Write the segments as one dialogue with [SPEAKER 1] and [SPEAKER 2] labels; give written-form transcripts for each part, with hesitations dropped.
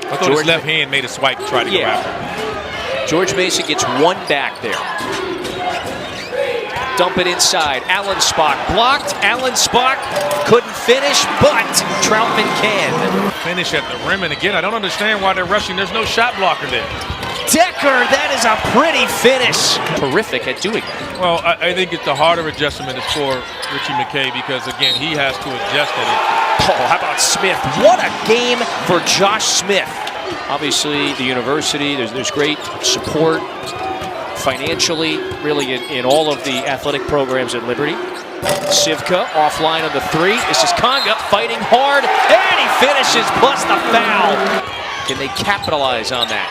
[SPEAKER 1] I thought his left hand made a swipe to try to go after him.
[SPEAKER 2] George Mason gets one back there. Dump it inside. Allen Spock blocked. Allen Spock couldn't finish, but Troutman can.
[SPEAKER 1] Finish at the rim, and again, I don't understand why they're rushing. There's no shot blocker there.
[SPEAKER 2] Decker, that is a pretty finish. Terrific at doing that.
[SPEAKER 1] Well, I think the harder adjustment is for Richie McKay because, again, he has to adjust at it.
[SPEAKER 2] Oh, how about Smith? What a game for Josh Smith. Obviously, the university, there's great support financially, really in all of the athletic programs at Liberty. Sivka offline on the three. This is Conga fighting hard, and he finishes plus the foul. Can they capitalize on that?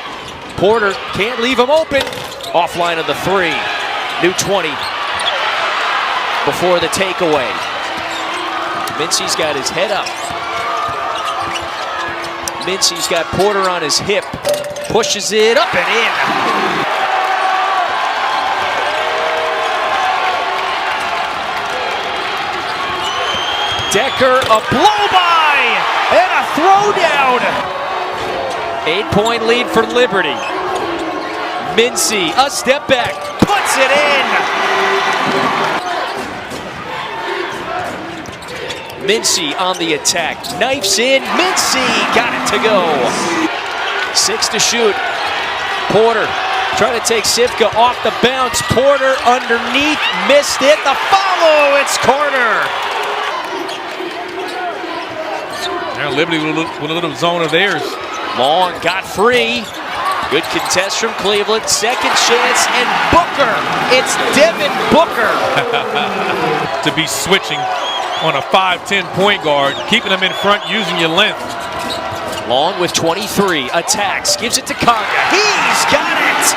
[SPEAKER 2] Porter can't leave him open. Offline of the three. New 20 before the takeaway. Mincy's got his head up. Mincy's got Porter on his hip. Pushes it up and in. Decker, a blow-by and a throwdown. 8-point lead for Liberty. Mincy, a step back, puts it in. Mincy on the attack, knifes in, Mincy got it to go. 6 to shoot. Porter trying to take Sivka off the bounce. Porter underneath, missed it. The follow, it's Carter.
[SPEAKER 1] Now Liberty with a little zone of theirs.
[SPEAKER 2] Long got free. Good contest from Cleveland. Second chance, and Booker. It's Devin Booker.
[SPEAKER 1] To be switching on a 5'10" point guard, keeping them in front, using your length.
[SPEAKER 2] Long with 23. Attacks. Gives it to Conga. He's got it.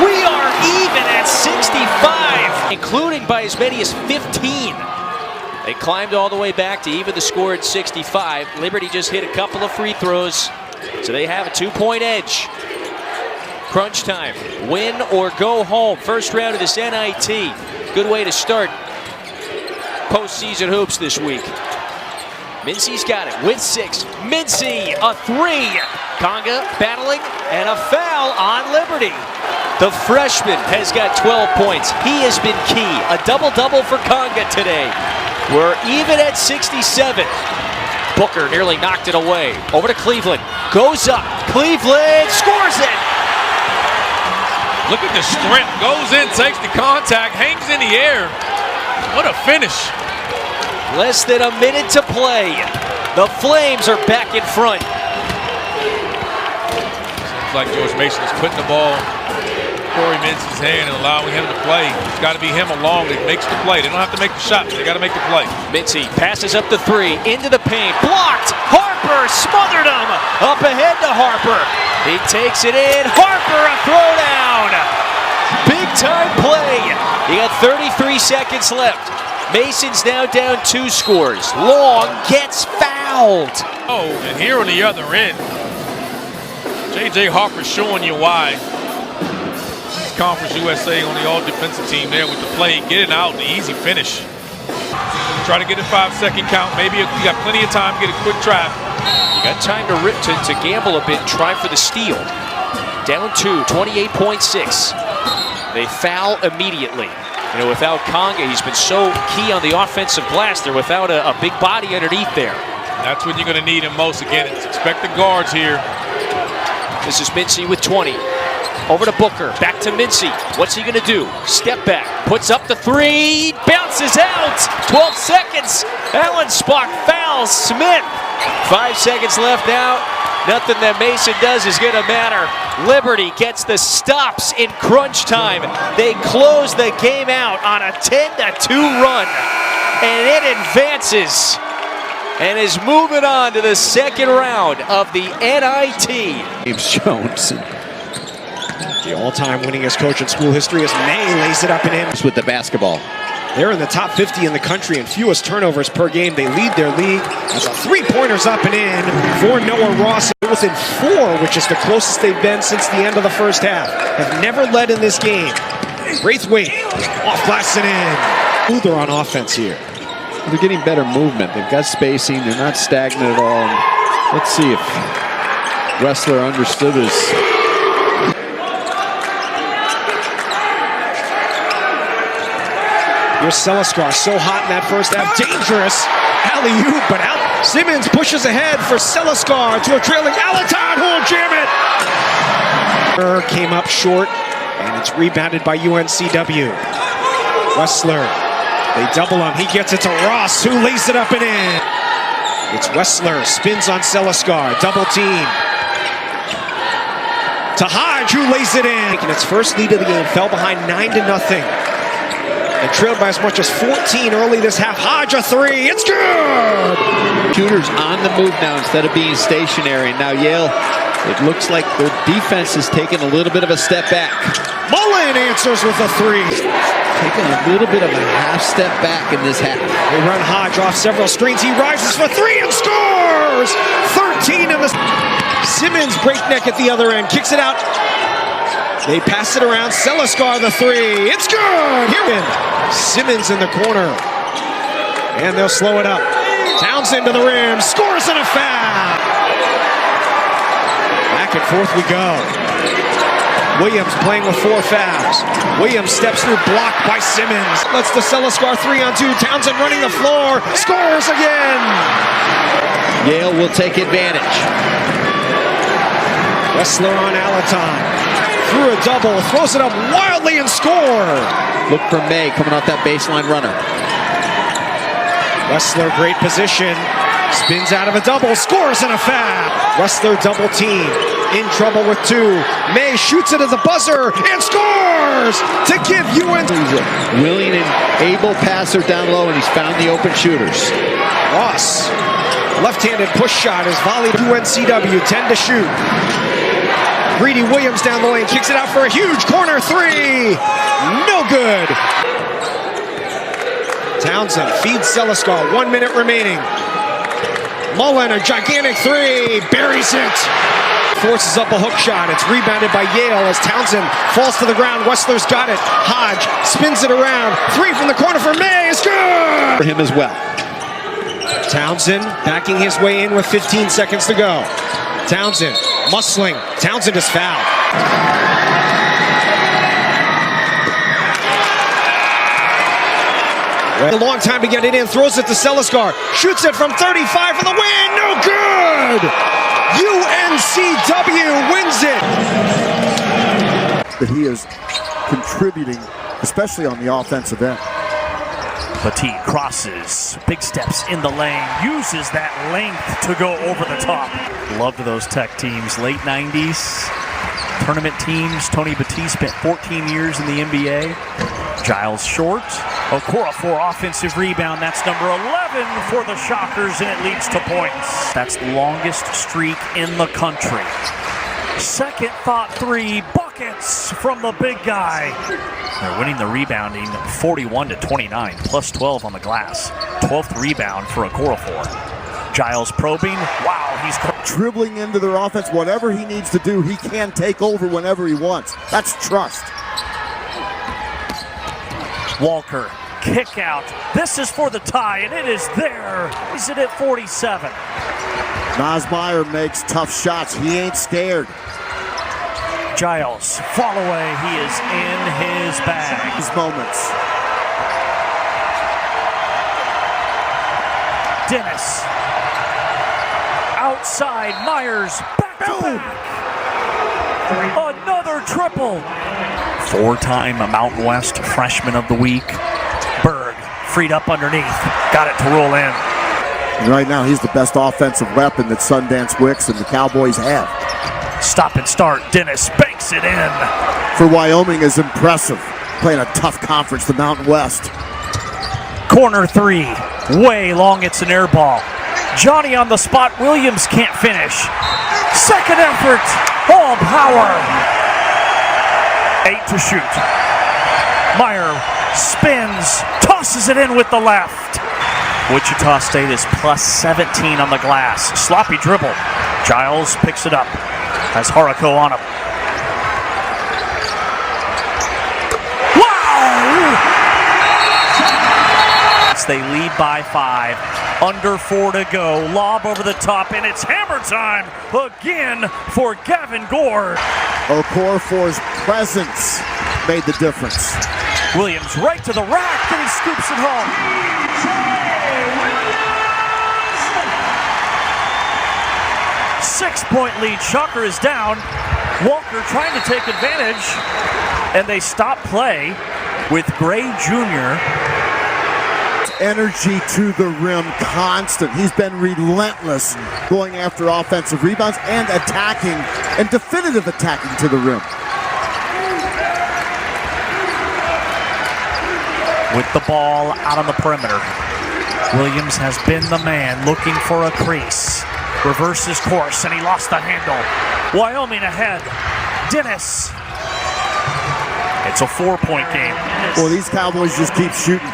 [SPEAKER 2] We are even at 65, including by as many as 15. They climbed all the way back to even the score at 65. Liberty just hit a couple of free throws, so they have a 2-point edge. Crunch time. Win or go home. First round of this NIT. Good way to start postseason hoops this week. Mincy's got it with 6. Mincy, a 3. Conga battling, and a foul on Liberty. The freshman has got 12 points. He has been key. A double-double for Conga today. We're even at 67. Booker nearly knocked it away. Over to Cleveland. Goes up. Cleveland scores it.
[SPEAKER 1] Look at the strength. Goes in, takes the contact, hangs in the air. What a finish.
[SPEAKER 2] Less than a minute to play. The Flames are back in front.
[SPEAKER 1] Seems like George Mason is putting the ball in Corey Mincy's hand and allowing him to play. It's got to be him alone that makes the play. They don't have to make the shot, but they got to make the play.
[SPEAKER 2] Mincy passes up the 3, into the paint, blocked. Harper smothered him. Up ahead to Harper. He takes it in. Harper, a throwdown. Big time play. You got 33 seconds left. Mason's now down 2 scores. Long gets fouled.
[SPEAKER 1] Oh, and here on the other end, J.J. Harper showing you why. Conference USA on the all-defensive team there with the play. Get it out, the easy finish. Try to get a 5-second count. Maybe you got plenty of time to get a quick try.
[SPEAKER 2] You got time to gamble a bit and try for the steal. Down 2, 28.6. They foul immediately. You know, without Conga, he's been so key on the offensive glass. They're without a big body underneath there.
[SPEAKER 1] That's when you're going to need him most. Again, expect the guards here.
[SPEAKER 2] This is Mincy with 20. Over to Booker, back to Mincy. What's he gonna do? Step back, puts up the 3, bounces out. 12 seconds. Allen Spock fouls Smith. 5 seconds left now. Nothing that Mason does is gonna matter. Liberty gets the stops in crunch time. They close the game out on a 10-2 run. And it advances and is moving on to the second round of the NIT.
[SPEAKER 3] James Jones, the all-time winningest coach in school history, as May lays it up and in with the basketball. They're in the top 50 in the country in fewest turnovers per game. They lead their league as a 3-pointers up and in for Noah Ross. Within 4, which is the closest they've been since the end of the first half. Have never led in this game. Braithwaite off glass and in. They're on offense here.
[SPEAKER 4] They're getting better movement. They've got spacing. They're not stagnant at all. Let's see if Wessler understood his.
[SPEAKER 3] Here's Celescar, so hot in that first half, dangerous alley-oop, but out. Simmons pushes ahead for Celescar to a trailing Alaton, who'll jam it. Came up short, and it's rebounded by UNCW. Wessler, they double him, he gets it to Ross, who lays it up and in. It's Wessler, spins on Celescar, double team. To Hodge, who lays it in. Taking its first lead of the game, fell behind 9-0. And trailed by as much as 14 early this half. Hodge a three, it's good!
[SPEAKER 4] Shooters on the move now instead of being stationary. Now Yale, it looks like their defense is taking a little bit of a step back.
[SPEAKER 3] Mullen answers with a three.
[SPEAKER 4] Taking a little bit of a half step back in this half.
[SPEAKER 3] They run Hodge off several screens. He rises for three and scores! 13 in the... Simmons breakneck at the other end, kicks it out. They pass it around, Celescar the three, it's good! Here Simmons in the corner, and they'll slow it up. Townsend to the rim, scores and a foul! Back and forth we go. Williams playing with 4 fouls. Williams steps through, blocked by Simmons. Lets the Celescar 3-on-2, Townsend running the floor, scores again!
[SPEAKER 4] Yale will take advantage.
[SPEAKER 3] Wessler on Alaton. Through a double, throws it up wildly and score.
[SPEAKER 4] Look for May coming off that baseline runner.
[SPEAKER 3] Wessler, great position. Spins out of a double, scores and a foul. Wessler double team, in trouble with 2. May shoots it at the buzzer and scores to give UNC.
[SPEAKER 4] He's a willing and able passer down low, and he's found the open shooters.
[SPEAKER 3] Ross, left-handed push shot is volleyed to UNCW, 10 to shoot. Greedy Williams down the lane, kicks it out for a huge corner three. No good. Townsend feeds Celescar, 1 minute remaining. Mullen, a gigantic three, buries it. Forces up a hook shot, it's rebounded by Yale as Townsend falls to the ground. Wessler's got it, Hodge spins it around. Three from the corner for May, is good!
[SPEAKER 4] For him as well.
[SPEAKER 3] Townsend backing his way in with 15 seconds to go. Townsend, muscling. Townsend is fouled. A long time to get it in. Throws it to Celescar. Shoots it from 35 for the win. No good! UNCW wins it.
[SPEAKER 5] That he is contributing, especially on the offensive end.
[SPEAKER 6] Petit crosses, big steps in the lane, uses that length to go over the top. Loved those Tech teams, late 90s, tournament teams. Tony Petit spent 14 years in the NBA. Giles short, Okorafor offensive rebound, that's number 11 for the Shockers, and it leads to points. That's the longest streak in the country. Second thought three, buckets from the big guy. They're winning the rebounding 41-29, plus 12 on the glass. 12th rebound for Okorafor. Giles probing, wow, he's
[SPEAKER 5] dribbling into their offense. Whatever he needs to do, he can take over whenever he wants. That's trust.
[SPEAKER 6] Walker, kick out. This is for the tie, and it is there. He's at 47.
[SPEAKER 5] Nosmeyer makes tough shots. He ain't scared.
[SPEAKER 6] Giles, fall away. He is in his bag.
[SPEAKER 5] These moments.
[SPEAKER 6] Dennis. Outside, Myers. Back to back. Another triple. 4-time Mountain West Freshman of the Week. Berg, freed up underneath. Got it to roll in.
[SPEAKER 5] And right now, he's the best offensive weapon that Sundance Wicks and the Cowboys have.
[SPEAKER 6] Stop and start. Dennis banks it in.
[SPEAKER 5] For Wyoming is impressive. Playing a tough conference, the Mountain West.
[SPEAKER 6] Corner three. Way long, it's an air ball. Johnny on the spot. Williams can't finish. Second effort. All power. 8 to shoot. Meyer spins. Tosses it in with the left. Wichita State is plus 17 on the glass. Sloppy dribble. Giles picks it up. Has Haruko on him. Wow! It's They lead by 5. Under 4 to go. Lob over the top, and it's hammer time again for Gavin Gord.
[SPEAKER 5] Okorafor's presence made the difference.
[SPEAKER 6] Williams right to the rack, and he scoops it home. 6-point lead. Shocker is down. Walker trying to take advantage, and they stop play with Gray Jr.
[SPEAKER 5] Energy to the rim, constant. He's been relentless going after offensive rebounds and attacking, and definitive attacking to the rim.
[SPEAKER 6] With the ball out on the perimeter, Williams has been the man looking for a crease. Reverses course, and he lost the handle. Wyoming ahead. Dennis. It's a 4-point game.
[SPEAKER 5] Well, these Cowboys just keep shooting.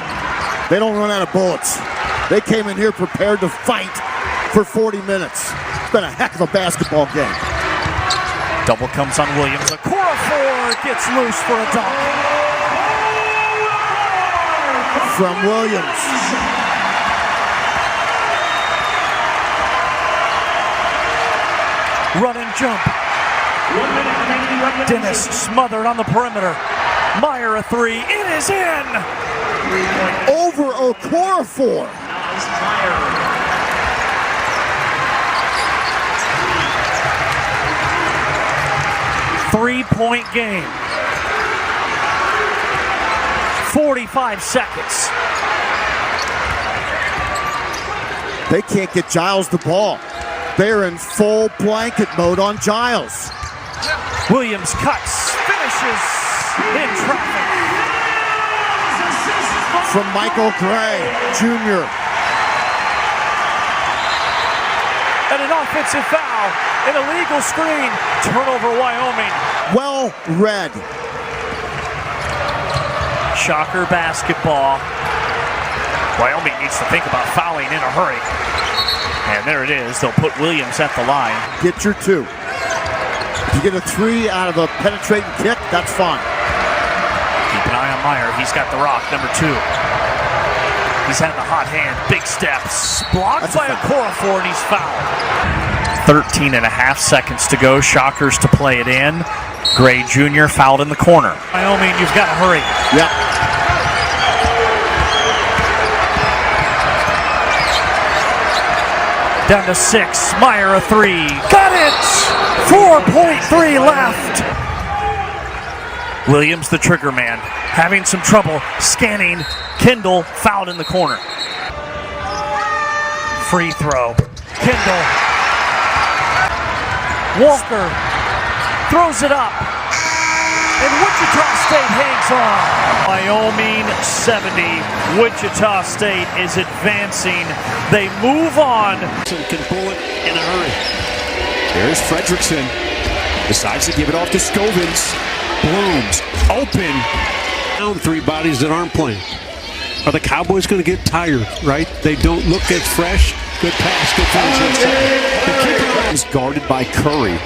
[SPEAKER 5] They don't run out of bullets. They came in here prepared to fight for 40 minutes. It's been a heck of a basketball game.
[SPEAKER 6] Double comes on Williams. Okorafor gets loose for a dunk.
[SPEAKER 5] From Williams.
[SPEAKER 6] Run and jump. Dennis smothered on the perimeter. Meyer a 3. It is in.
[SPEAKER 5] Over Okorafor.
[SPEAKER 6] 3-point game. 45 seconds.
[SPEAKER 5] They can't get Giles the ball. They're in full blanket mode on Giles.
[SPEAKER 6] Williams cuts, finishes in traffic.
[SPEAKER 5] From Michael Gray Jr.
[SPEAKER 6] And an offensive foul, an illegal screen, turnover Wyoming.
[SPEAKER 5] Well read.
[SPEAKER 6] Shocker basketball. Wyoming needs to think about fouling in a hurry. And there it is. They'll put Williams at the line.
[SPEAKER 5] Get your 2. If you get a 3 out of a penetrating kick, that's fine.
[SPEAKER 6] Keep an eye on Meyer. He's got the rock, number 2. He's had the hot hand. Big steps. Blocked by Okorafor, and he's fouled. 13 and a half seconds to go. Shockers to play it in. Gray Jr. fouled in the corner. Wyoming, you've got to hurry.
[SPEAKER 5] Yep.
[SPEAKER 6] Down to 6. Meyer a 3. Got it! 4.3 left. Williams, the trigger man, having some trouble scanning. Kendall fouled in the corner. Free throw. Kendall. Walker throws it up. And Wichita State hangs on. Wyoming 70. Wichita State is advancing. They move on.
[SPEAKER 3] Can pull it in a hurry. There's Fredrickson. Decides to give it off to Scovins. Blooms. Open.
[SPEAKER 7] Down 3 bodies that aren't playing. Are the Cowboys going to get tired, right? They don't look as fresh. Good pass. Good finish inside.
[SPEAKER 3] The keeper is guarded by Clary.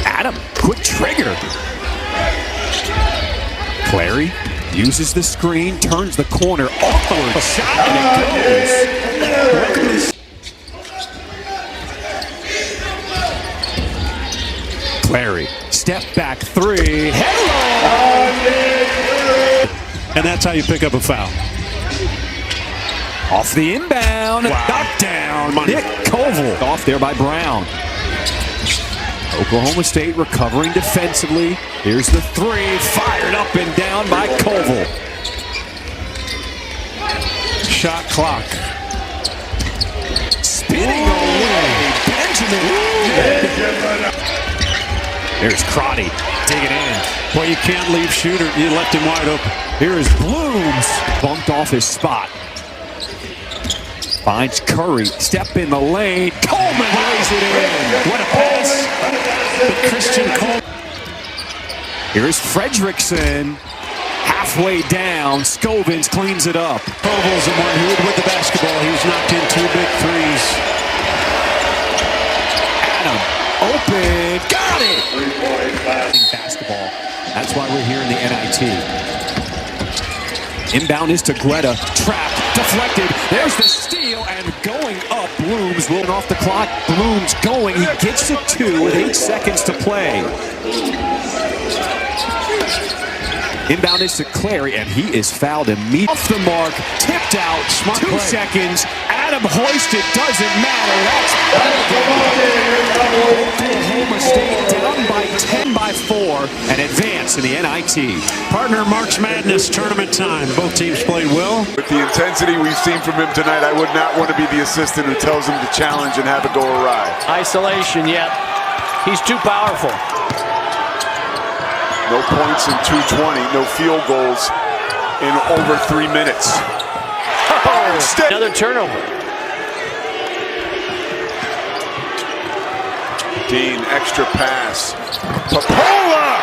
[SPEAKER 3] Adam, quick trigger. Clary uses the screen, turns the corner, awkward shot, and it goes. Clary, step back 3. Hello!
[SPEAKER 7] And that's how you pick up a foul.
[SPEAKER 3] Off the inbound, knocked down. Nick Koval off there by Brown. Oklahoma State recovering defensively. Here's the 3, fired up and down by Koval.
[SPEAKER 7] Shot clock.
[SPEAKER 3] Spinning away, Benjamin. There's Crotty digging in.
[SPEAKER 7] Well, you can't leave shooter. You left him wide open.
[SPEAKER 3] Here is Blooms. Bumped off his spot. Finds Curry. Step in the lane. Coleman lays it in. What a pass. But Christian Coleman. Here's Fredrickson. Halfway down. Scovins cleans it up.
[SPEAKER 7] Koval's the one who with the basketball. He was knocked in 2 big threes.
[SPEAKER 3] Adam. Open. Got it. Basketball. That's
[SPEAKER 7] why we're here in the NIT. Inbound is to Greta. Trapped, deflected. There's the steal, and going up. Blooms rolling off the clock. Blooms going. He gets to 2 with 8 seconds to play. Inbound is to Clary, and he is fouled immediately. Off the mark, tipped out, smart 2 seconds. Adam hoisted, doesn't matter. That's Oklahoma State down by 10 by 4 and advance in the NIT. Partner, March Madness tournament time. Both teams played well.
[SPEAKER 8] With the intensity we've seen from him tonight, I would not want to be the assistant who tells him to challenge and have it go awry.
[SPEAKER 2] Isolation, yet he's too powerful.
[SPEAKER 8] No points in 220, no field goals in over 3 minutes.
[SPEAKER 2] Oh, another turnover.
[SPEAKER 8] Dean, extra pass. Popola!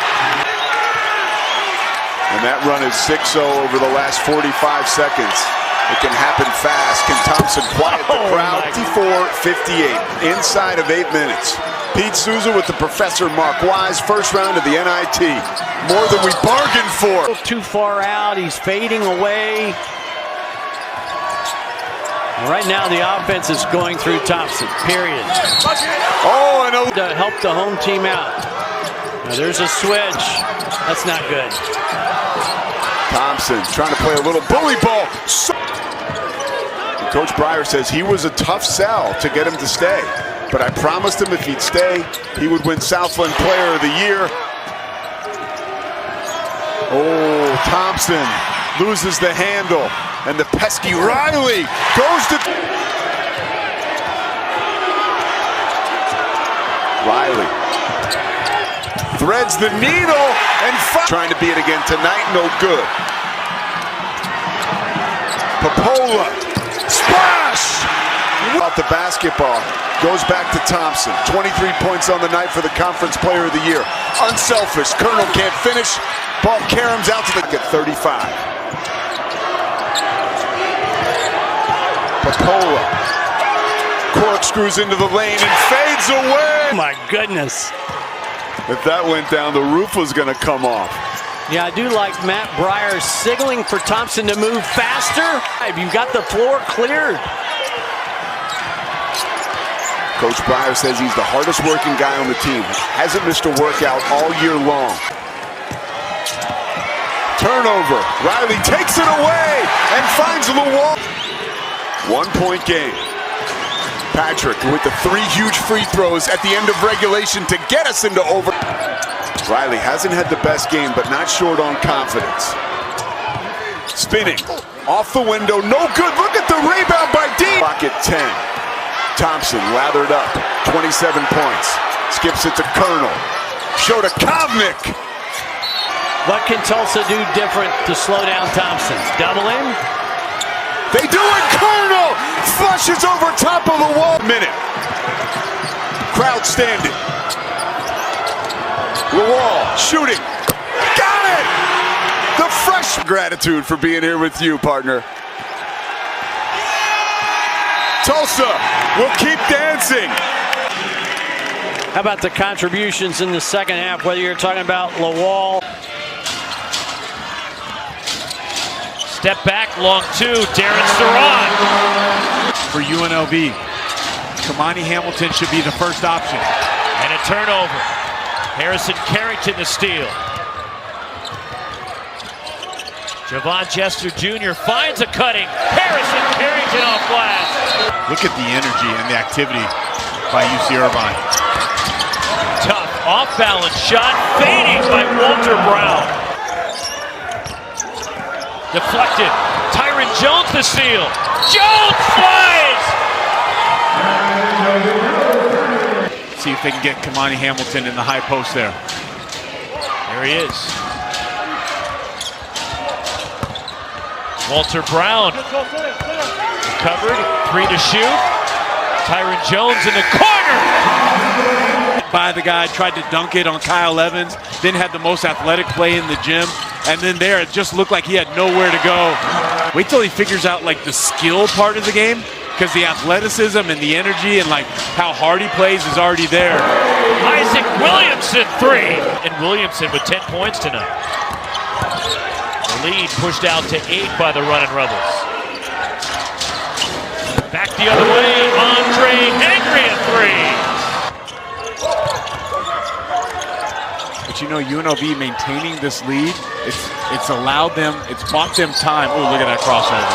[SPEAKER 8] And that run is 6-0 over the last 45 seconds. It can happen fast. Can Thompson quiet the crowd? 54-58, inside of 8 minutes. Pete Souza with the Professor Mark Wise, first round of the NIT. More than we bargained for.
[SPEAKER 2] Too far out, he's fading away. Right now the offense is going through Thompson, period.
[SPEAKER 8] Oh, and
[SPEAKER 2] to help the home team out. Now there's a switch. That's not good.
[SPEAKER 8] Thompson trying to play a little bully ball. Coach Breyer says he was a tough sell to get him to stay. But I promised him if he'd stay, he would win Southland Player of the Year. Oh, Thompson loses the handle. And the pesky Riley goes to... Riley threads the needle and trying to beat it again tonight, no good. Popola, splash! Off the basketball, goes back to Thompson. 23 points on the night for the Conference Player of the Year. Unselfish, Colonel can't finish. Ball caroms out to the at 35. Popola corkscrews into the lane and fades away.
[SPEAKER 6] Oh my goodness.
[SPEAKER 8] If that went down, the roof was going to come off.
[SPEAKER 2] Yeah, I do like Matt Breyer signaling for Thompson to move faster. You've got the floor cleared.
[SPEAKER 8] Coach Breyer says he's the hardest working guy on the team. Hasn't missed a workout all year long. Turnover. Riley takes it away and finds the wall. 1 point game. Patrick with the 3 huge free throws at the end of regulation to get us into over. Riley hasn't had the best game, but not short on confidence. Spinning off the window, no good. Look at the rebound by Dean. Clock at 10. Thompson lathered up, 27 points. Skips it to Colonel. Show to Kovnik.
[SPEAKER 2] What can Tulsa do different to slow down Thompson? Double him?
[SPEAKER 8] They do it! Colonel flushes over top of the wall. Minute. Crowd standing. Lawal shooting. Got it! The fresh gratitude for being here with you, partner. Tulsa will keep dancing.
[SPEAKER 2] How about the contributions in the second half, whether you're talking about Lawal.
[SPEAKER 1] Step back, long 2, Darren Saran. For UNLV, Kamani Hamilton should be the first option. And a turnover. Harrison Carrington the steal. Javon Chester Jr. finds a cutting. Harrison Carrington off glass. Look at the energy and the activity by UC Irvine. Tough, off-balance shot, fading by Walter Brown. Deflected. Tyron Jones the steal. Jones flies! See if they can get Kamani Hamilton in the high post there. There he is. Walter Brown. Recovered. 3 to shoot. Tyron Jones in the corner. By the guy, tried to dunk it on Kyle Evans. Then had the most athletic play in the gym. And then there, it just looked like he had nowhere to go. Wait till he figures out like the skill part of the game.
[SPEAKER 9] because the athleticism and the energy and like how hard he plays is already there.
[SPEAKER 2] Isaac Williamson, 3. And Williamson with 10 points tonight. The lead pushed out to 8 by the Runnin' Rebels. Back the other way, Andre Henry at 3.
[SPEAKER 9] But you know, UNLV maintaining this lead, it's allowed them, it's bought them time. Oh, look at that crossover.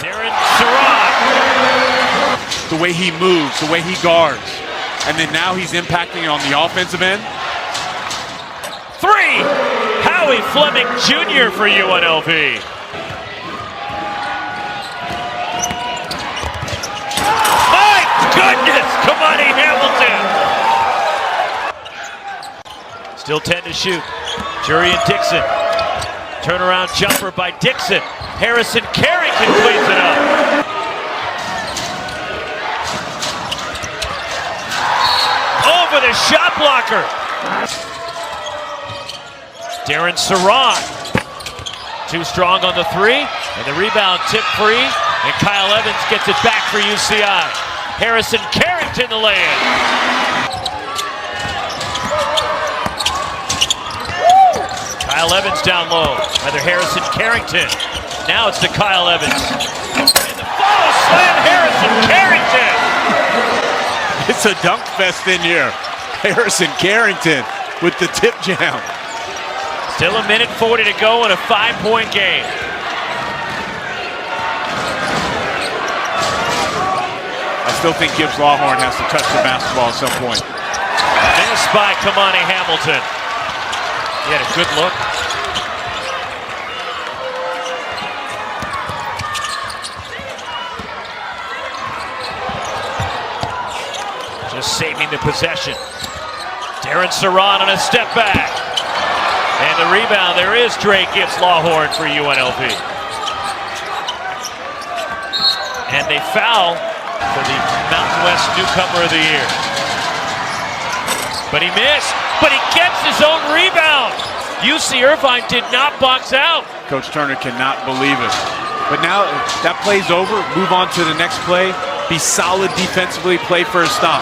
[SPEAKER 2] Darren Surratt.
[SPEAKER 9] The way he moves, the way he guards. And then now he's impacting on the offensive end.
[SPEAKER 2] 3. Howie Fleming Jr. for UNLV. My goodness, Kamani Hamilton. Still 10 to shoot. Jurian Dixon. Turnaround jumper by Dixon. Harrison Carrington cleans it up. Over the shot blocker. Darren Surratt. Too strong on the 3. And the rebound tip free. And Kyle Evans gets it back for UCI. Harrison Carrington the lay-in. Kyle Evans down low. Rather Harrison Carrington. Now it's to Kyle Evans. And the follow slam, Harrison Carrington.
[SPEAKER 9] It's a dunk fest in here. Harrison Carrington with the tip jam.
[SPEAKER 2] Still a minute 40 to go in a 5-point game.
[SPEAKER 9] I still think Gibbs Lawhorn has to touch the basketball at some point.
[SPEAKER 2] Missed by Kamani Hamilton. He had a good look. Just saving the possession. Darren Surratt on a step back. And the rebound, there is Drake Gibbs Lawhorn for UNLV. And they foul for the Mountain West Newcomer of the Year. But he missed, but he gets his own rebound. UC Irvine did not box out.
[SPEAKER 9] Coach Turner cannot believe it. But now that play's over, move on to the next play, be solid defensively, play for a stop.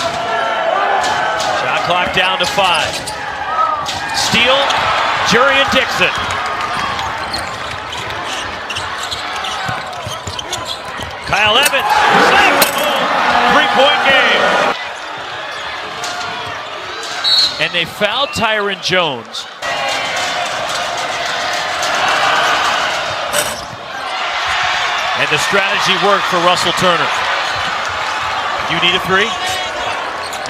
[SPEAKER 2] Shot clock down to 5. Steal, Jurian Dixon. Kyle Evans, 3-point game. And they fouled Tyron Jones. And the strategy worked for Russell Turner. You need a 3?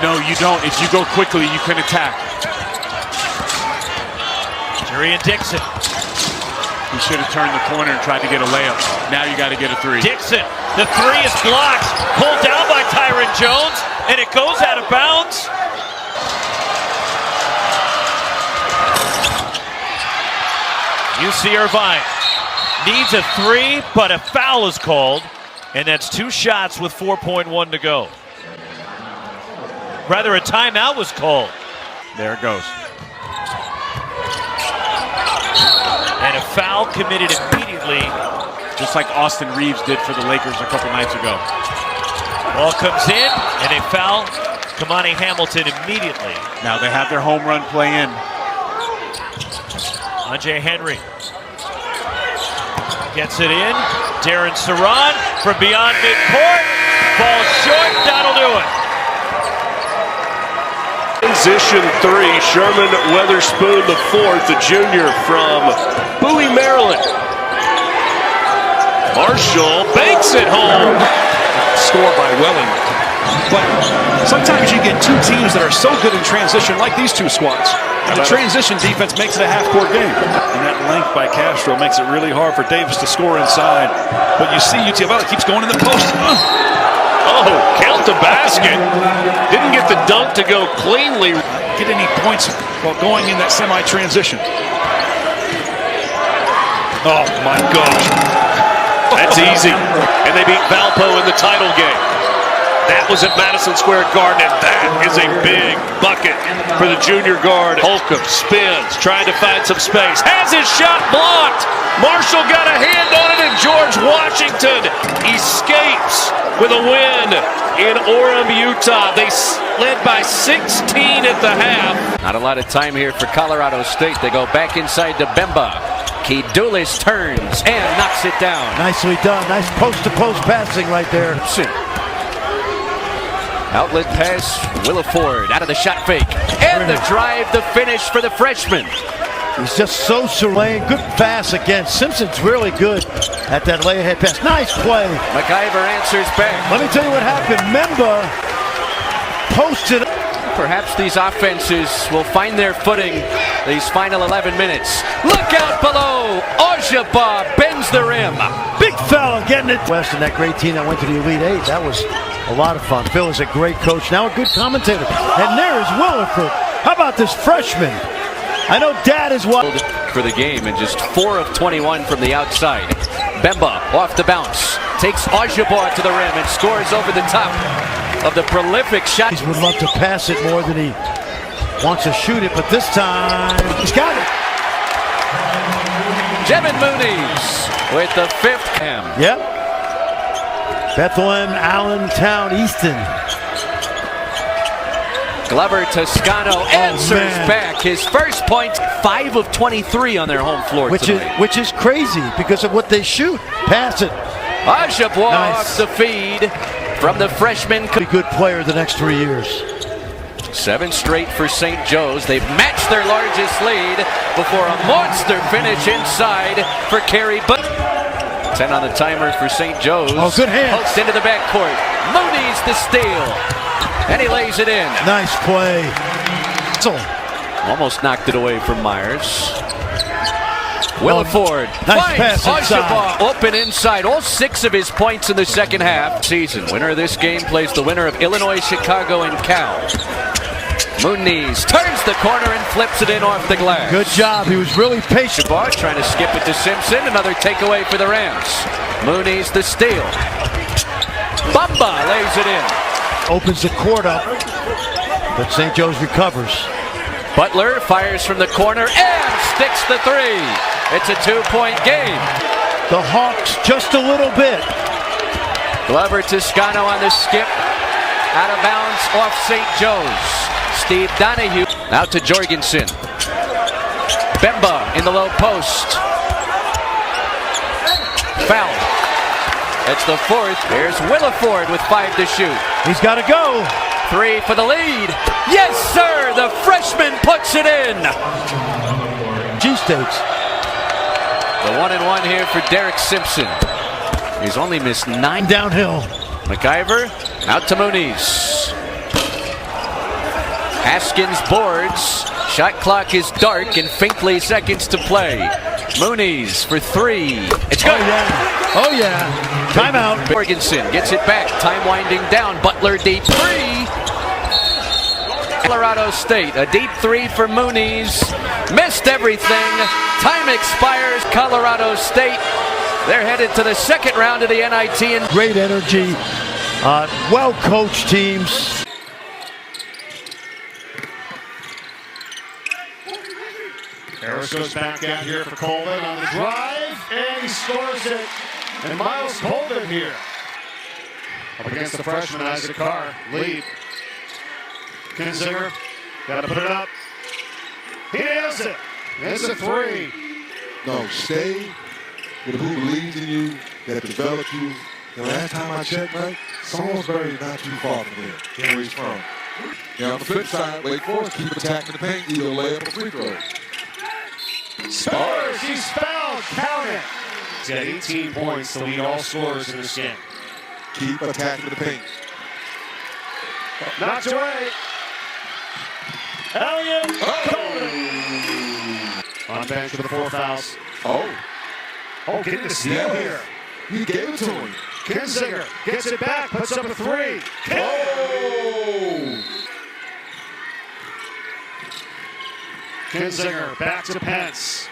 [SPEAKER 9] No, you don't. If you go quickly, you can attack.
[SPEAKER 2] Jurian Dixon.
[SPEAKER 9] He should have turned the corner and tried to get a layup. Now you got to get a 3.
[SPEAKER 2] Dixon, the 3 is blocked. Pulled down by Tyron Jones, and it goes out of bounds. UC Irvine needs a 3, but a foul is called, and that's 2 shots with 4.1 to go. Rather, a timeout was called.
[SPEAKER 9] There it goes.
[SPEAKER 2] And a foul committed immediately.
[SPEAKER 9] Just like Austin Reeves did for the Lakers a couple nights ago.
[SPEAKER 2] Ball comes in, and they foul Kamani Hamilton immediately.
[SPEAKER 9] Now they have their home run play in.
[SPEAKER 2] Andre Henry gets it in. Darren Surratt from beyond midcourt. Falls short, that'll do it.
[SPEAKER 10] Transition 3, Sherman Weatherspoon the 4th, the junior from Bowie, Maryland. Marshall banks it home.
[SPEAKER 7] Score by Welling. But sometimes you get 2 teams that are so good in transition, like these 2 squads. And the transition defense makes it a half-court game. And that length by Castro makes it really hard for Davis to score inside. But you see UTFL keeps going in the post.
[SPEAKER 10] Oh, count the basket. Didn't get the dunk to go cleanly.
[SPEAKER 7] Get any points while going in that semi-transition. Oh, my gosh.
[SPEAKER 10] That's easy. And they beat Valpo in the title game. That was at Madison Square Garden, and that is a big bucket for the junior guard. Holcomb spins, trying to find some space. Has his shot blocked. Marshall got a hand on it, and George Washington escapes with a win in Orem, Utah. They led by 16 at the half.
[SPEAKER 2] Not a lot of time here for Colorado State. They go back inside to Bemba. Kidulis turns and knocks it down.
[SPEAKER 11] Nicely done. Nice post-to-post passing right there.
[SPEAKER 2] Outlet pass, Williford out of the shot fake. And the drive, the finish for the freshman.
[SPEAKER 11] He's just so serene. Good pass again. Simpson's really good at that lay-ahead pass. Nice play.
[SPEAKER 2] McIver answers back.
[SPEAKER 11] Let me tell you what happened. Memba posted.
[SPEAKER 2] Perhaps these offenses will find their footing these final 11 minutes. Look out below. Ojaba bends the rim.
[SPEAKER 11] Big fella getting it. West and that great team that went to the Elite Eight. That was a lot of fun. Phil is a great coach. Now a good commentator. And there is Williford. How about this freshman? I know Dad is what
[SPEAKER 2] for the game, and just 4 of 21 from the outside. Bemba off the bounce. Takes Ojaba to the rim and scores over the top of the prolific shot.
[SPEAKER 11] He would love to pass it more than he wants to shoot it, but this time he's got it.
[SPEAKER 2] Jevin Mooney's with the 5th cam.
[SPEAKER 11] Yep. Bethlehem, Allentown, Easton.
[SPEAKER 2] Glover Toscano answers back. His first point, 5 of 23 on their home floor tonight.
[SPEAKER 11] Which is crazy because of what they shoot. Pass it.
[SPEAKER 2] Ojaba off the feed from the freshman.
[SPEAKER 11] Be good player the next 3 years.
[SPEAKER 2] 7 straight for St. Joe's. They've matched their largest lead before a monster finish inside for Carey. But 10 on the timer for St. Joe's.
[SPEAKER 11] Oh, good hand.
[SPEAKER 2] Poked into the backcourt. Mooney's the steal. And he lays it in.
[SPEAKER 11] Nice play.
[SPEAKER 2] Almost knocked it away from Myers. Williford
[SPEAKER 11] nice
[SPEAKER 2] finds
[SPEAKER 11] pass inside.
[SPEAKER 2] Ojaba open inside. All 6 of his points in the second half. Season winner of this game plays the winner of Illinois, Chicago, and Cal. Mooney's turns the corner and flips it in off the glass.
[SPEAKER 11] Good job. He was really patient.
[SPEAKER 2] Jabbar trying to skip it to Simpson. Another takeaway for the Rams. Mooney's the steal. Bamba lays it in.
[SPEAKER 11] Opens the court up, but St. Joe's recovers.
[SPEAKER 2] Butler fires from the corner and sticks the 3. It's a 2-point game.
[SPEAKER 11] The Hawks just a little bit.
[SPEAKER 2] Glover Toscano on the skip. Out of bounds off St. Joe's. Steve Donahue out to Jorgensen. Bemba in the low post. Foul. It's the 4th. There's Williford with 5 to shoot.
[SPEAKER 11] He's got to go.
[SPEAKER 2] 3 for the lead. Yes, sir. The freshman puts it in.
[SPEAKER 11] Cheesesteaks.
[SPEAKER 2] The 1-and-1 here for Derek Simpson. He's only missed 9
[SPEAKER 11] downhill.
[SPEAKER 2] McIver out to Mooney's. Haskins boards. Shot clock is dark and Finkley seconds to play. Mooney's for 3. It's good.
[SPEAKER 11] Oh yeah. Timeout.
[SPEAKER 2] Jorgensen gets it back. Time winding down. Butler deep 3. Colorado State. A deep 3 for Mooney's. Missed everything. Time expires. Colorado State. They're headed to the 2nd round of the NIT. And
[SPEAKER 11] great energy. Well-coached teams.
[SPEAKER 5] Harris goes back out here for Coleman on the drive, and he scores it. And Miles Coleman here. Up against the freshman, Isaac Carr. Lead. Kinzinger. Got to put it up. He nails it. It's a 3.
[SPEAKER 12] No, stay with who believes in you, that developed you. The last time I checked, right, Salisbury not too far from there, where he's from. Now, on the flip side, Wake Forest keep attacking the paint, either layup or free throw.
[SPEAKER 5] Scores! He's fouled! Count it! He's got 18 points to lead all scorers in this game.
[SPEAKER 12] Keep attacking the paint.
[SPEAKER 5] Knocked away. Elliott. On bench for the 4 fouls. Oh, getting the steal here.
[SPEAKER 12] He gave it to him.
[SPEAKER 5] Kinzinger gets it back, puts up a 3. Kinzinger back to Pence.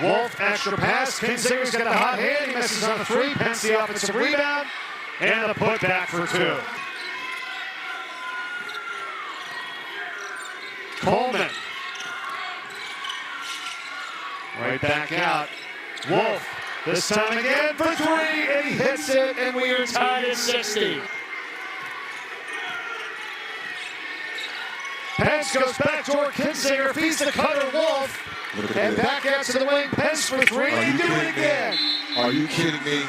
[SPEAKER 5] Wolf, extra pass. Kinzinger's got the hot hand. He misses on the 3. Pence the offensive rebound. And a putback for 2. Coleman. Right back out. Wolf, this time again for 3, and he hits it, and we are tied at 60. Pence goes back toward Kinzinger, feeds the cutter Wolf, and back out to the wing. Pence for three, and do it again.
[SPEAKER 12] Are you kidding me?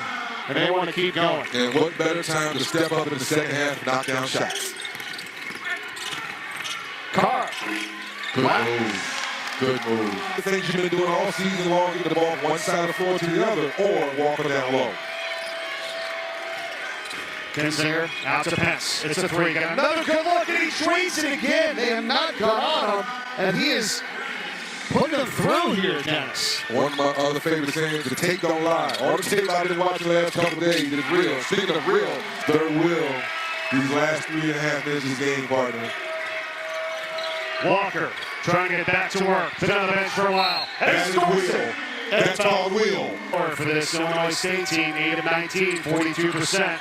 [SPEAKER 5] And they want to keep going.
[SPEAKER 12] And what better time to step up in the second half and knock down shots?
[SPEAKER 5] Carr.
[SPEAKER 12] Good move. Good move. The things you've been doing all season long, get the ball from one side of the floor to the other, or walking down low.
[SPEAKER 5] Kinzinger out to Pence. It's a three. Got another good look, and he treats it again. They have not gone on him, and he is putting them through here, Dennis.
[SPEAKER 12] One of my other favorite sayings, the tape don't lie. All the tape I've been watching the last couple of days is real. Speaking of real, third wheel, these last 3.5 minutes of this game, partner.
[SPEAKER 5] Walker trying to get back to work. Been on the bench for a while.
[SPEAKER 12] That's the wheel. That's called wheel.
[SPEAKER 5] For this Illinois State team, 8 of 19, 42%.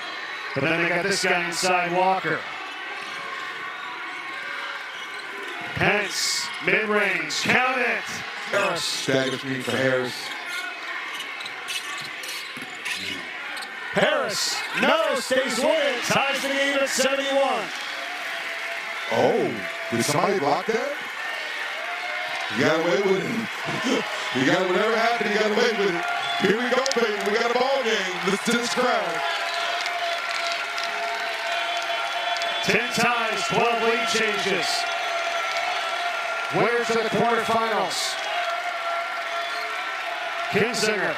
[SPEAKER 5] But then they got this guy inside Walker. Pence, mid-range, count it.
[SPEAKER 12] Harris. Stagger screen for Harris.
[SPEAKER 5] Harris, no, stays with it. Ties the game at 71.
[SPEAKER 12] Oh, did somebody block that? You got away with it. You got whatever happened, you got away with it. Here we go, baby. We got a ball game. Listen to this crowd.
[SPEAKER 5] 10 ties, 12 lead changes. Winners of the quarterfinals. Kinzinger.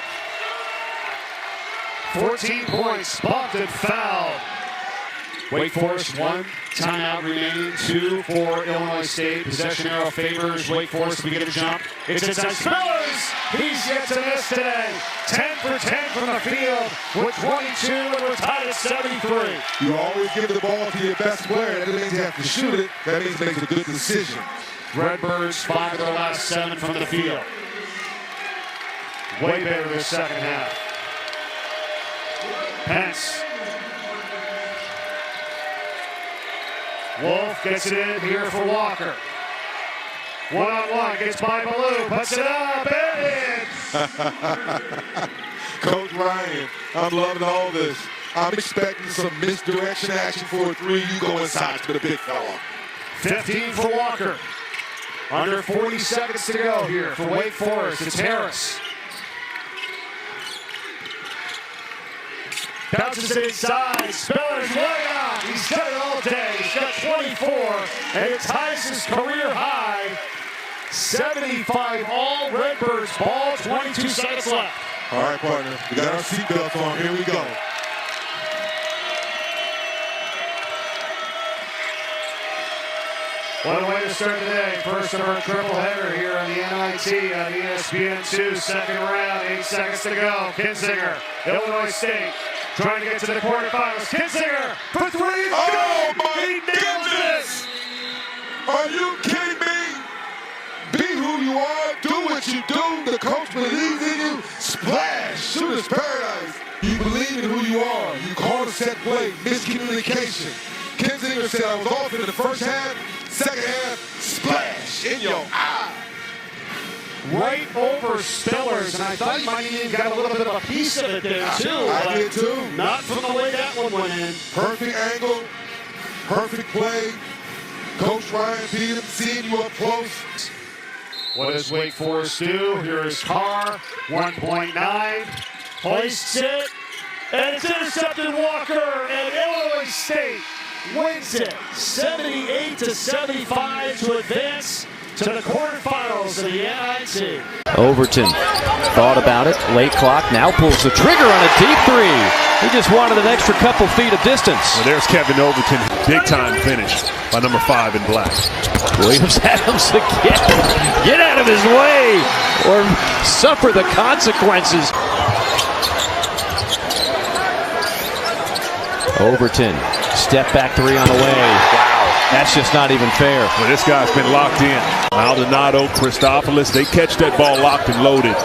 [SPEAKER 5] 14 points, bumped and fouled. Wake Forest, 1 timeout remaining, 2 for Illinois State. Possession arrow favors Wake Forest to begin a jump. It's inside Spillers. He's yet to miss today. 10 for 10 from the field with 22, and we're tied at 73.
[SPEAKER 12] You always give the ball to your best player. That means you have to shoot it. That means it makes a good decision.
[SPEAKER 5] Redbirds 5 of their last 7 from the field. Way better this second half. Pence. Wolf gets it in here for Walker. One-on-one, gets by Ballou, puts it up, and in.
[SPEAKER 12] Coach Ryan, I'm loving all this. I'm expecting some misdirection action for a three. You go inside to the big fella.
[SPEAKER 5] 15 for Walker. Under 40 seconds to go here for Wake Forest. It's Harris. Bounces it inside. Spillers way out. He's got it all day. He's got 24, and it ties his career high. 75 all Redbirds ball. 22 seconds left.
[SPEAKER 12] All right, partner. We got our seatbelts on. Here we go.
[SPEAKER 5] What a way to start the day. First of our triple header here on the NIT on ESPN2. Second round, 8 seconds to go. Kinzinger, Illinois State, trying to get to the quarterfinals. Kinzinger for three.
[SPEAKER 12] Oh, my
[SPEAKER 5] he
[SPEAKER 12] goodness! Are you kidding me? Be who you are. Do what you do. The coach believes in you. Splash. Shooter's paradise. You believe in who you are. You call a set play. Miscommunication. Kinzinger said I was off in the first half. Second half, splash in your eye.
[SPEAKER 5] Right over Spillers, and I thought he might even got a little bit of a piece of it there, too.
[SPEAKER 12] I did, too.
[SPEAKER 5] Not from the way that one went in.
[SPEAKER 12] Perfect angle, perfect play. Coach Ryan beat him, seeing you up close.
[SPEAKER 5] What does Wake Forest do? Here is Carr, 1.9. Hoists it, and it's intercepted Walker, and Illinois State wins it 78-75 to advance to the quarterfinals of the NIT.
[SPEAKER 2] Overton thought about it. Late clock, now pulls the trigger on a deep three. He just wanted an extra couple feet of distance.
[SPEAKER 10] Well, there's Kevin Overton. Big time finish by number 5 in black.
[SPEAKER 2] Williams-Adams again. Get out of his way or suffer the consequences. Overton, step back three on the way. Wow, that's just not even fair.
[SPEAKER 10] Well, this guy's been locked in. Maldonado, Christopoulos, they catch that ball locked and loaded.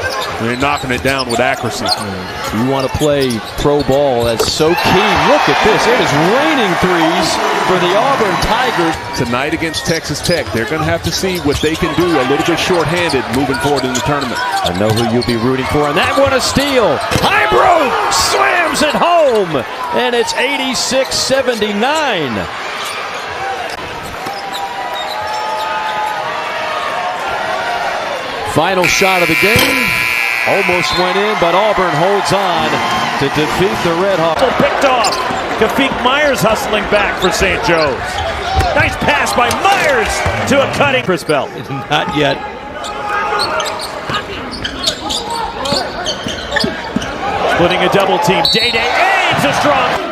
[SPEAKER 7] They're knocking it down with accuracy.
[SPEAKER 4] You want to play pro ball, that's so key. Look at this. It is raining threes for the Auburn Tigers.
[SPEAKER 7] Tonight against Texas Tech, they're going to have to see what they can do a little bit shorthanded moving forward in the tournament.
[SPEAKER 4] I know who you'll be rooting for, and that one a steal. Highbrook slams it home, and it's 86-79. Final shot of the game. Almost went in, but Auburn holds on to defeat the Red Hawks.
[SPEAKER 6] Picked off. Kafik Myers hustling back for St. Joe's. Nice pass by Myers to a cutting Chris Bell.
[SPEAKER 4] Not yet.
[SPEAKER 6] Splitting a double team. Day-Day aims a strong.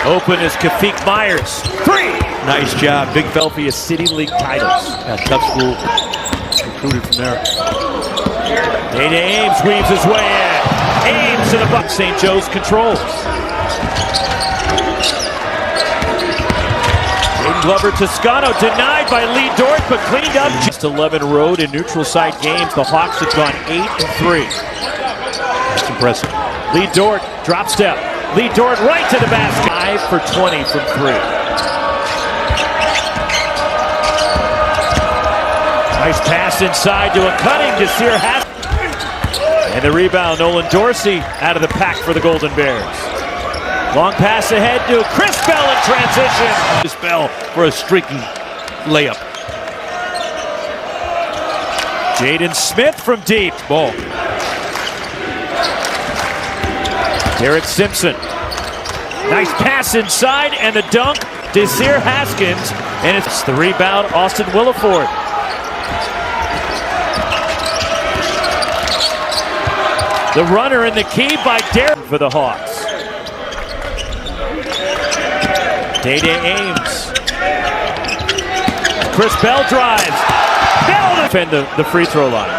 [SPEAKER 6] Open is Kafik Myers. 3.
[SPEAKER 4] Nice job. Big
[SPEAKER 6] Philadelphia City League titles.
[SPEAKER 4] tough school.
[SPEAKER 6] Recruited from there. Day-Day Ames weaves his way in. Ames to the buck. St. Joe's controls. Aiden Glover Toscano denied by Lee Dort, but cleaned up. Just 11 road and neutral side games. The Hawks have gone 8-3. That's impressive. Lee Dort drop step. Lee Dort right to the basket. 5 for 20 from 3. Nice pass inside to a cutting Desir Haskins. And the rebound, Nolan Dorsey out of the pack for the Golden Bears. Long pass ahead to Chris Bell in transition. Chris Bell for a streaky layup. Jaden Smith from deep. Ball. Derek Simpson. Nice pass inside and the dunk. Desir Haskins. And it's the rebound, Austin Williford. The runner in the key by Derek for the Hawks. Day-Day Ames. Chris Bell drives. Bell to defend the free throw line.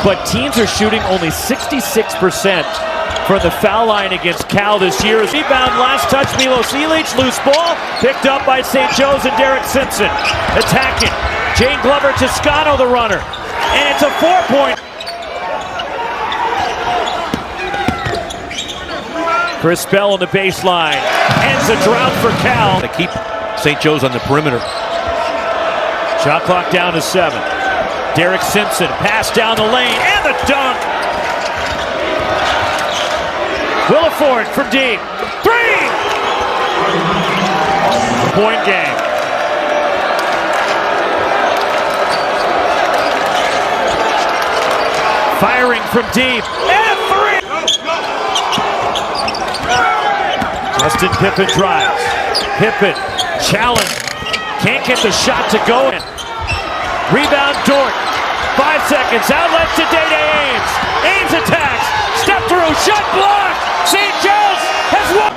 [SPEAKER 6] But teams are shooting only 66% from the foul line against Cal this year. Rebound, last touch, Milos Ilic, loose ball, picked up by St. Joe's and Derek Simpson. Attacking. Jane Glover Toscano, the runner. And it's a 4-point. Chris Bell on the baseline. Ends a drought for Cal.
[SPEAKER 10] To keep St. Joe's on the perimeter.
[SPEAKER 6] Shot clock down to 7. Derek Simpson, pass down the lane, and the dunk. Williford from deep. 3! Point game. Firing from deep, and 3! Justin Pippen drives. Pippen, challenge. Can't get the shot to go. Rebound, Dort. 5 seconds. Outlet to Day-Day Ames. Ames attacks. Step through. Shot blocked. St. Joe's has won.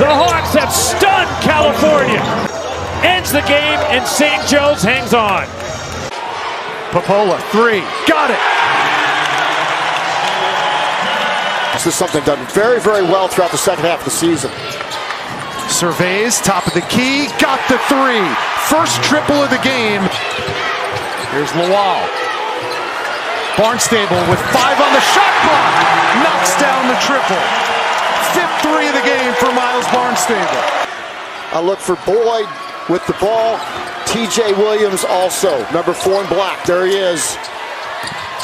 [SPEAKER 6] The Hawks have stunned California. Ends the game, and St. Joe's hangs on.
[SPEAKER 5] Popola, 3. Got it.
[SPEAKER 13] This is something done very, very well throughout the second half of the season.
[SPEAKER 5] Surveys, top of the key, got the 3. First triple of the game. Here's Lawal. Barnstable with 5 on the shot clock. Knocks down the triple. 5th 3 of the game for Miles Barnstable.
[SPEAKER 13] I look for Boyd with the ball. TJ Williams also, number 4 in black. There he is.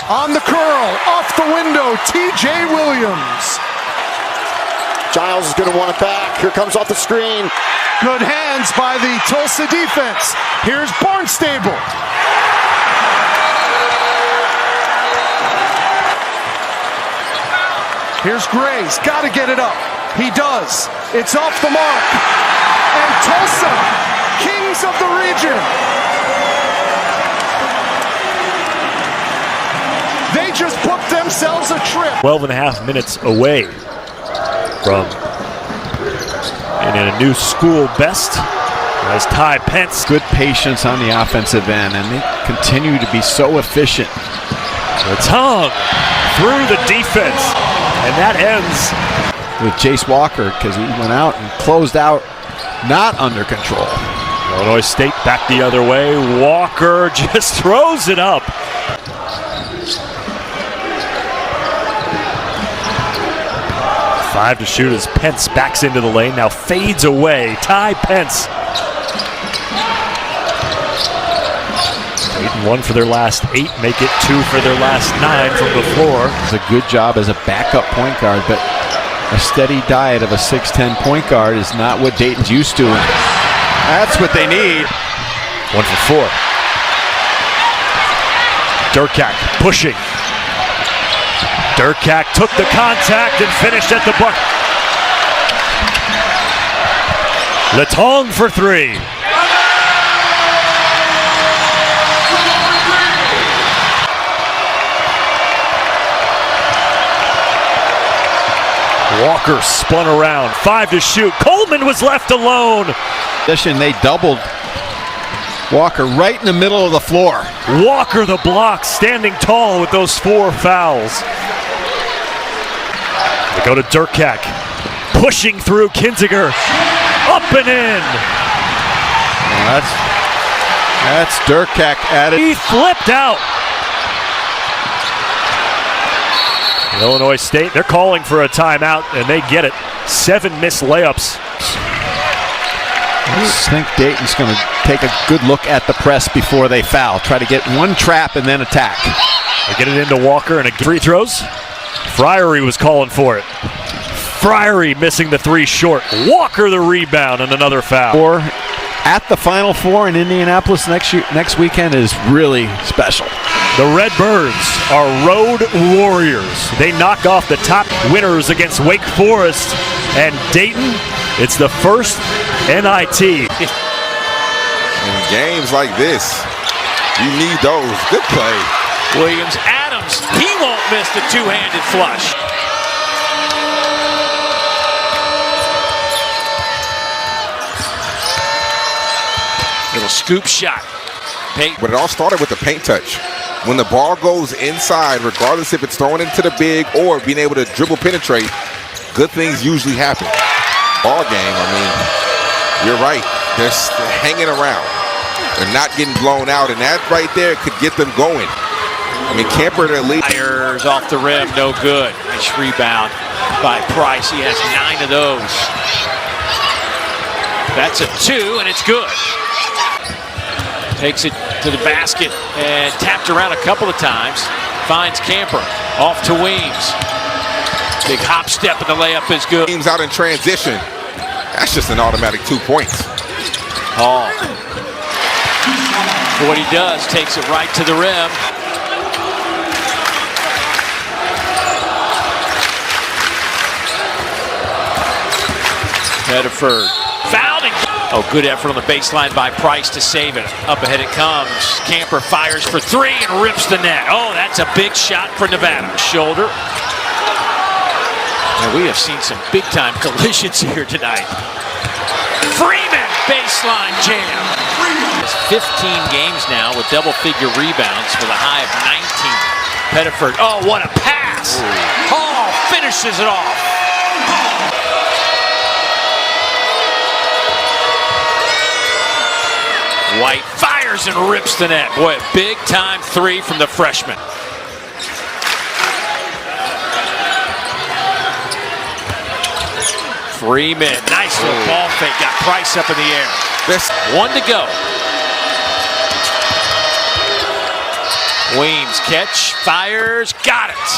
[SPEAKER 5] On the curl, off the window, TJ Williams.
[SPEAKER 13] Giles is going to want it back. Here comes off the screen.
[SPEAKER 5] Good hands by the Tulsa defense. Here's Barnstable. Here's Gray's got to get it up. He does. It's off the mark. And Tulsa, kings of the region. They just booked themselves a trip.
[SPEAKER 6] 12.5 minutes away from and in a new school best as Ty Pence.
[SPEAKER 4] Good patience on the offensive end, and they continue to be so efficient.
[SPEAKER 6] The tongue through the defense, and that ends
[SPEAKER 4] with Jace Walker because he went out and closed out not under control.
[SPEAKER 6] Illinois State back the other way. Walker just throws it up. Five to shoot as Pence backs into the lane. Now fades away. Ty Pence. Dayton 1 for their last 8. Make it 2 for their last 9 from the floor.
[SPEAKER 4] It's a good job as a backup point guard, but a steady diet of a 6'10" point guard is not what Dayton's used to. That's what they need.
[SPEAKER 6] 1 for 4. Durkak pushing. Durkak took the contact and finished at the bucket. Letong for 3. Walker spun around. 5 to shoot. Coleman was left alone.
[SPEAKER 4] They doubled Walker right in the middle of the floor.
[SPEAKER 6] Walker the block, standing tall with those 4 fouls. They go to Durkak, pushing through Kinziger, up and in.
[SPEAKER 4] That's Durkak at it.
[SPEAKER 6] He flipped out. Illinois State, they're calling for a timeout, and they get it. 7 missed layups.
[SPEAKER 4] I just think Dayton's going to take a good look at the press before they foul. Try to get one trap and then attack.
[SPEAKER 6] They get it into Walker and free throws. Friary was calling for it. Friary missing the 3 short. Walker the rebound and another foul.
[SPEAKER 4] Or at the Final Four in Indianapolis next weekend is really special.
[SPEAKER 6] The Redbirds are road warriors. They knock off the top winners against Wake Forest and Dayton. It's the first NIT.
[SPEAKER 12] In games like this, you need those. Good play.
[SPEAKER 2] Williams, Adams, he won't miss the two-handed flush. Little scoop shot.
[SPEAKER 12] But it all started with the paint touch. When the ball goes inside, regardless if it's thrown into the big or being able to dribble penetrate, good things usually happen. Ball game, I mean, you're right. They're hanging around. They're not getting blown out, and that right there could get them going. I mean, Camper, their lead.
[SPEAKER 2] Fires off the rim, no good. Nice rebound by Price. He has 9 of those. That's a 2, and it's good. Takes it to the basket and tapped around a couple of times. Finds Camper. Off to Weems. Big hop step and the layup is good.
[SPEAKER 12] Teams out in transition. That's just an automatic 2 points.
[SPEAKER 2] Hall. For what he does, takes it right to the rim. Bedford. Fouled and oh, good effort on the baseline by Price to save it. Up ahead it comes. Camper fires for 3 and rips the net. Oh, that's a big shot for Nevada. Shoulder. And we have seen some big-time collisions here tonight. Freeman, baseline jam. It's 15 games now with double-figure rebounds with a high of 19. Pettiford, oh, what a pass. Hall finishes it off. White fires and rips the net. Boy, a big-time 3 from the freshman. Freeman, nice little ball fake. Got Price up in the air. 1 to go. Weems catch, fires, got it.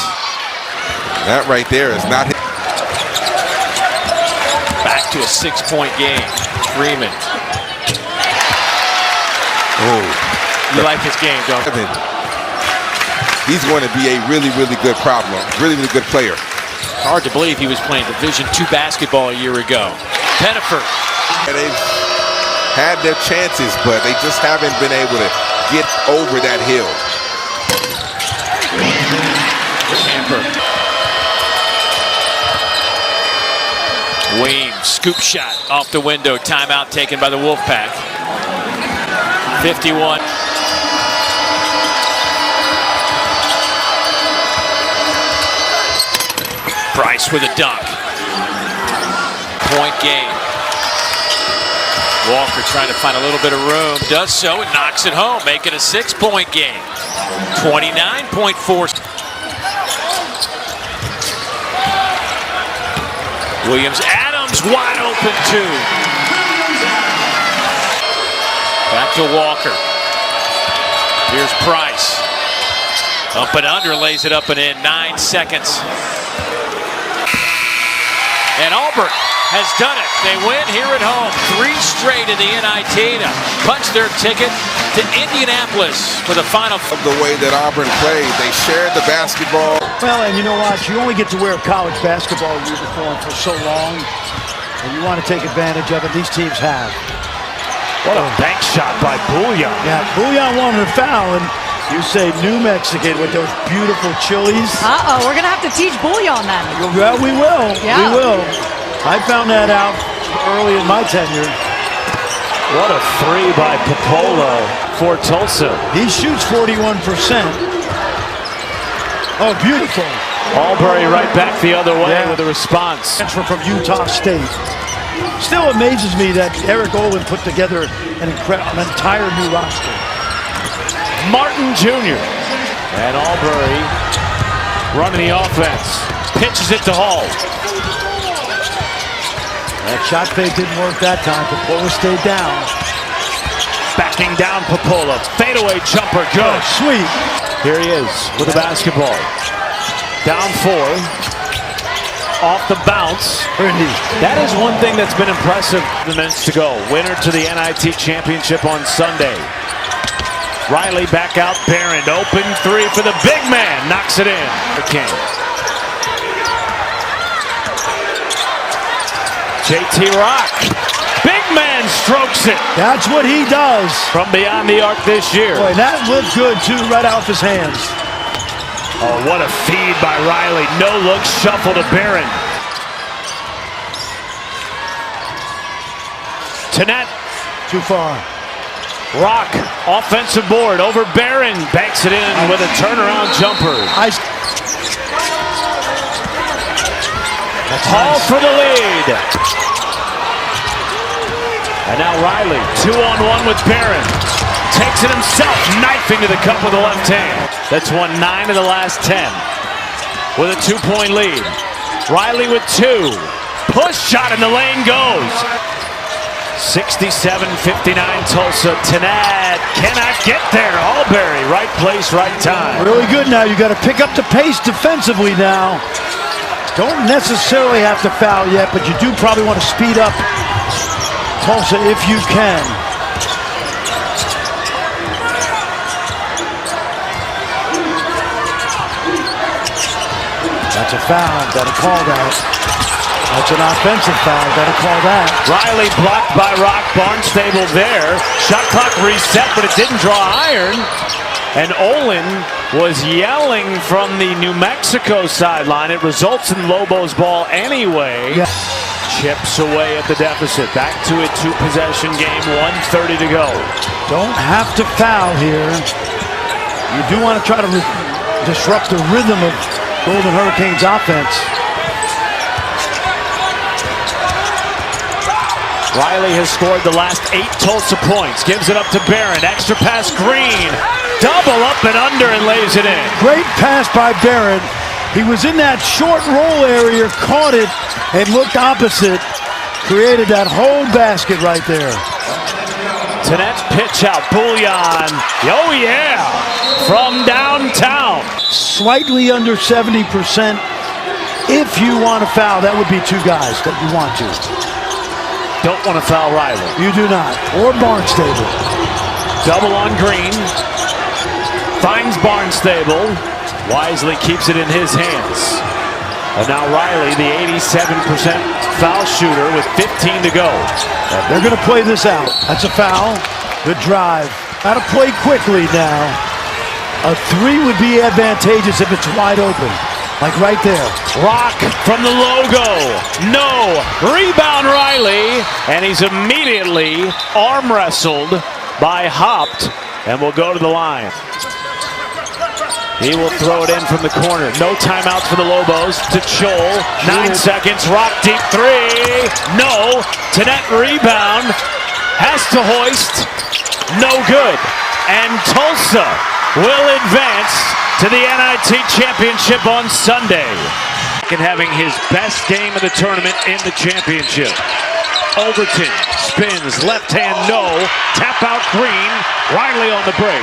[SPEAKER 12] That right there is not hit.
[SPEAKER 2] Back to a 6-point game. Freeman.
[SPEAKER 12] Oh,
[SPEAKER 2] you like his game, don't you?
[SPEAKER 12] He's going to be a really, really good problem. Really, really good player.
[SPEAKER 2] Hard to believe he was playing Division II basketball a year ago. Pettiford.
[SPEAKER 12] They've had their chances, but they just haven't been able to get over that hill.
[SPEAKER 2] Camper. Weems, scoop shot off the window. Timeout taken by the Wolfpack. 51. Price with a dunk. Point game. Walker trying to find a little bit of room. Does so and knocks it home, making a 6-point game. 29.4. Williams, Adams wide open too. Back to Walker. Here's Price. Up and under, lays it up and in. 9 seconds. And Auburn has done it. They win here at home. 3 straight in the NIT to punch their ticket to Indianapolis for the final.
[SPEAKER 12] Of the way that Auburn played, they shared the basketball.
[SPEAKER 11] Well, and you know what? You only get to wear a college basketball uniform for so long, and you want to take advantage of it. These teams have.
[SPEAKER 6] What a bank shot by Bouillon.
[SPEAKER 11] Yeah, Bouillon wanted a foul, and you say New Mexican with those beautiful chilies.
[SPEAKER 14] Uh-oh, we're going to have to teach Bouillon then.
[SPEAKER 11] Well, we will.
[SPEAKER 14] Yeah.
[SPEAKER 11] We will. I found that out early in my tenure.
[SPEAKER 6] What a 3 by Popolo for Tulsa.
[SPEAKER 11] He shoots 41%. Oh, beautiful.
[SPEAKER 6] Albury right back the other way with a response.
[SPEAKER 11] Transfer from Utah State. Still amazes me that Eric Olin put together an entire new roster.
[SPEAKER 6] Martin Jr. and Albury running the offense. Pitches it to Hall.
[SPEAKER 11] That shot fake didn't work that time. Popola stayed down.
[SPEAKER 6] Backing down Popola. Fadeaway jumper. Good.
[SPEAKER 11] Oh, sweet.
[SPEAKER 6] Here he is with the basketball. Down 4. Off the bounce. That is one thing that's been impressive. The minutes to go. Winner to the NIT championship on Sunday. Riley back out. Barron open 3 for the big man. Knocks it in. King. JT Rock. Big man strokes it.
[SPEAKER 11] That's what he does.
[SPEAKER 6] From beyond the arc this year.
[SPEAKER 11] Boy, that looked good too, right off his hands.
[SPEAKER 6] Oh, what a feed by Riley. No look shuffle to Barron. Tenet.
[SPEAKER 11] Too far.
[SPEAKER 6] Rock, offensive board over Barron. Banks it in with a turnaround jumper. Hall for the lead. And now Riley, 2-on-1 with Barron. Takes it himself, knifing to the cup with the left hand. That's won 9 of the last 10 with a 2-point lead. Riley with 2. Push shot in the lane goes. 67-59 Tulsa. Tenet cannot get there. Albury, right place, right time.
[SPEAKER 11] Really good now. You got to pick up the pace defensively now. Don't necessarily have to foul yet, but you do probably want to speed up Tulsa if you can. That's a foul. Gotta call that. That's an offensive foul. Gotta call that.
[SPEAKER 6] Riley blocked by Rock. Barnstable there. Shot clock reset, but it didn't draw iron. And Olin was yelling from the New Mexico sideline. It results in Lobos ball anyway.
[SPEAKER 11] Yeah.
[SPEAKER 6] Chips away at the deficit. Back to a 2-possession game. 1:30 to go.
[SPEAKER 11] Don't have to foul here. You do want to try to disrupt the rhythm of Golden Hurricanes offense.
[SPEAKER 6] Riley has scored the last 8 Tulsa points. Gives it up to Barron. Extra pass Green. Double up and under and lays it in.
[SPEAKER 11] Great pass by Barron. He was in that short roll area, caught it, and looked opposite. Created that whole basket right there.
[SPEAKER 6] Tenet pitch out. Bouillon. Oh, yeah. From downtown.
[SPEAKER 11] Slightly under 70%. If you want to foul, that would be 2 guys that you want to.
[SPEAKER 6] Don't want to foul Riley.
[SPEAKER 11] You do not. Or Barnstable.
[SPEAKER 6] Double on Green. Finds Barnstable. Wisely keeps it in his hands. And now Riley, the 87% foul shooter with 15 to go.
[SPEAKER 11] They're going to play this out. That's a foul. Good drive. Got to play quickly now. A 3 would be advantageous if it's wide open. Like right there.
[SPEAKER 6] Rock from the logo. No. Rebound Riley. And he's immediately arm wrestled by Hopt. And will go to the line. He will throw it in from the corner. No timeouts for the Lobos. To Chol. 9 seconds. Rock deep 3. No. Tenet rebound.
[SPEAKER 2] has to hoist, no good. And Tulsa will advance to the NIT championship on Sunday. And having his best game of the tournament in the championship. Overton spins, left hand, no. Tap out Green, Riley on the break.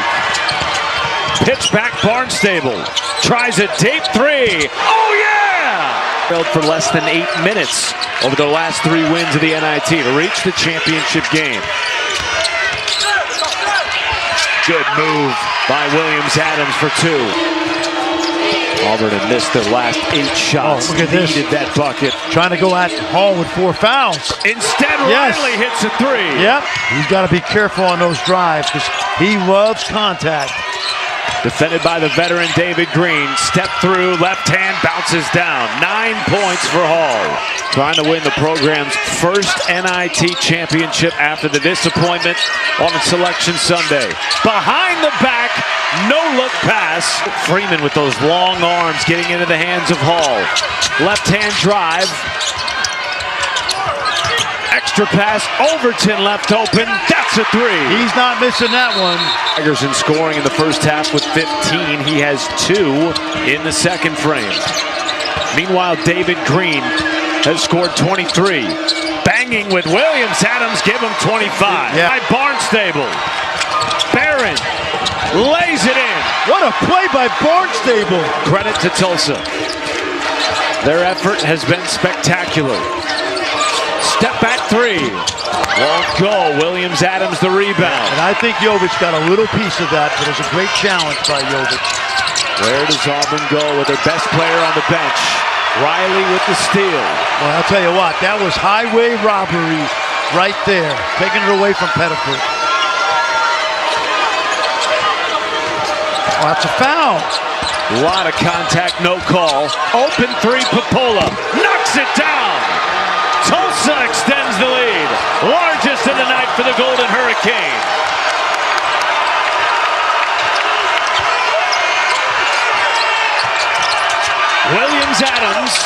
[SPEAKER 2] Pitch back Barnstable, tries a deep three. Oh yeah! Failed for less than 8 minutes over the last 3 wins of the NIT to reach the championship game. Good move by Williams-Adams for 2. Auburn had missed their last 8 shots.
[SPEAKER 11] Oh, look at this.
[SPEAKER 2] Needed that bucket.
[SPEAKER 11] Trying to go at Hall with 4 fouls.
[SPEAKER 2] Instead,
[SPEAKER 11] Yes.
[SPEAKER 2] Riley hits a 3.
[SPEAKER 11] Yep. He's got to be careful on those drives because he loves contact.
[SPEAKER 2] Defended by the veteran David Green. Step through, left hand bounces down. 9 points for Hall. Trying to win the program's first NIT championship after the disappointment on Selection Sunday. Behind the back, no-look pass. Freeman with those long arms getting into the hands of Hall. Left-hand drive. Extra pass, Overton left open, that's a 3.
[SPEAKER 11] He's not missing that one.
[SPEAKER 2] Tigers in scoring in the first half with 15. He has 2 in the second frame. Meanwhile, David Green has scored 23. Banging with Williams-Adams, give him 25.
[SPEAKER 11] Yeah.
[SPEAKER 2] By Barnstable. Barron lays it in.
[SPEAKER 11] What a play by Barnstable.
[SPEAKER 2] Credit to Tulsa. Their effort has been spectacular. Step back 3. Won't go. Williams-Adams the rebound.
[SPEAKER 11] And I think Jovic got a little piece of that, but it was a great challenge by Jovic.
[SPEAKER 2] Where does Auburn go with their best player on the bench? Riley with the steal.
[SPEAKER 11] Well, I'll tell you what, that was highway robbery right there. Taking it away from Pettiford. Oh, that's a foul.
[SPEAKER 2] A lot of contact, no call. Open 3, Popola knocks it down. Tulsa extends the lead. Largest of the night for the Golden Hurricane. Williams-Adams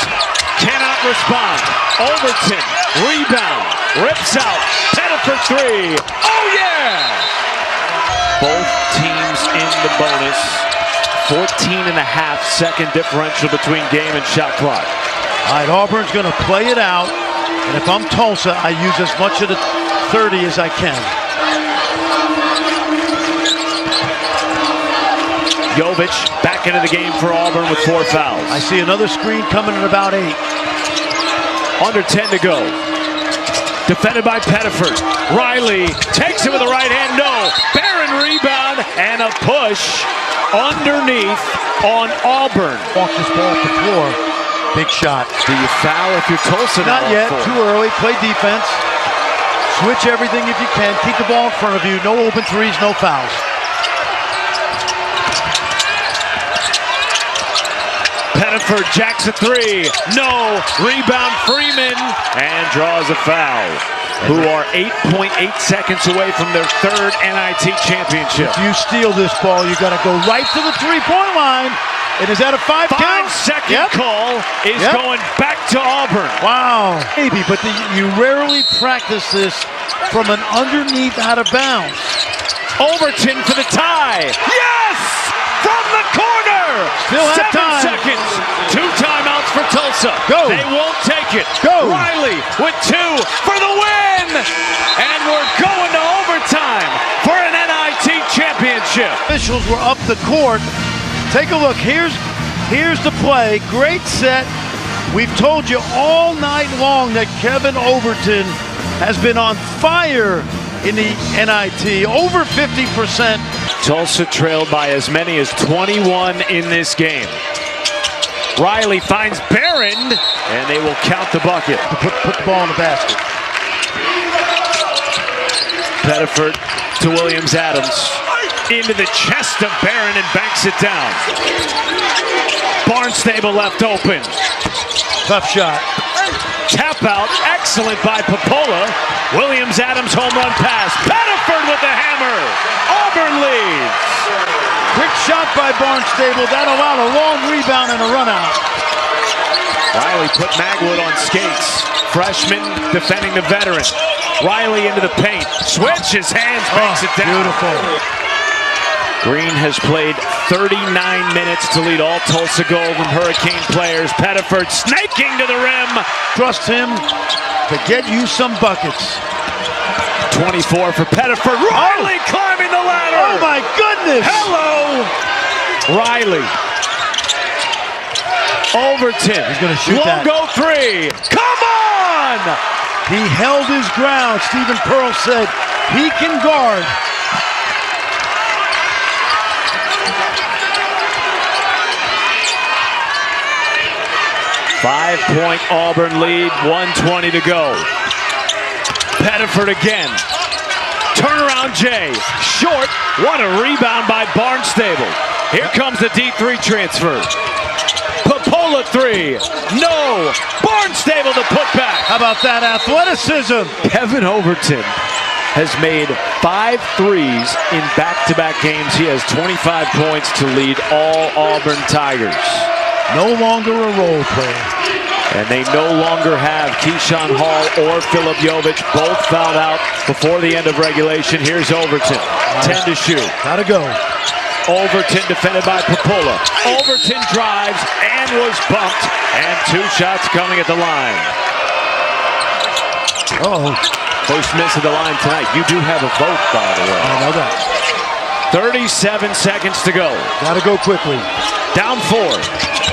[SPEAKER 2] cannot respond. Overton, rebound, rips out. Pettiford 3. Oh yeah! Both teams in the bonus. 14.5-second differential between game and shot clock.
[SPEAKER 11] All right, Auburn's going to play it out. And if I'm Tulsa, I use as much of the 30 as I can.
[SPEAKER 2] Jovic back into the game for Auburn with 4 fouls.
[SPEAKER 11] I see another screen coming at about 8.
[SPEAKER 2] Under 10 to go. Defended by Pettiford. Riley takes it with the right hand. No. Barron rebound and a push underneath on Auburn.
[SPEAKER 11] Walk this ball off the floor. Big shot.
[SPEAKER 2] Do you foul if you're Tulsa?
[SPEAKER 11] Not yet. Too early. Play defense. Switch everything if you can. Keep the ball in front of you. No open 3s, no fouls.
[SPEAKER 2] Pettiford jacks a 3. No. Rebound Freeman and draws a foul. Who are 8.8 seconds away from their 3rd NIT championship.
[SPEAKER 11] If you steal this ball, you got to go right to the 3-point line. And is that a 5 count?
[SPEAKER 2] 5-second call is going back to Auburn.
[SPEAKER 11] Wow. Maybe, but you rarely practice this from an underneath out of bounds.
[SPEAKER 2] Overton for the tie. Yes! From the corner!
[SPEAKER 11] Still have
[SPEAKER 2] 7
[SPEAKER 11] time.
[SPEAKER 2] seconds. 2 timeouts for Tulsa.
[SPEAKER 11] Go.
[SPEAKER 2] They won't take it.
[SPEAKER 11] Go.
[SPEAKER 2] Riley with 2 for the win! And we're going to overtime for an NIT championship.
[SPEAKER 11] Officials were up the court. Take a look. Here's the play. Great set. We've told you all night long that Kevin Overton has been on fire in the NIT. Over 50%.
[SPEAKER 2] Tulsa trailed by as many as 21 in this game. Riley finds Barron, and they will count the bucket.
[SPEAKER 11] Put the ball in the basket.
[SPEAKER 2] Pettiford to Williams-Adams. Into the chest of Barron and banks it down. Barnstable left open.
[SPEAKER 11] Tough shot.
[SPEAKER 2] Tap out, excellent by Popola. Williams-Adams home run pass. Pettiford with the hammer. Auburn leads.
[SPEAKER 11] Quick shot by Barnstable. That allowed a long rebound and a run out.
[SPEAKER 3] Riley put Magwood on skates. Freshman defending the veteran. Riley into the paint. Switch his hands, banks it down.
[SPEAKER 11] Beautiful.
[SPEAKER 2] Green has played 39 minutes to lead all Tulsa Golden Hurricane players. Pettiford snaking to the rim.
[SPEAKER 11] Trust him to get you some buckets.
[SPEAKER 2] 24 for Pettiford. Riley climbing the ladder.
[SPEAKER 11] Oh my goodness.
[SPEAKER 2] Hello. Riley. Overton.
[SPEAKER 11] He's going to shoot that.
[SPEAKER 2] Won't go three. Come on.
[SPEAKER 11] He held his ground. Stephen Pearl said he can guard.
[SPEAKER 2] Five-point Auburn lead, 1:20 to go. Pettiford again. Turnaround Jay. Short. What a rebound by Barnstable. Here comes the deep three transfer. Popola three. No. Barnstable the putback.
[SPEAKER 11] How about that athleticism?
[SPEAKER 2] Kevin Overton has made 5 threes in back-to-back games. He has 25 points to lead all Auburn Tigers.
[SPEAKER 11] No longer a role player.
[SPEAKER 2] And they no longer have Keyshawn Hall or Philip Jovic. Both fouled out before the end of regulation. Here's Overton. 10 to shoot.
[SPEAKER 11] Gotta go.
[SPEAKER 2] Overton defended by Popola. Overton drives and was bumped. And 2 shots coming at the line.
[SPEAKER 11] Uh-oh.
[SPEAKER 2] First miss at the line tonight. You do have a vote, by the way.
[SPEAKER 11] I know that.
[SPEAKER 2] 37 seconds to go.
[SPEAKER 11] Gotta go quickly.
[SPEAKER 2] Down 4.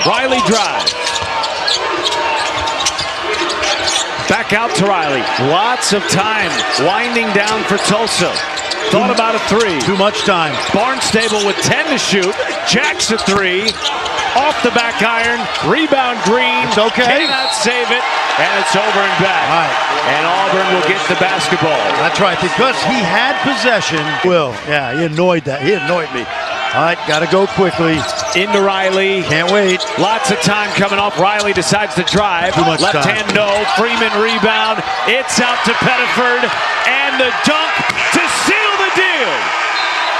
[SPEAKER 2] Riley drives. Back out to Riley. Lots of time winding down for Tulsa. Thought about a 3.
[SPEAKER 11] Too much time.
[SPEAKER 2] Barnstable with 10 to shoot. Jacks a 3. Off the back iron. Rebound Green.
[SPEAKER 11] It's okay.
[SPEAKER 2] Cannot save it. And it's over and back.
[SPEAKER 11] All right.
[SPEAKER 2] And Auburn will get the basketball.
[SPEAKER 11] That's right. Because he had possession. Will. Yeah, he annoyed that. He annoyed me. All right, got to go quickly.
[SPEAKER 2] Into Riley.
[SPEAKER 11] Can't wait.
[SPEAKER 2] Lots of time coming off. Riley decides to drive.
[SPEAKER 11] Too much
[SPEAKER 2] Left
[SPEAKER 11] time.
[SPEAKER 2] hand, no. Freeman rebound. It's out to Pettiford. And the dunk to seal the deal.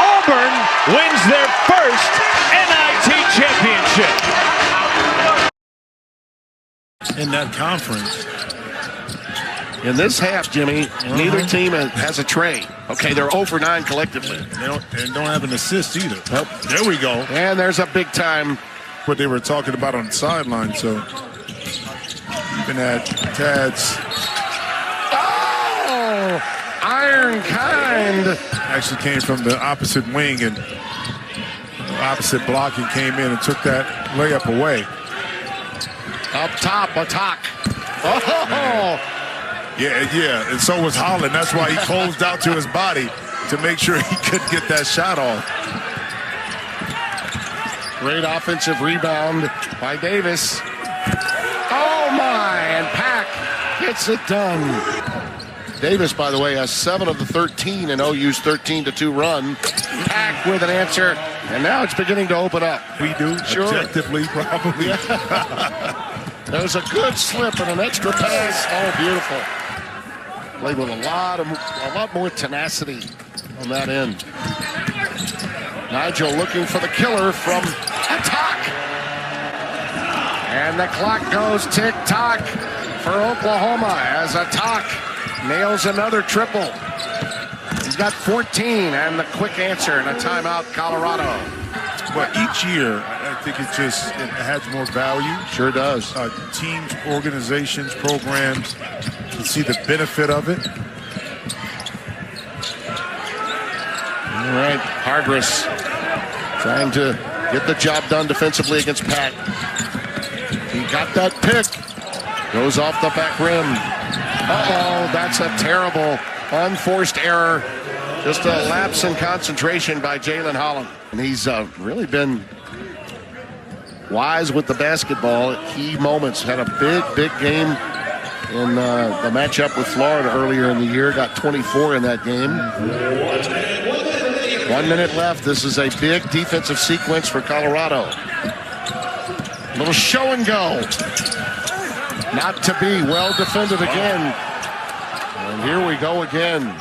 [SPEAKER 2] Auburn wins their first NIT championship.
[SPEAKER 12] In that conference.
[SPEAKER 10] In this half, Jimmy, neither team has a tray. Okay, they're 0 for 9 collectively.
[SPEAKER 12] They don't have an assist either.
[SPEAKER 10] Nope.
[SPEAKER 12] There we go.
[SPEAKER 10] And there's a big time.
[SPEAKER 12] What they were talking about on the sideline. So even at Tad's.
[SPEAKER 10] Oh, iron kind.
[SPEAKER 12] Actually came from the opposite wing and opposite block and came in and took that layup away.
[SPEAKER 10] Up top, attack. Oh.
[SPEAKER 12] Yeah, and so was Holland. That's why he closed out to his body to make sure he couldn't get that shot off.
[SPEAKER 10] Great offensive rebound by Davis. Oh my, and Pack gets it done. Davis, by the way, has 7 of the 13 in OU's 13-2 run. Pack with an answer, and now it's beginning to open up.
[SPEAKER 12] We do,
[SPEAKER 10] Sure.
[SPEAKER 12] objectively, probably.
[SPEAKER 10] There's a good slip and an extra pass. Oh, beautiful. Played with a lot more tenacity on that end. Nigel looking for the killer from attack. And the clock goes tick-tock for Oklahoma as attack nails another triple. He's got 14 and the quick answer and a timeout, Colorado.
[SPEAKER 12] But each year, I think it adds more value.
[SPEAKER 10] Sure does.
[SPEAKER 12] Teams, organizations, programs can see the benefit of it.
[SPEAKER 10] All right, Hargress trying to get the job done defensively against Pat. He got that pick. Goes off the back rim. Uh-oh, that's a terrible unforced error. Just a lapse in concentration by Jalen Holland. And he's really been wise with the basketball at key moments. Had a big game in the matchup with Florida earlier in the year. Got 24 in that game. 1 minute left. This is a big defensive sequence for Colorado. Little show and go. Not to be. Well defended again. And here we go again.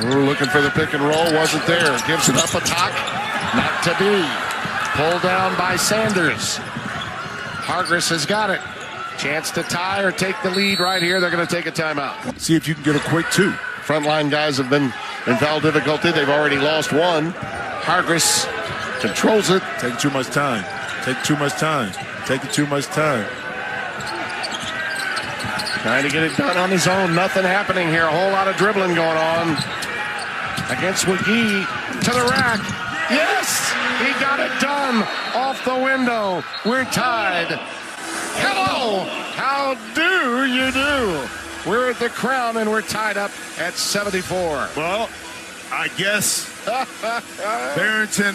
[SPEAKER 5] Looking for the pick and roll, wasn't there. Gives it up a top, not to be. Pulled down by Sanders. Hargress has got it. Chance to tie or take the lead right here. They're going to take a timeout.
[SPEAKER 12] See if you can get a quick 2.
[SPEAKER 5] Frontline guys have been in foul difficulty. They've already lost 1. Hargress controls it.
[SPEAKER 12] Taking too much time. Taking too much time. Taking too much time.
[SPEAKER 5] Trying to get it done on his own. Nothing happening here. A whole lot of dribbling going on. Against McGee to the rack. Yes! He got it done off the window. We're tied. Hello! How do you do? We're at the Crown and we're tied up at 74.
[SPEAKER 12] Well, I guess Barrington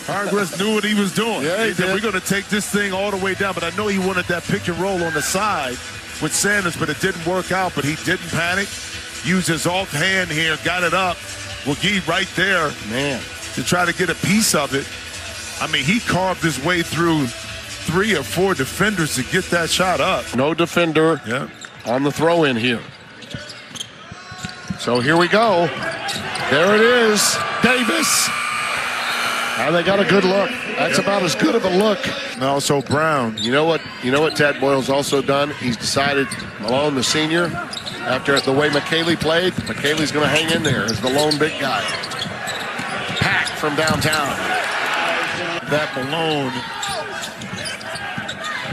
[SPEAKER 12] Hargress knew what he was doing.
[SPEAKER 5] Yeah, he
[SPEAKER 12] said,
[SPEAKER 5] did.
[SPEAKER 12] we're going to take this thing all the way down. But I know he wanted that pick and roll on the side with Sanders, but it didn't work out. But he didn't panic. Used his offhand here, got it up. McGee right there,
[SPEAKER 5] man,
[SPEAKER 12] to try to get a piece of it. I mean, he carved his way through 3 or 4 defenders to get that shot up.
[SPEAKER 5] No defender on the throw in here. So here we go. There it is. Davis. And they got a good look. That's about as good of a look.
[SPEAKER 12] And also Brown.
[SPEAKER 5] You know what Tad Boyle's also done? He's decided, Malone, the senior, after the way McKaylee played, McKaylee's going to hang in there as the lone big guy. Pack from downtown.
[SPEAKER 12] That Malone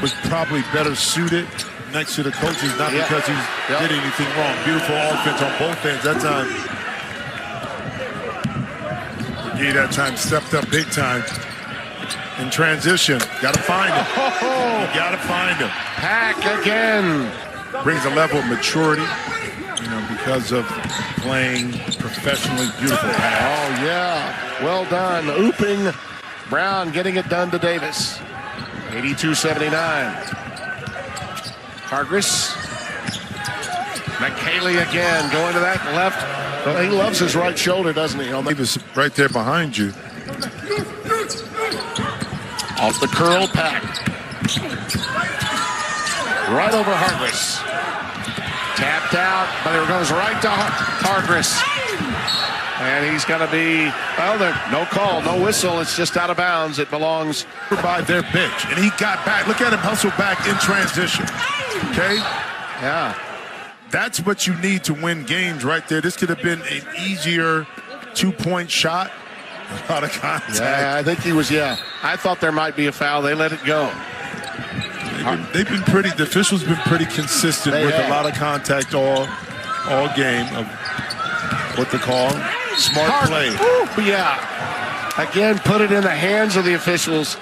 [SPEAKER 12] was probably better suited next to the coaches, not because he did anything wrong. Beautiful offense on both ends that time. McGee that time stepped up big time in transition. Got to find him. You got to find him.
[SPEAKER 5] Pack again.
[SPEAKER 12] Brings a level of maturity, because of playing professionally. Beautiful pass.
[SPEAKER 5] Oh, yeah. Well done. Ooping. Brown getting it done to Davis. 82-79. Hargress. McKaylee again going to that left. Well, he loves his right shoulder, doesn't he?
[SPEAKER 12] Davis right there behind you.
[SPEAKER 5] Off the curl, Pack. Right over Hargress. Tapped out, but it goes right to Hargress. And he's going to be, well, no call, no whistle. It's just out of bounds. It belongs
[SPEAKER 12] by their bench. And he got back. Look at him hustle back in transition. Okay?
[SPEAKER 5] Yeah.
[SPEAKER 12] That's what you need to win games right there. This could have been an easier 2-point shot. A lot of contact.
[SPEAKER 5] Yeah, I think he was, I thought there might be a foul. They let it go.
[SPEAKER 12] They've been pretty, the officials been pretty consistent with a lot of contact all game of what they call smart play.
[SPEAKER 5] Ooh, yeah. Again, put it in the hands of the officials.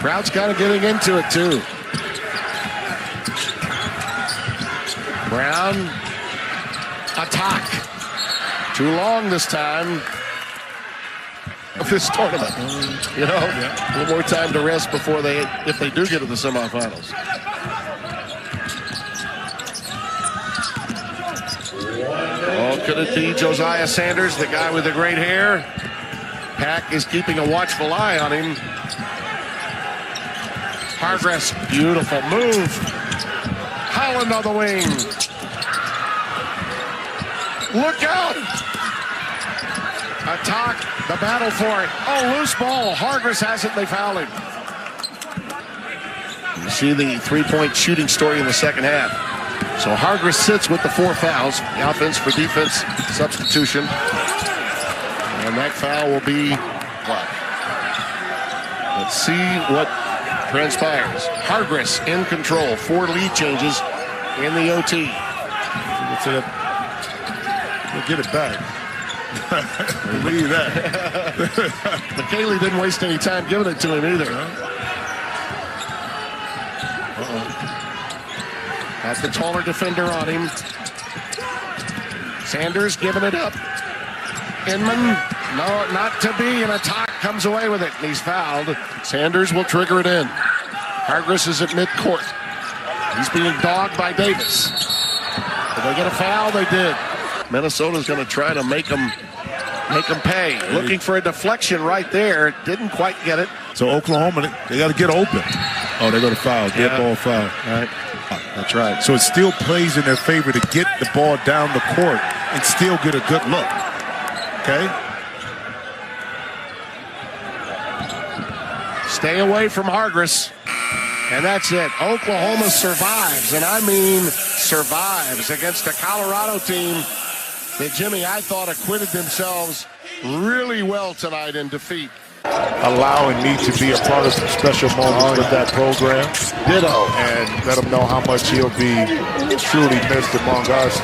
[SPEAKER 5] Brown's kind of getting into it, too. Brown, attack. Too long this time. Of this tournament, a little more time to rest before if they do get to the semifinals. Oh, could it be Josiah Sanders, the guy with the great hair? Pack is keeping a watchful eye on him. Hargress, beautiful move. Holland on the wing. Look out! Attack, the battle for it. Oh, loose ball. Hargress has it. They foul him. You see the three-point shooting story in the second half. So Hargress sits with the 4 fouls. The offense for defense substitution. And that foul will be what? Let's see what transpires. Hargress in control. 4 lead changes in the OT.
[SPEAKER 12] We'll get it back. Believe that.
[SPEAKER 5] McKaylee didn't waste any time giving it to him either. That's the taller defender on him. Sanders giving it up. Inman, no, not to be. An attack comes away with it, and he's fouled. Sanders will trigger it in. Hargress is at midcourt. He's being dogged by Davis. Did they get a foul? They did. Minnesota's going to try to make them pay. Looking for a deflection right there. Didn't quite get it.
[SPEAKER 12] So Oklahoma, they got to get open. Oh, they're going to foul. Dead ball foul.
[SPEAKER 5] All right.
[SPEAKER 12] That's right. So it still plays in their favor to get the ball down the court and still get a good look. Okay?
[SPEAKER 5] Stay away from Hargress. And that's it. Oklahoma survives, and I mean survives, against a Colorado team that, Jimmy, I thought acquitted themselves really well tonight in defeat.
[SPEAKER 12] Allowing me to be a part of some special moments with that program.
[SPEAKER 5] Ditto.
[SPEAKER 12] And let him know how much he'll be truly missed among us.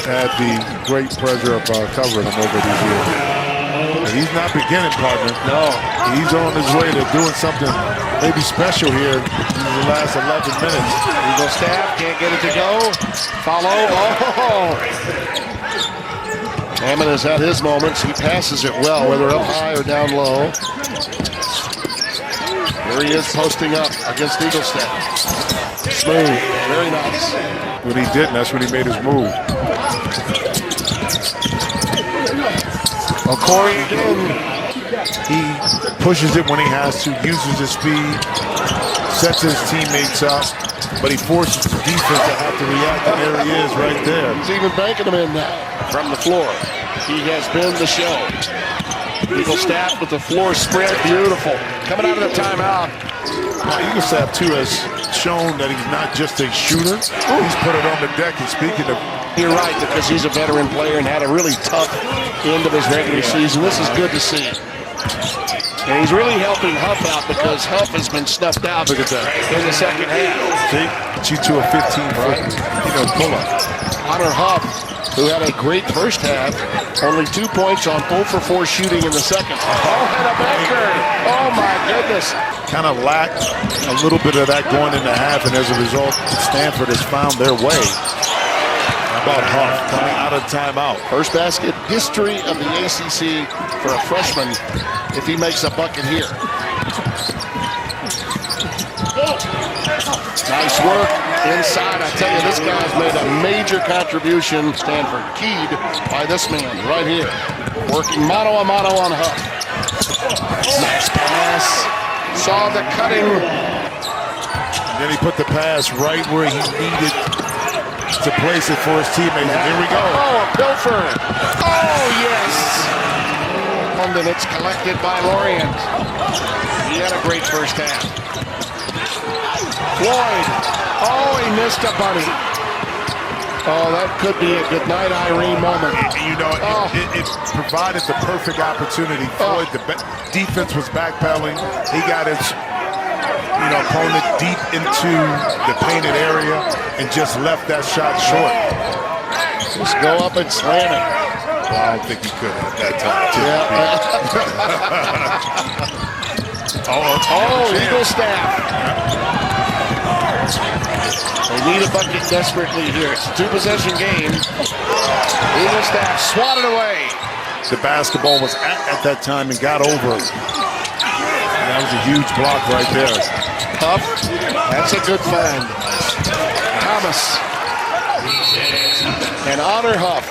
[SPEAKER 12] Had the great pleasure of covering him over these years. And he's not beginning, partner. No. He's on his way to doing something maybe special here in the last 11 minutes.
[SPEAKER 5] Eagle staff can't get it to go. Follow. Oh! Hammond has had his moments. He passes it well, whether up high or down low. There he is posting up against Eagle staff. Smooth. Very nice.
[SPEAKER 12] When he didn't, that's when he made his move.
[SPEAKER 5] Corey again.
[SPEAKER 12] He pushes it when he has to, uses his speed, sets his teammates up, but he forces the defense to have to react, and there he is right there.
[SPEAKER 5] He's even banking them in now from the floor. He has been the show. Eagle staff with the floor spread, beautiful. Coming out of the timeout.
[SPEAKER 12] Eagle staff too has shown that he's not just a shooter. He's put it on the deck. And speaking of,
[SPEAKER 5] you're right, because he's a veteran player and had a really tough end of his regular season. This is good to see. And he's really helping Huff out because Huff has been snuffed out in the second half.
[SPEAKER 12] See, you to a 15-foot, pull-up.
[SPEAKER 5] Honor Huff, who had a great first half, only 2 points on 0 for 4 shooting in the second. Oh, and a banker! Oh my goodness!
[SPEAKER 12] Kind of lacked a little bit of that going into half, and as a result, Stanford has found their way. How about Huff coming out of timeout?
[SPEAKER 5] First basket history of the ACC for a freshman if he makes a bucket here. Nice work inside. I tell you, this guy's made a major contribution. Stanford keyed by this man right here. Working mano a mano on Huff. Nice pass. Saw the cutting.
[SPEAKER 12] And then he put the pass right where he needed to place it for his teammates. And here we go.
[SPEAKER 5] Oh, a pilfer. Oh, yes. And it's collected by Lorient. He had a great first half. Floyd. Oh, he missed a bunny. Oh, that could be a good night, Irene moment.
[SPEAKER 12] It provided the perfect opportunity. Floyd, the defense was backpedaling. He got his opponent deep into the painted area and just left that shot short.
[SPEAKER 5] Just go up and slam it.
[SPEAKER 12] Well, I don't think he could at that time.
[SPEAKER 5] Oh, Eagle staff. They need a bucket desperately here. It's a 2-possession game. Eagle staff swatted away.
[SPEAKER 12] The basketball was at that time and got over. That was a huge block right there.
[SPEAKER 5] Huff, that's a good find. Thomas. And Honor Huff.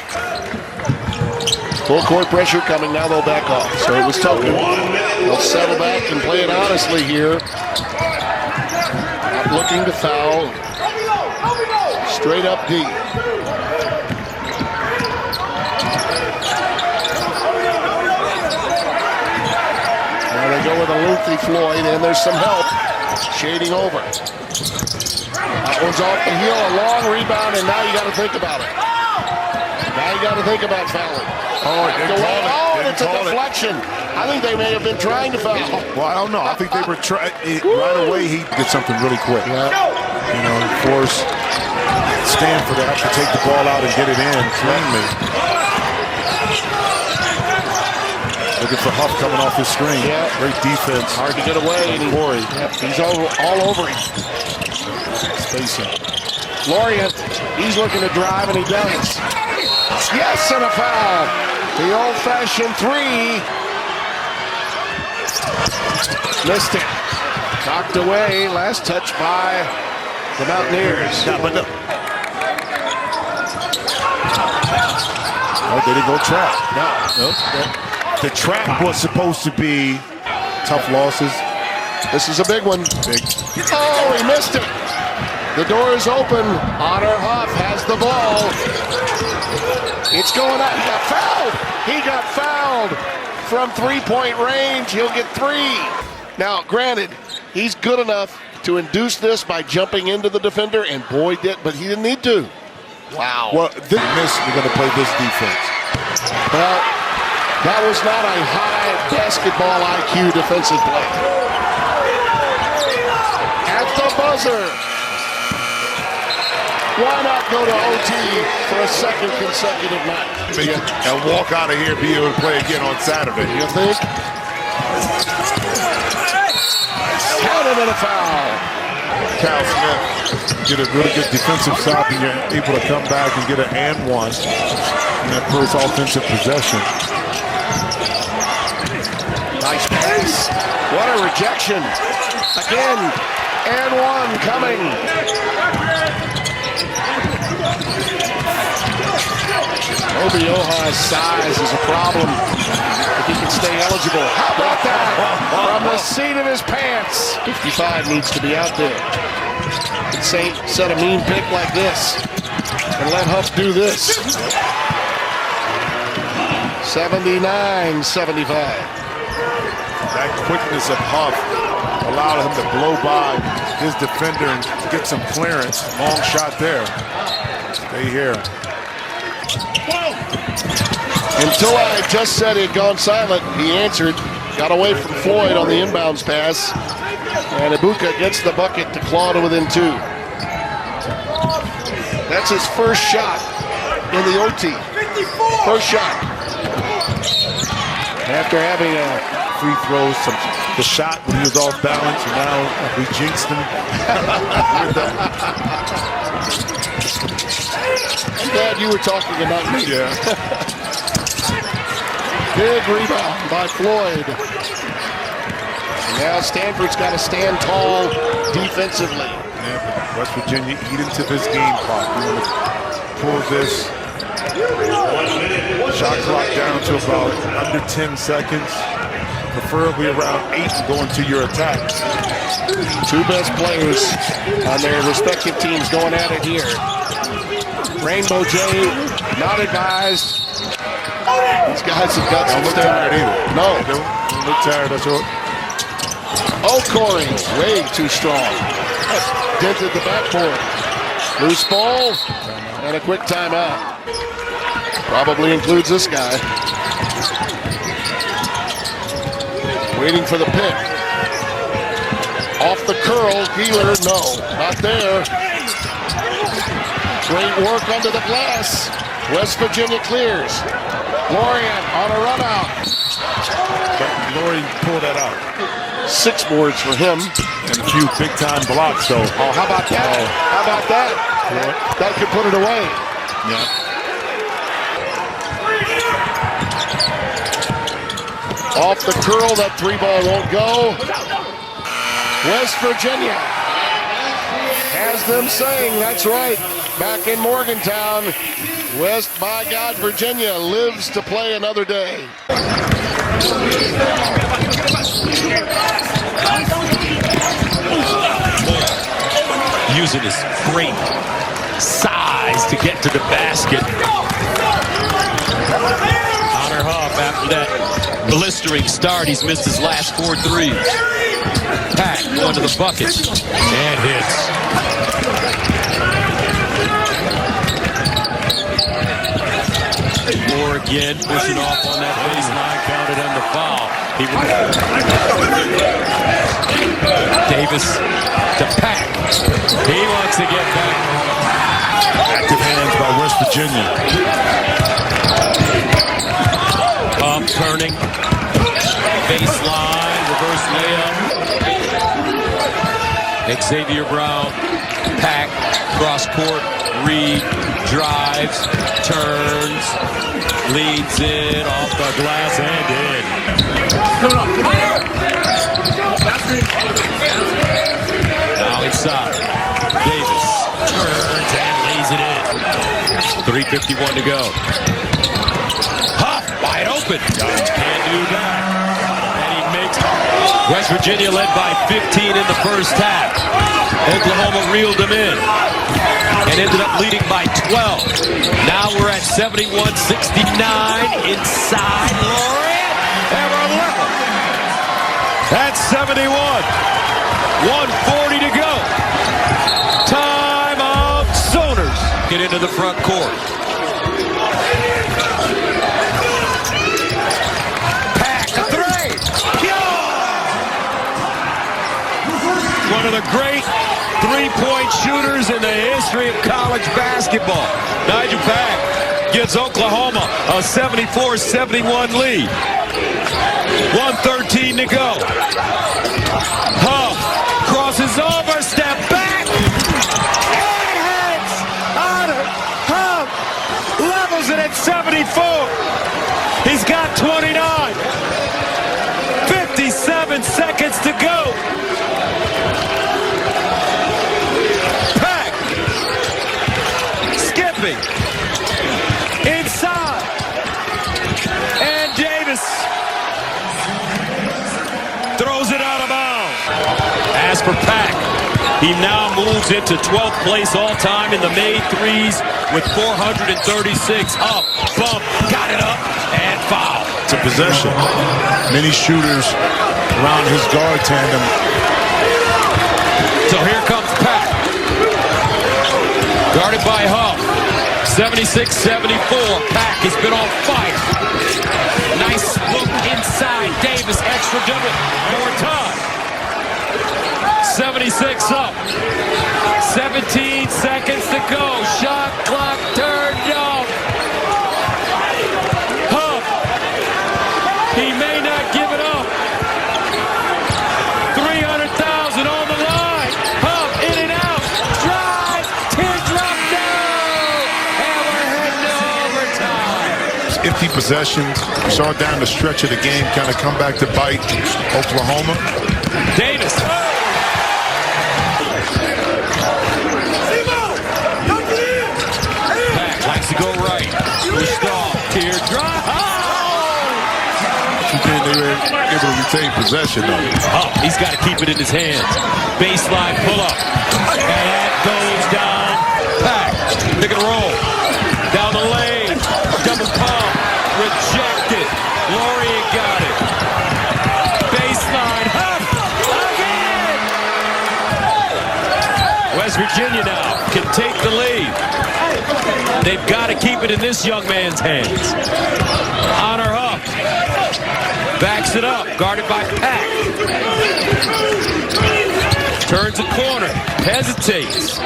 [SPEAKER 5] Full court pressure coming, now they'll back off. So it was token. They'll settle back and play it honestly here. Not looking to foul. Straight up D. Now they go with a lengthy Floyd, and there's some help. Shading over. That one's off the heel, a long rebound, and now you got to think about it. Now you got to think about fouling. It's a deflection. I think they may have been trying to foul.
[SPEAKER 12] Well, I don't know. I think they were trying. Right away, he did something really quick. Force Stanford to have to take the ball out and get it in cleanly. Looking for Huff coming off his screen. Great defense.
[SPEAKER 5] Hard to get away.
[SPEAKER 12] Corey.
[SPEAKER 5] He's all over him.
[SPEAKER 12] Spacing.
[SPEAKER 5] Lorient, he's looking to drive, and he does. Yes, and a foul. The old-fashioned 3. Missed it. Knocked away. Last touch by the Mountaineers.
[SPEAKER 12] Oh, they didn't go trap.
[SPEAKER 5] No.
[SPEAKER 12] The trap was supposed to be tough losses.
[SPEAKER 5] This is a big one.
[SPEAKER 12] Big.
[SPEAKER 5] Oh, he missed it.
[SPEAKER 13] The door is open. Honor Huff has the ball. It's going up. He got fouled. He got fouled from three-point range. He'll get 3. Now, granted, he's good enough to induce this by jumping into the defender, and boy did, but he didn't need to. Wow.
[SPEAKER 12] Well, this we're going to play this defense.
[SPEAKER 13] Well, that was not a high basketball IQ defensive play. At the buzzer. Why not go to OT for a second consecutive night?
[SPEAKER 12] And walk out of here and be able to play again on Saturday.
[SPEAKER 13] You think? Counted and a foul.
[SPEAKER 12] Cal Smith get a really good defensive stop, and you're able to come back and get an and one in that first offensive possession.
[SPEAKER 13] Nice pass. What a rejection. Again, and one coming. Obi Oha's size is a problem if he can stay eligible. How about that? From the seat of his pants. 55 needs to be out there. And set a mean pick like this and let Huff do this. 79-75.
[SPEAKER 12] That quickness of Huff allowed him to blow by his defender and get some clearance. Long shot there. Stay here.
[SPEAKER 13] Until I just said he had gone silent, he answered. Got away from Floyd on the inbounds pass. And Ibuka gets the bucket to claw to within 2. That's his first shot in the OT. First shot. After having a
[SPEAKER 12] Free throws, the shot when he was off balance, and now we jinxed him.
[SPEAKER 13] I'm glad you were talking about me.
[SPEAKER 12] Yeah.
[SPEAKER 13] Big rebound by Floyd. Now Stanford's got to stand tall defensively.
[SPEAKER 12] Yeah, West Virginia eat into this game clock. You want to pull this shot clock down to about under 10 seconds. Preferably around 8 to go into your attacks.
[SPEAKER 13] 2 best players on their respective teams going at it here. Rainbow J, not advised. These guys have got some
[SPEAKER 12] don't look tired either.
[SPEAKER 13] No.
[SPEAKER 12] Don't look tired. That's all.
[SPEAKER 13] Oh, Corey, way too strong. Dented the backboard. Loose ball and a quick timeout. Probably includes this guy. Waiting for the pick. Off the curl, Healer, no, not there. Great work under the glass. West Virginia clears. Lorient on a run out.
[SPEAKER 12] Lori pulled that out.
[SPEAKER 13] 6 boards for him.
[SPEAKER 12] And a few big time blocks, though.
[SPEAKER 13] Oh, how about that? How about that? That could put it away.
[SPEAKER 12] Yeah.
[SPEAKER 13] Off the curl, that 3-ball won't go. West Virginia has them saying, that's right, back in Morgantown, West, by God, Virginia lives to play another day.
[SPEAKER 15] Using his great size to get to the basket. Honor Huff after that blistering start. He's missed his last 4 threes. Pack going to the bucket and hits. Moore again pushing off on that baseline, counted on the foul. Davis to Pack. He wants to get back.
[SPEAKER 12] Active hands by West Virginia.
[SPEAKER 15] Up, turning, baseline, reverse layup. Xavier Brown, Pack, cross court, Reed, drives, turns, leads in, off the glass and in. Now inside, Davis turns and lays it in. 3:51 to go. Huff, wide open. Can't do that. And he makes West Virginia led by 15 in the first half. Oklahoma reeled them in and ended up leading by 12. Now we're at 71-69 inside Laureate, and we're level. That's 71. 1:40 to go. Timeout Sooners. Get into the front court. Pack a three. One of the great three-point shooters in the history of college basketball. Nigel Pack gives Oklahoma a 74-71 lead. 1:13 to go. Huff crosses over, step back. It hits. Honor. Huff levels it at 74. He's got 29. 57 seconds to go. Pack. Skipping. Inside. And Davis throws it out of bounds. As for Pack, he now moves into 12th place all-time in the made threes with 436. Up, bump, got it up, and foul.
[SPEAKER 12] It's a possession. Many shooters around his guard tandem.
[SPEAKER 15] So here comes Pack. Guarded by Huff. 76-74. Pack has been on fire. Nice look inside. Davis, extra double. More time. 76 up. 17 seconds to go. Shot clock turned off. Huff. He may not give it up. 300,000 on the line. Huff in and out. Drive. Teardrop down. And we're heading to overtime.
[SPEAKER 12] Empty possessions. We saw down the stretch of the game kind of come back to bite Oklahoma.
[SPEAKER 15] Davis. Pack likes to go right. Pushed off. Teardrop.
[SPEAKER 12] They were able to retain possession though.
[SPEAKER 15] Up. He's got to keep it in his hands. Baseline pull up. And that goes down. Pack. Pick and roll. Down the lane. Double pump. Rejected. Laurier got it. Baseline. Huff. Again. West Virginia now can take the lead. They've got to keep it in this young man's hands. Honor Huff. Backs it up. Guarded by Pack. Turns a corner. Hesitates.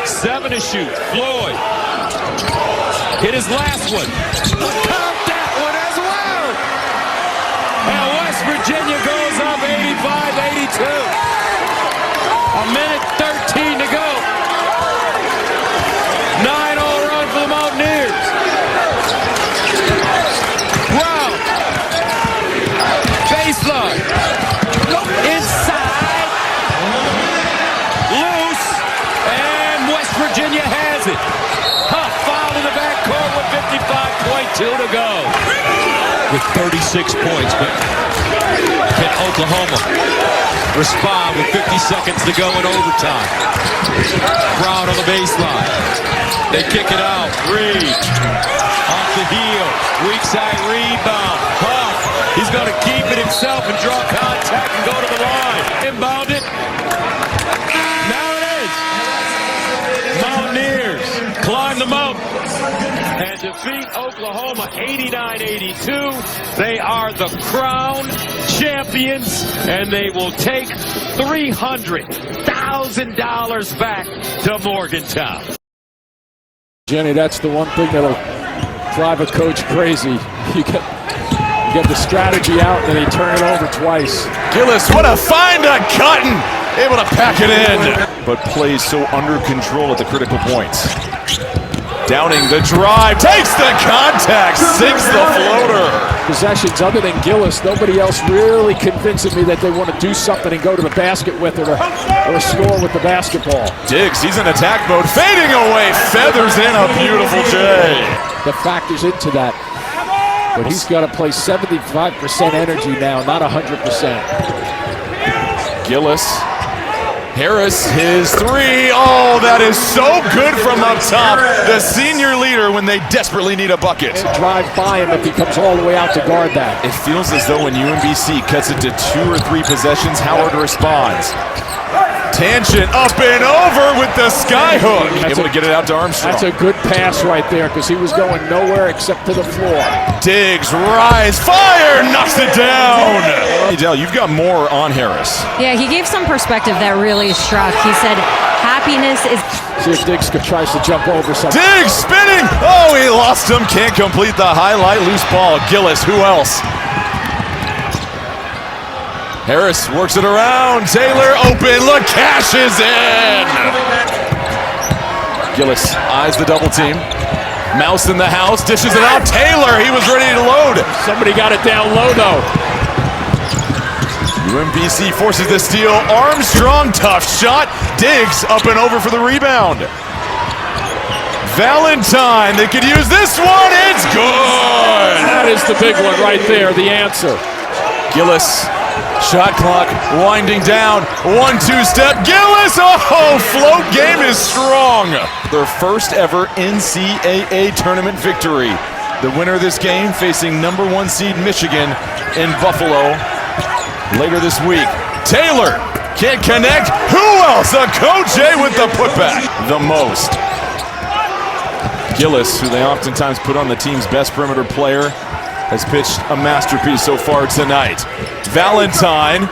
[SPEAKER 15] 7 to shoot. Floyd. Hit his last one. Count that one as well. And West Virginia goes up 85-82. A minute 13 to go. 9-0 run for the Mountaineers. Brown. Baseline. Inside. Loose. And West Virginia has it. Huff fouled in the backcourt with 55.2 to go. With 36 points, but can Oklahoma respond with 50 seconds to go in overtime? Brown on the baseline. They kick it out. Reed. Off the heel. Weak side rebound. Huff. He's going to keep it himself and draw contact and go to the line. Inbound it. Now it is. Mountaineers climb the mountain and defeat Oklahoma 89-82. They are the crown champions, and they will take $300,000 back to Morgantown.
[SPEAKER 16] Jenny, that's the one thing that'll drive a coach crazy. You get the strategy out, and then they turn it over twice.
[SPEAKER 7] Gillis, what a find to Cotton! Able to pack it in. But plays so under control at the critical points. Downing the drive, takes the contact, sinks the floater.
[SPEAKER 16] Possessions other than Gillis, nobody else really convincing me that they want to do something and go to the basket with it or score with the basketball.
[SPEAKER 7] Diggs, he's in attack mode, fading away, feathers in a beautiful J.
[SPEAKER 16] That factors into that. But he's got to play 75% energy now, not 100%.
[SPEAKER 17] Gillis. Harris, his three. Oh, that is so good from up top. The senior leader when they desperately need a bucket.
[SPEAKER 16] Drive by him if he comes all the way out to guard that.
[SPEAKER 17] It feels as though when UMBC cuts it to 2 or 3 possessions, Howard responds. Tangent up and over with the sky hook. Able to get it out to Armstrong.
[SPEAKER 16] That's a good pass right there because he was going nowhere except to the floor.
[SPEAKER 17] Diggs, rise, fire, knocks it down. Hey, Dell, you've got more on Harris.
[SPEAKER 14] Yeah, he gave some perspective that really struck. He said, happiness is...
[SPEAKER 16] See if Diggs tries to jump over something.
[SPEAKER 17] Diggs spinning. Oh, he lost him. Can't complete the highlight. Loose ball. Gillis, who else? Harris works it around. Taylor open. Look, cashes in. Gillis eyes the double team. Mouse in the house. Dishes it out. Taylor, he was ready to load.
[SPEAKER 16] Somebody got it down low, though.
[SPEAKER 17] UMBC forces the steal. Armstrong, tough shot. Diggs up and over for the rebound. Valentine, they could use this one. It's good.
[SPEAKER 16] That is the big one right there, the answer.
[SPEAKER 17] Gillis. Shot clock winding down. 1-2 step. Gillis. Oh, float game is strong. Their first ever NCAA tournament victory. The winner of this game facing number 1 seed Michigan in Buffalo later this week. Taylor can't connect. Who else? A Coach A with the putback. The most. Gillis, who they oftentimes put on the team's best perimeter player, has pitched a masterpiece so far tonight. Valentine,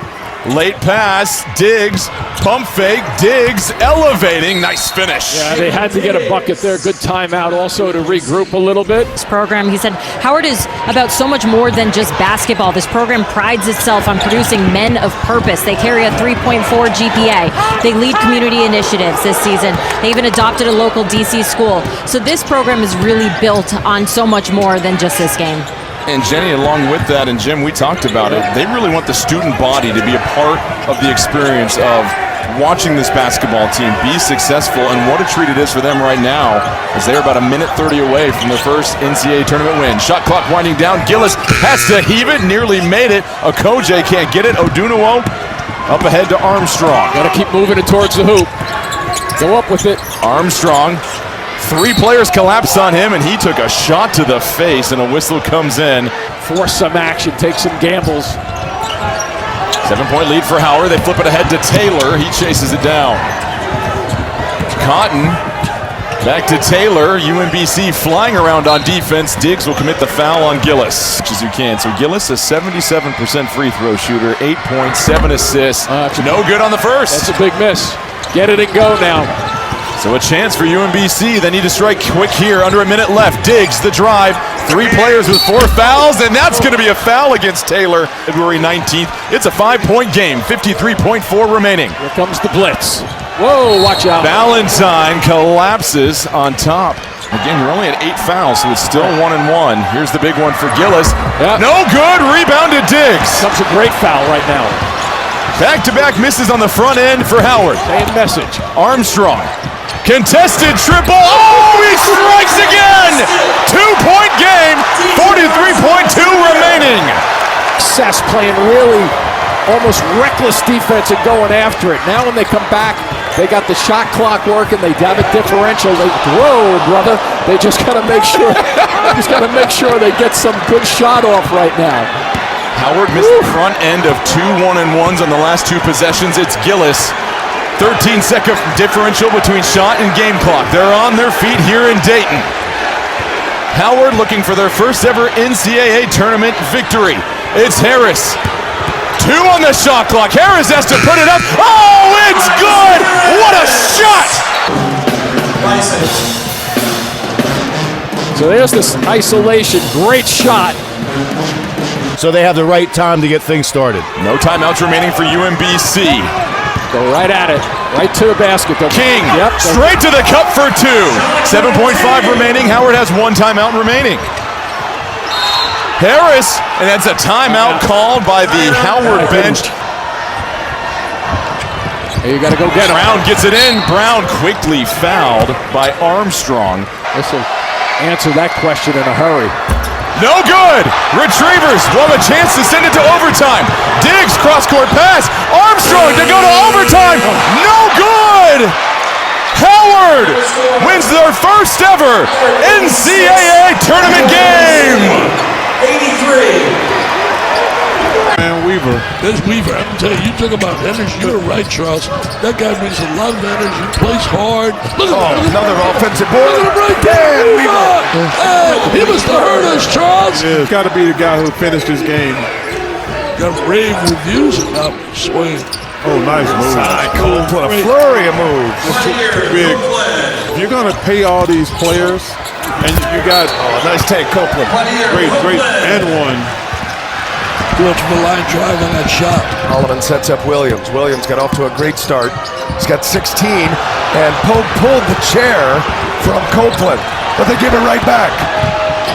[SPEAKER 17] late pass, Diggs, pump fake, Diggs elevating, nice finish.
[SPEAKER 16] Yeah, they had to get a bucket there. Good timeout also to regroup a little bit.
[SPEAKER 14] This program, he said, Howard is about so much more than just basketball. This program prides itself on producing men of purpose. They carry a 3.4 GPA. They lead community initiatives this season. They even adopted a local DC school. So this program is really built on so much more than just this game.
[SPEAKER 17] And Jenny, along with that, and Jim, we talked about it, they really want the student body to be a part of the experience of watching this basketball team be successful, and what a treat it is for them right now as they're about 1:30 away from their first NCAA tournament win. Shot clock winding down. Gillis has to heave it, nearly made it. Okoje can't get it. Odunuwo up ahead to Armstrong.
[SPEAKER 16] Got to keep moving it towards the hoop. Go up with it.
[SPEAKER 17] Armstrong. 3 players collapse on him, and he took a shot to the face, and a whistle comes in.
[SPEAKER 16] Force some action, take some gambles.
[SPEAKER 17] 7-point lead for Howard. They flip it ahead to Taylor. He chases it down. Cotton back to Taylor. UMBC flying around on defense. Diggs will commit the foul on Gillis, as you can. So Gillis, a 77% free throw shooter, 8 points, 7 assists. No good on the first.
[SPEAKER 16] That's a big miss. Get it and go now.
[SPEAKER 17] So a chance for UMBC. They need to strike quick here. Under a minute left. Diggs the drive. 3 players with 4 fouls, and that's going to be a foul against Taylor. February 19th. It's a 5-point game. 53.4 remaining.
[SPEAKER 16] Here comes the blitz. Whoa, watch out.
[SPEAKER 17] Valentine collapses on top. Again, you're only at 8 fouls, so it's still 1-1. Here's the big one for Gillis.
[SPEAKER 16] Yep.
[SPEAKER 17] No good. Rebounded Diggs.
[SPEAKER 16] That's a great foul right now.
[SPEAKER 17] Back-to-back misses on the front end for Howard.
[SPEAKER 16] Same message.
[SPEAKER 17] Armstrong. Contested triple. Oh, he strikes again! 2-point game, 43.2 remaining.
[SPEAKER 16] Sess playing really almost reckless defense and going after it. Now when they come back, they got the shot clock working. They have a differential. Whoa, brother! They just got to make sure. They get some good shot off right now.
[SPEAKER 17] Howard missed the front end of 2 1-and-1s on the last 2 possessions. It's Gillis. 13-second differential between shot and game clock. They're on their feet here in Dayton. Howard looking for their first ever NCAA tournament victory. It's Harris. 2 on the shot clock. Harris has to put it up. Oh, it's good! What a shot!
[SPEAKER 16] So there's this isolation. Great shot.
[SPEAKER 11] So they have the right time to get things started.
[SPEAKER 17] No timeouts remaining for UMBC.
[SPEAKER 16] Go right at it. Right to the basket.
[SPEAKER 17] King,
[SPEAKER 16] yep,
[SPEAKER 17] straight to the cup for 2. 7.5 remaining. Howard has 1 timeout remaining. Harris, and that's a timeout called by the Howard bench.
[SPEAKER 16] Hey, you got to go get him.
[SPEAKER 17] Brown gets it in. Brown quickly fouled by Armstrong.
[SPEAKER 16] This will answer that question in a hurry.
[SPEAKER 17] No good. Retrievers will have a chance to send it to overtime. Diggs cross-court pass. Armstrong to go to overtime. No good. Howard wins their first ever NCAA tournament game.
[SPEAKER 15] 83.
[SPEAKER 12] Man, Weaver.
[SPEAKER 18] There's Weaver. I'm telling you, you talk about energy. You're right, Charles. That guy brings a lot of energy, plays hard. Look at him.
[SPEAKER 11] Another offensive board.
[SPEAKER 18] Look at him right there. Hey, he must have heard us, Charles.
[SPEAKER 12] Yeah, it's got to be the guy who finished this game.
[SPEAKER 18] Got rave reviews about Swain.
[SPEAKER 12] Oh, nice move.
[SPEAKER 11] What a flurry of moves.
[SPEAKER 12] Big. If you're going to pay all these players, and you got
[SPEAKER 11] nice take, Copeland.
[SPEAKER 12] Great, and one.
[SPEAKER 18] Good from the line drive on that shot.
[SPEAKER 11] Holloman sets up Williams. Williams got off to a great start. He's got 16, and Pope pulled the chair from Copeland, but they give it right back.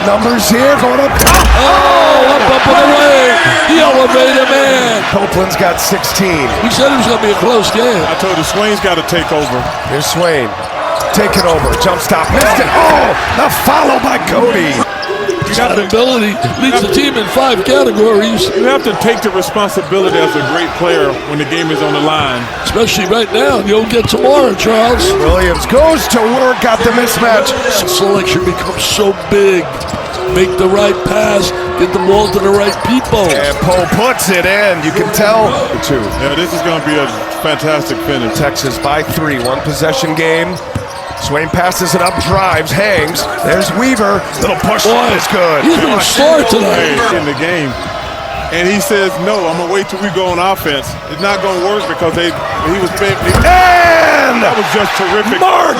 [SPEAKER 11] Numbers here going up top.
[SPEAKER 18] Oh, up and away. The elevator man.
[SPEAKER 11] Copeland's got 16.
[SPEAKER 18] He said it was going to be a close game.
[SPEAKER 12] I told you, Swain's got to take over.
[SPEAKER 11] Here's Swain. Taking over. Jump stop. Missed it. Oh, the follow by Cody.
[SPEAKER 18] That ability leads the team in 5 categories.
[SPEAKER 12] You have to take the responsibility as a great player when the game is on the line.
[SPEAKER 18] Especially right now. You'll get tomorrow, Charles.
[SPEAKER 11] Williams goes to work, got the mismatch.
[SPEAKER 18] Selection becomes so big. Make the right pass, get the ball to the right people.
[SPEAKER 11] And Poe puts it in. You can tell.
[SPEAKER 12] Yeah, this is going to be a fantastic finish.
[SPEAKER 11] Texas by 3. 1 possession game. Swain passes it up, drives, hangs. There's Weaver. Little push is good.
[SPEAKER 18] He's been smart tonight.
[SPEAKER 12] In the game. And he says, no, I'm going to wait till we go on offense. It's not going to work because he was big.
[SPEAKER 11] And
[SPEAKER 12] that was just terrific.
[SPEAKER 11] Mark!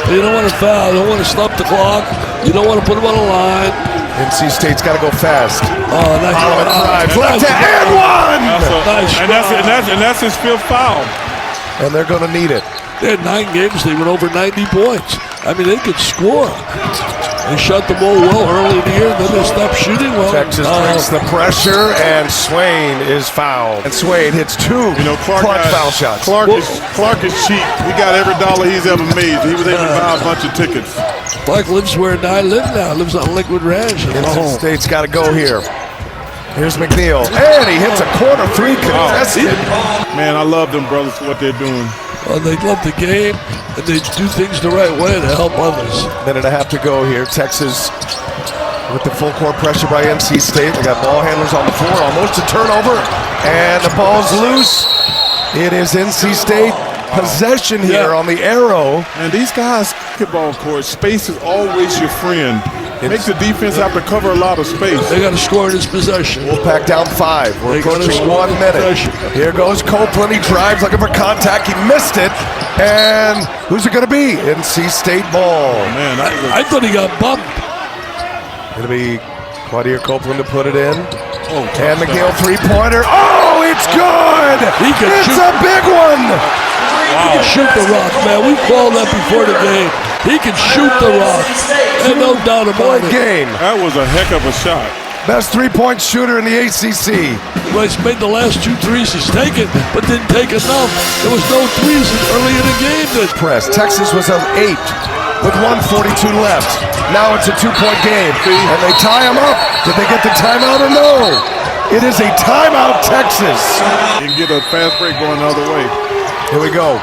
[SPEAKER 18] You don't want to foul. You don't want to stop the clock. You don't want to put him on the line.
[SPEAKER 11] NC State's got to go fast.
[SPEAKER 18] Oh, nice.
[SPEAKER 11] Drives, left and one!
[SPEAKER 12] And that's his 5th foul.
[SPEAKER 11] And they're going to need it.
[SPEAKER 18] They had 9 games, they went over 90 points. I mean, they could score. They shot the ball well early in the year, and then they stopped shooting well.
[SPEAKER 11] Texas brings the pressure, and Swain is fouled. And Swain hits 2 clutch foul shots.
[SPEAKER 12] Clark is cheap. He got every dollar he's ever made. He was able to buy a bunch of tickets.
[SPEAKER 18] Clark lives where I live now. Lives on Liquid Ranch.
[SPEAKER 11] NC State's got to go here. Here's McNeil, and he hits a corner 3 contested.
[SPEAKER 12] Man, I love them brothers for what they're doing.
[SPEAKER 18] They love the game, and they do things the right way to help others.
[SPEAKER 11] Minute and a half to go here. Texas with the full court pressure by NC State. They got ball handlers on the floor, almost a turnover, and the ball's loose. It is NC State possession here on the arrow.
[SPEAKER 12] And these guys, basketball court, space is always your friend. Makes the defense have to cover a lot of space.
[SPEAKER 18] They got to score in this possession.
[SPEAKER 11] Wolfpack down 5. We're approaching 1 minute. Here goes Copeland. He drives looking for contact. He missed it. And who's it going to be? NC State ball.
[SPEAKER 12] Oh, man,
[SPEAKER 18] I thought he got bumped.
[SPEAKER 11] Going to be Quadir Copeland to put it in. And McNeil 3-pointer. Oh, it's good! It's a big one!
[SPEAKER 18] He can shoot the rock, man. We called that before the game. He can shoot the rock. And no doubt about it.
[SPEAKER 11] Game.
[SPEAKER 12] That was a heck of a shot.
[SPEAKER 11] Best 3-point shooter in the ACC.
[SPEAKER 18] Well, he's made the last 2 threes he's taken, but didn't take enough. There was no threes early in the game.
[SPEAKER 11] Press. Texas was up 8 with 1:42 left. Now it's a 2-point game. And they tie him up. Did they get the timeout or no? It is a timeout, Texas.
[SPEAKER 12] You can get a fast break going the other way.
[SPEAKER 11] Here we go.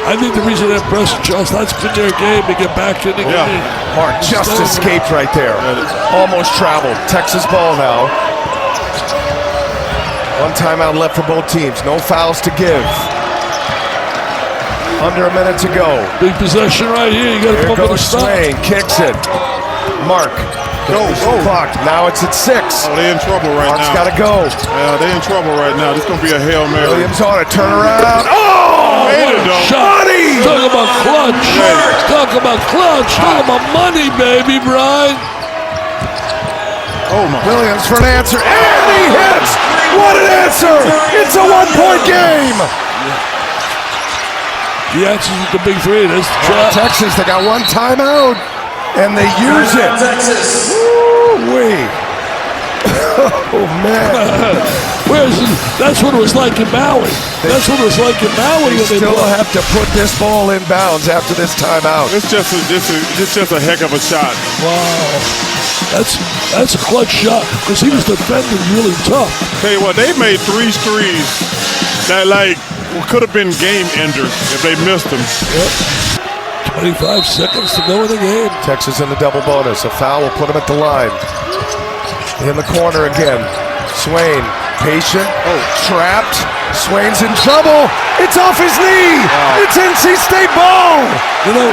[SPEAKER 18] I think the reason they're pressing Charles, that's been their game to get back in the game.
[SPEAKER 11] Mark just escaped right there. Almost traveled. Texas ball now. 1 timeout left for both teams. No fouls to give. Under a minute to go.
[SPEAKER 18] Big possession right here. You got to pump it a stop.
[SPEAKER 11] Swain kicks it. Mark. Clock. Now it's at 6.
[SPEAKER 12] Oh, they're in trouble right
[SPEAKER 11] Mark's
[SPEAKER 12] now.
[SPEAKER 11] Mark's got to go.
[SPEAKER 12] Yeah, they're in trouble right now. This is going to be a Hail Mary.
[SPEAKER 11] Williams on it. Turn around. Oh!
[SPEAKER 18] Shot. Talk about clutch. Talk about clutch. Talk about money, baby, Brian.
[SPEAKER 12] Oh, my.
[SPEAKER 11] Williams for an answer. And he hits. What an answer. It's a 1-point game.
[SPEAKER 18] The answer is the big 3. That's
[SPEAKER 11] Texas, they got 1 timeout. And they use it. Woo-wee. Oh, man.
[SPEAKER 18] That's what it was like in Maui. That's what it was like in Maui.
[SPEAKER 11] They still have to put this ball in bounds after this timeout.
[SPEAKER 12] It's just a heck of a shot.
[SPEAKER 18] Wow. That's a clutch shot because he was defending really tough.
[SPEAKER 5] Tell you what, they made 3 threes that could have been game enders if they missed them.
[SPEAKER 18] Yep. 25 seconds to go in the game.
[SPEAKER 19] Texas in the double bonus. A foul will put him at the line. In the corner again. Swain, patient. Trapped. Swain's in trouble. It's off his knee. It's NC State ball.
[SPEAKER 18] You know,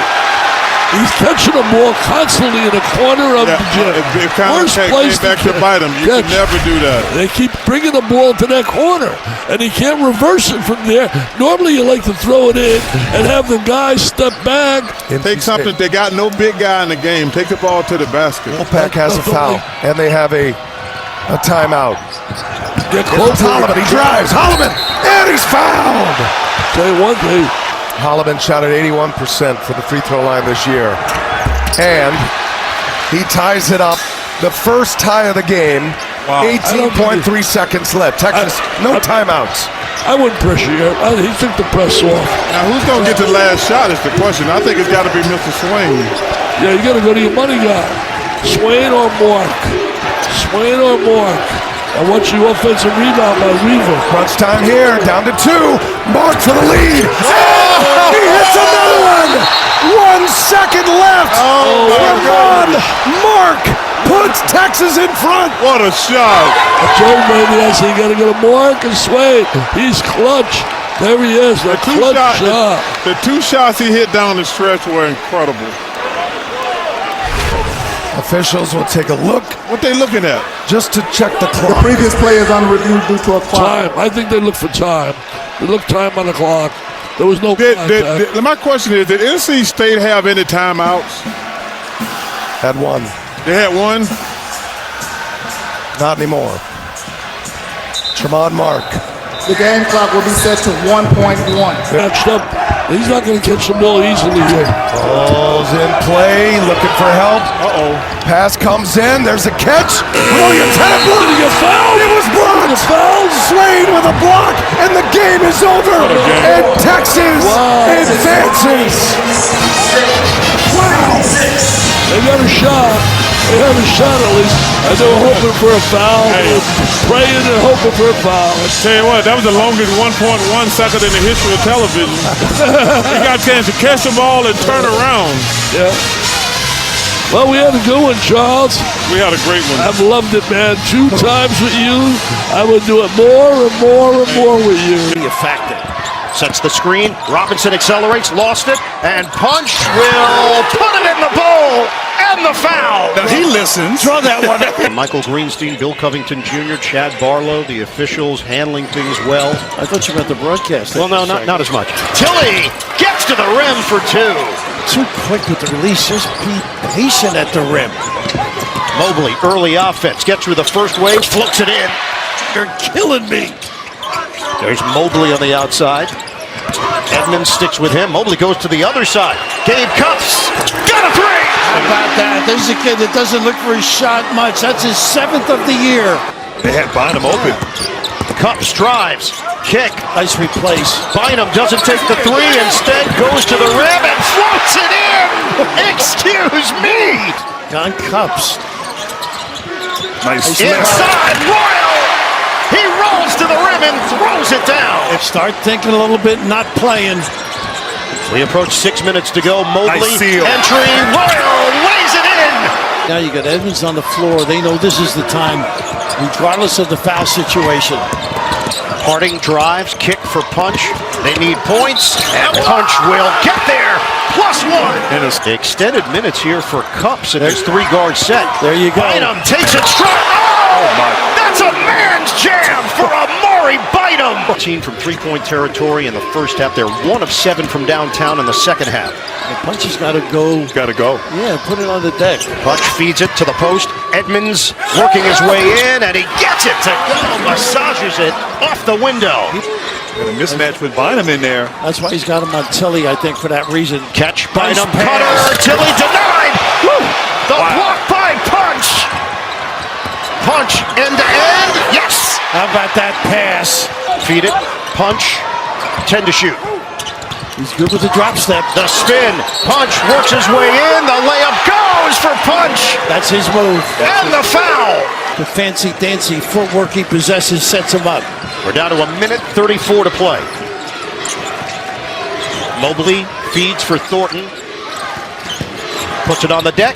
[SPEAKER 18] he's catching the ball constantly in the corner of the gym.
[SPEAKER 5] It kind of came back to bite him. You can never do that.
[SPEAKER 18] They keep bringing the ball to that corner, and he can't reverse it from there. Normally, you like to throw it in and have the guy step back.
[SPEAKER 5] Take something. They got no big guy in the game. Take the ball to the basket.
[SPEAKER 19] Wolfpack has a foul, and they have a timeout.
[SPEAKER 18] Get close.
[SPEAKER 19] Holloman, he drives. Holloman, and he's fouled.
[SPEAKER 18] Tell you one thing.
[SPEAKER 19] Holloman shot at 81% for the free throw line this year. And he ties it up. The first tie of the game. 18.3 seconds left. Texas, no timeouts.
[SPEAKER 18] I wouldn't pressure you. He took the press off.
[SPEAKER 5] Now, who's going to get the last shot is the question. I think it's got to be Mr. Swain.
[SPEAKER 18] Yeah, you got to go to your money guy. Swain or Mark. Swain or Mark. I want you offensive rebound by Weaver.
[SPEAKER 19] Crunch time here, down to 2. Mark for the lead. Oh, he hits another one. 1 second left. Ramon Mark puts Texas in front.
[SPEAKER 5] What a shot.
[SPEAKER 18] I told baby, I said, you got to go to Mark and Swain. He's clutch. There he is, the clutch shot.
[SPEAKER 5] The 2 shots he hit down the stretch were incredible.
[SPEAKER 19] Officials will take a look.
[SPEAKER 5] What they looking at?
[SPEAKER 19] Just to check the clock.
[SPEAKER 20] The previous play is on review due to a clock.
[SPEAKER 18] Time. I think they look for time. They look time on the clock. There was no contact.
[SPEAKER 5] My question is, did NC State have any timeouts?
[SPEAKER 19] Had 1.
[SPEAKER 5] They had 1?
[SPEAKER 19] Not anymore. Tremont Mark.
[SPEAKER 20] The game clock will be set to 1.1.
[SPEAKER 18] Matched up. He's not going to catch the ball easily here.
[SPEAKER 19] Ball's in play, looking for help. Pass comes in. There's a catch. Williams had a block.
[SPEAKER 18] Did he get fouled?
[SPEAKER 19] It was blocked. Swain with a block, and the game is over. And Texas advances. Wow.
[SPEAKER 18] They got a shot. They had a shot at least. And they were hoping for a foul. They were praying and hoping for a foul.
[SPEAKER 5] I tell you what, that was the longest 1.1 second in the history of television. He got a chance to catch the ball and turn around.
[SPEAKER 18] Yeah. Well, we had a good one, Charles.
[SPEAKER 5] We had a great one.
[SPEAKER 18] I've loved it, man. 2 times with you. I would do it more and more and more with you.
[SPEAKER 2] Effective. Sets the screen. Robinson accelerates, lost it, and Punch will put it in the bowl. And the foul.
[SPEAKER 7] Now he listens.
[SPEAKER 2] Draw that one. Michael Greenstein, Bill Covington Jr., Chad Barlow, the officials handling things well.
[SPEAKER 11] I thought you meant the broadcast.
[SPEAKER 2] Well, no, not as much. Tilly gets to the rim for 2.
[SPEAKER 11] Too quick with the release. Just be patient at the rim.
[SPEAKER 2] Mobley, early offense. Gets through the first wave, floats it in.
[SPEAKER 18] You're killing me.
[SPEAKER 2] There's Mobley on the outside. Edmonds sticks with him. Mobley goes to the other side. Gabe Cups. Got a 3!
[SPEAKER 11] How about that? This is a kid that doesn't look for his shot much. That's his 7th of the year.
[SPEAKER 7] They had Bynum open.
[SPEAKER 2] Cups drives. Kick.
[SPEAKER 11] Nice replace.
[SPEAKER 2] Bynum doesn't take the 3. Instead goes to the rim and floats it in. Excuse me.
[SPEAKER 11] John Cups.
[SPEAKER 7] Nice.
[SPEAKER 2] Inside Royal. He rolls to the rim and throws it down.
[SPEAKER 11] Start thinking a little bit, not playing.
[SPEAKER 2] We approach 6 minutes to go. Mobley,
[SPEAKER 7] Nice seal.
[SPEAKER 2] entry, Royal lays it in.
[SPEAKER 11] Now you got Edmonds on the floor. They know this is the time, regardless of the foul situation.
[SPEAKER 2] Harding drives, kick for Punch. They need points, and Punch will get there. +1. And extended minutes here for Cups in his 3-guard set.
[SPEAKER 11] There you go.
[SPEAKER 2] Bynum takes it strong. Oh, that's a man's jam for Amari Bynum. Team from 3-point territory in the first half. They're 1 of 7 from downtown in the second half.
[SPEAKER 11] Punch has got to go.
[SPEAKER 7] Got to go.
[SPEAKER 11] Yeah, put it on the deck.
[SPEAKER 2] Punch feeds it to the post. Edmonds working his way in, and he gets it to go. Massages it off the window.
[SPEAKER 7] Got a mismatch with Bynum in there.
[SPEAKER 11] That's why he's got him on Tilly, I think, for that reason.
[SPEAKER 2] Catch Bynum, cutter, Tilly denied. Woo! The block by Punch. Punch end to end. Yes.
[SPEAKER 11] How about that pass?
[SPEAKER 2] Feed it. Punch. 10 to shoot.
[SPEAKER 11] He's good with the drop step.
[SPEAKER 13] The spin. Punch works his way in. The layup goes for Punch.
[SPEAKER 11] That's his move.
[SPEAKER 13] And the foul.
[SPEAKER 11] The fancy-dancy footwork he possesses sets him up.
[SPEAKER 13] We're down to 1:34 to play. Mobley feeds for Thornton. Puts it on the deck.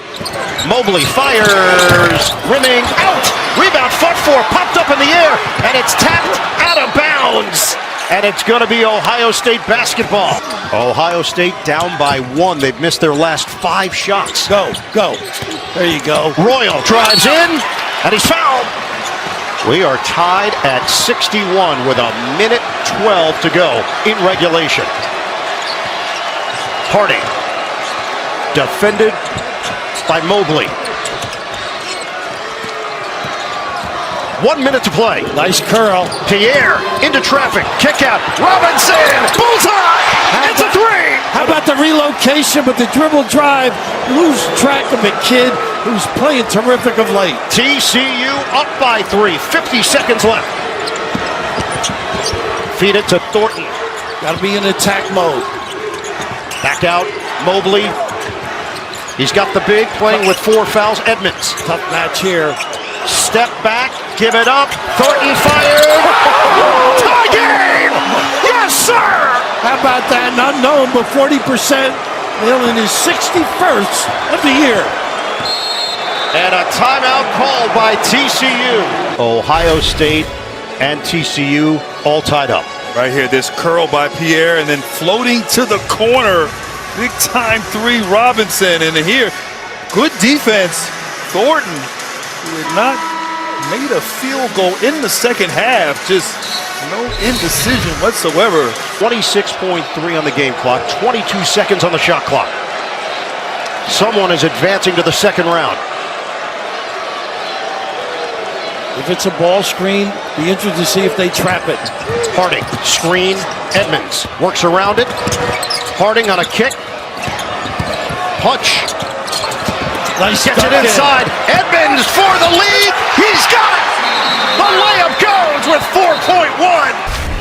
[SPEAKER 13] Mobley fires. Rimming out. Rebound fought for. Popped up in the air. And it's tapped out of bounds. And it's going to be Ohio State basketball. Ohio State down by 1. They've missed their last 5 shots.
[SPEAKER 11] Go. There you go.
[SPEAKER 13] Royal drives in. And he's fouled. We are tied at 61 with 1:12 to go in regulation. Harding. Defended by Mobley. 1 minute to play.
[SPEAKER 11] Nice curl.
[SPEAKER 13] Pierre into traffic. Kick out. Robinson. Bullseye. It's a 3.
[SPEAKER 11] How about the relocation with the dribble drive? Lose track of a kid who's playing terrific of late.
[SPEAKER 13] TCU up by 3. 50 seconds left. Feed it to Thornton.
[SPEAKER 11] Got to be in attack mode.
[SPEAKER 13] Back out. Mobley. He's got the big playing with 4 fouls. Edmonds.
[SPEAKER 11] Tough match here.
[SPEAKER 13] Step back. Give it up. Thornton fired. Tie game. Yes, sir.
[SPEAKER 11] How about that? Not known, but 40%. Nailing his 61st of the year.
[SPEAKER 13] And a timeout called by TCU. Ohio State and TCU all tied up.
[SPEAKER 7] Right here, this curl by Pierre and then floating to the corner. Big time 3 Robinson. And here, good defense. Thornton, who had not made a field goal in the second half. Just no indecision whatsoever.
[SPEAKER 13] 26.3 on the game clock. 22 seconds on the shot clock. Someone is advancing to the second round.
[SPEAKER 11] If it's a ball screen, be interested to see if they trap it.
[SPEAKER 13] Harding, screen, Edmonds works around it. Harding on a kick. Punch.
[SPEAKER 11] Nice.
[SPEAKER 13] Gets it inside. Edmonds for the lead. He's got it. The layup goes with 4.1.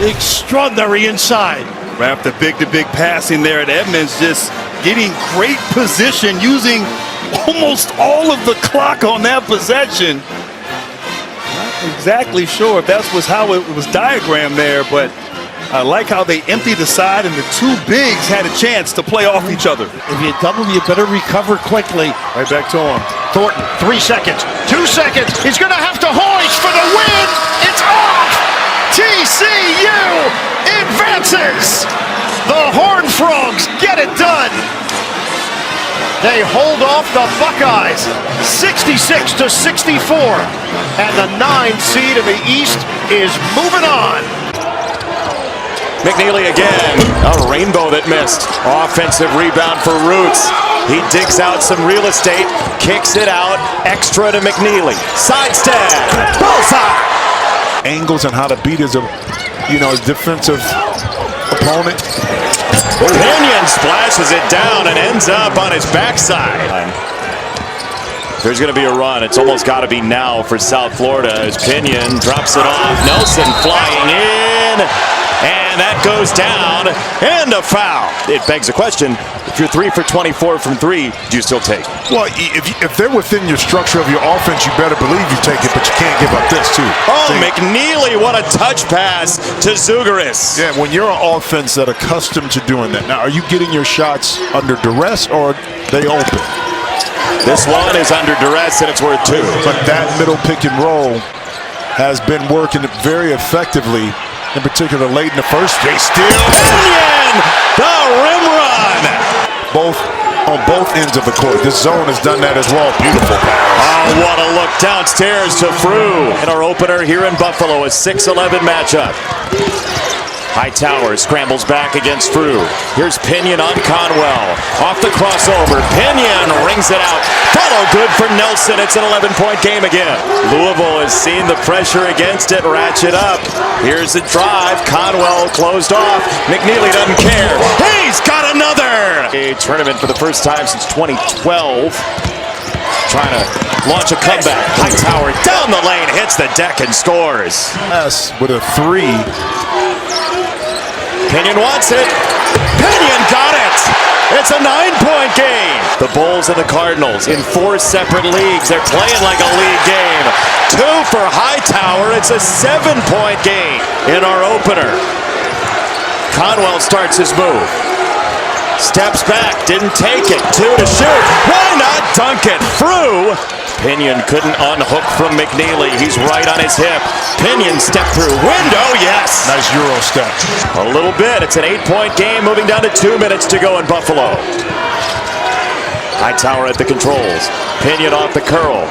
[SPEAKER 11] Extraordinary inside.
[SPEAKER 7] Wrapped the big-to-big passing there at Edmonds, just getting great position, using almost all of the clock on that possession. Not exactly sure if that was how it was diagrammed there, but I like how they emptied the side and the 2 bigs had a chance to play off each other.
[SPEAKER 11] If you double, you better recover quickly.
[SPEAKER 7] Right back to him.
[SPEAKER 13] Thornton, 3 seconds, 2 seconds. He's going to have to hoist for the win. It's off. TCU advances. The Horned Frogs get it done. They hold off the Buckeyes 66-64. And the 9 seed in the East is moving on.
[SPEAKER 21] McNeely again, a rainbow that missed. Offensive rebound for Roots. He digs out some real estate, kicks it out, extra to McNeely. Sidestep, bullseye.
[SPEAKER 12] Angles and how to beat his defensive opponent.
[SPEAKER 21] Pinion splashes it down and ends up on his backside. There's going to be a run. It's almost got to be now for South Florida as Pinion drops it off. Nelson flying in. And that goes down, and a foul. It begs the question, if you're 3 for 24 from 3, do you still take?
[SPEAKER 12] Well, if they're within your structure of your offense, you better believe you take it, but you can't give up this, too.
[SPEAKER 21] Oh, McNeely, what a touch pass to Zougaris.
[SPEAKER 12] Yeah, when you're an offense that's accustomed to doing that. Now, are you getting your shots under duress, or they open?
[SPEAKER 21] This one is under duress, and it's worth 2.
[SPEAKER 12] But that middle pick and roll has been working very effectively. In particular, late in the first.
[SPEAKER 21] They steal. Pinion, the rim run.
[SPEAKER 12] On both ends of the court. This zone has done that as well. Beautiful pass.
[SPEAKER 21] Oh, what a look downstairs to Frew. And our opener here in Buffalo, a 6-11 matchup. Hightower scrambles back against Frew. Here's Pinion on Conwell. Off the crossover. Pinion rings it out. Follow good for Nelson. It's an 11-point game again. Louisville has seen the pressure against it ratchet up. Here's the drive. Conwell closed off. McNeely doesn't care. He's got another! A tournament for the first time since 2012. Trying to launch a comeback. Hightower down the lane, hits the deck and scores.
[SPEAKER 12] Yes, with a 3.
[SPEAKER 21] Pinion wants it. Pinion got it. It's a 9-point game. The Bulls and the Cardinals in 4 separate leagues. They're playing like a league game. 2 for Hightower. It's a 7-point game in our opener. Conwell starts his move. Steps back, didn't take it. 2 to shoot. Why not dunk it? Frew. Pinion couldn't unhook from McNeely. He's right on his hip. Pinion step through window, yes.
[SPEAKER 5] Nice Euro step.
[SPEAKER 21] A little bit. It's an 8-point game, moving down to 2 minutes to go in Buffalo. Hightower at the controls. Pinion off the curl.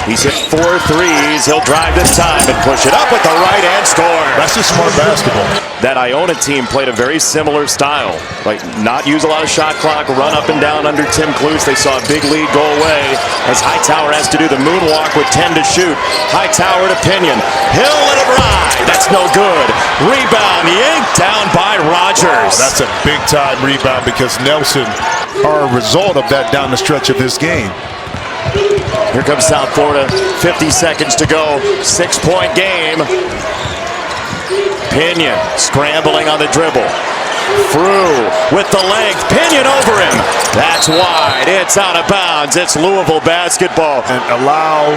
[SPEAKER 21] He's hit 4 threes. He'll drive this time and push it up with the right hand score.
[SPEAKER 5] That's just smart basketball.
[SPEAKER 21] That Iona team played a very similar style. Like, not use a lot of shot clock, run up and down under Tim Cluse. They saw a big lead go away as Hightower has to do the moonwalk with 10 to shoot. Hightower to Pinion. He'll let it ride. That's no good. Rebound yanked down by Rogers.
[SPEAKER 5] Oh, that's a big-time rebound because Nelson are a result of that down the stretch of this game.
[SPEAKER 21] Here comes South Florida. 50 seconds to go. 6-point game. Pinion scrambling on the dribble. Frew with the length. Pinion over him. That's wide. It's out of bounds. It's Louisville basketball.
[SPEAKER 5] And allow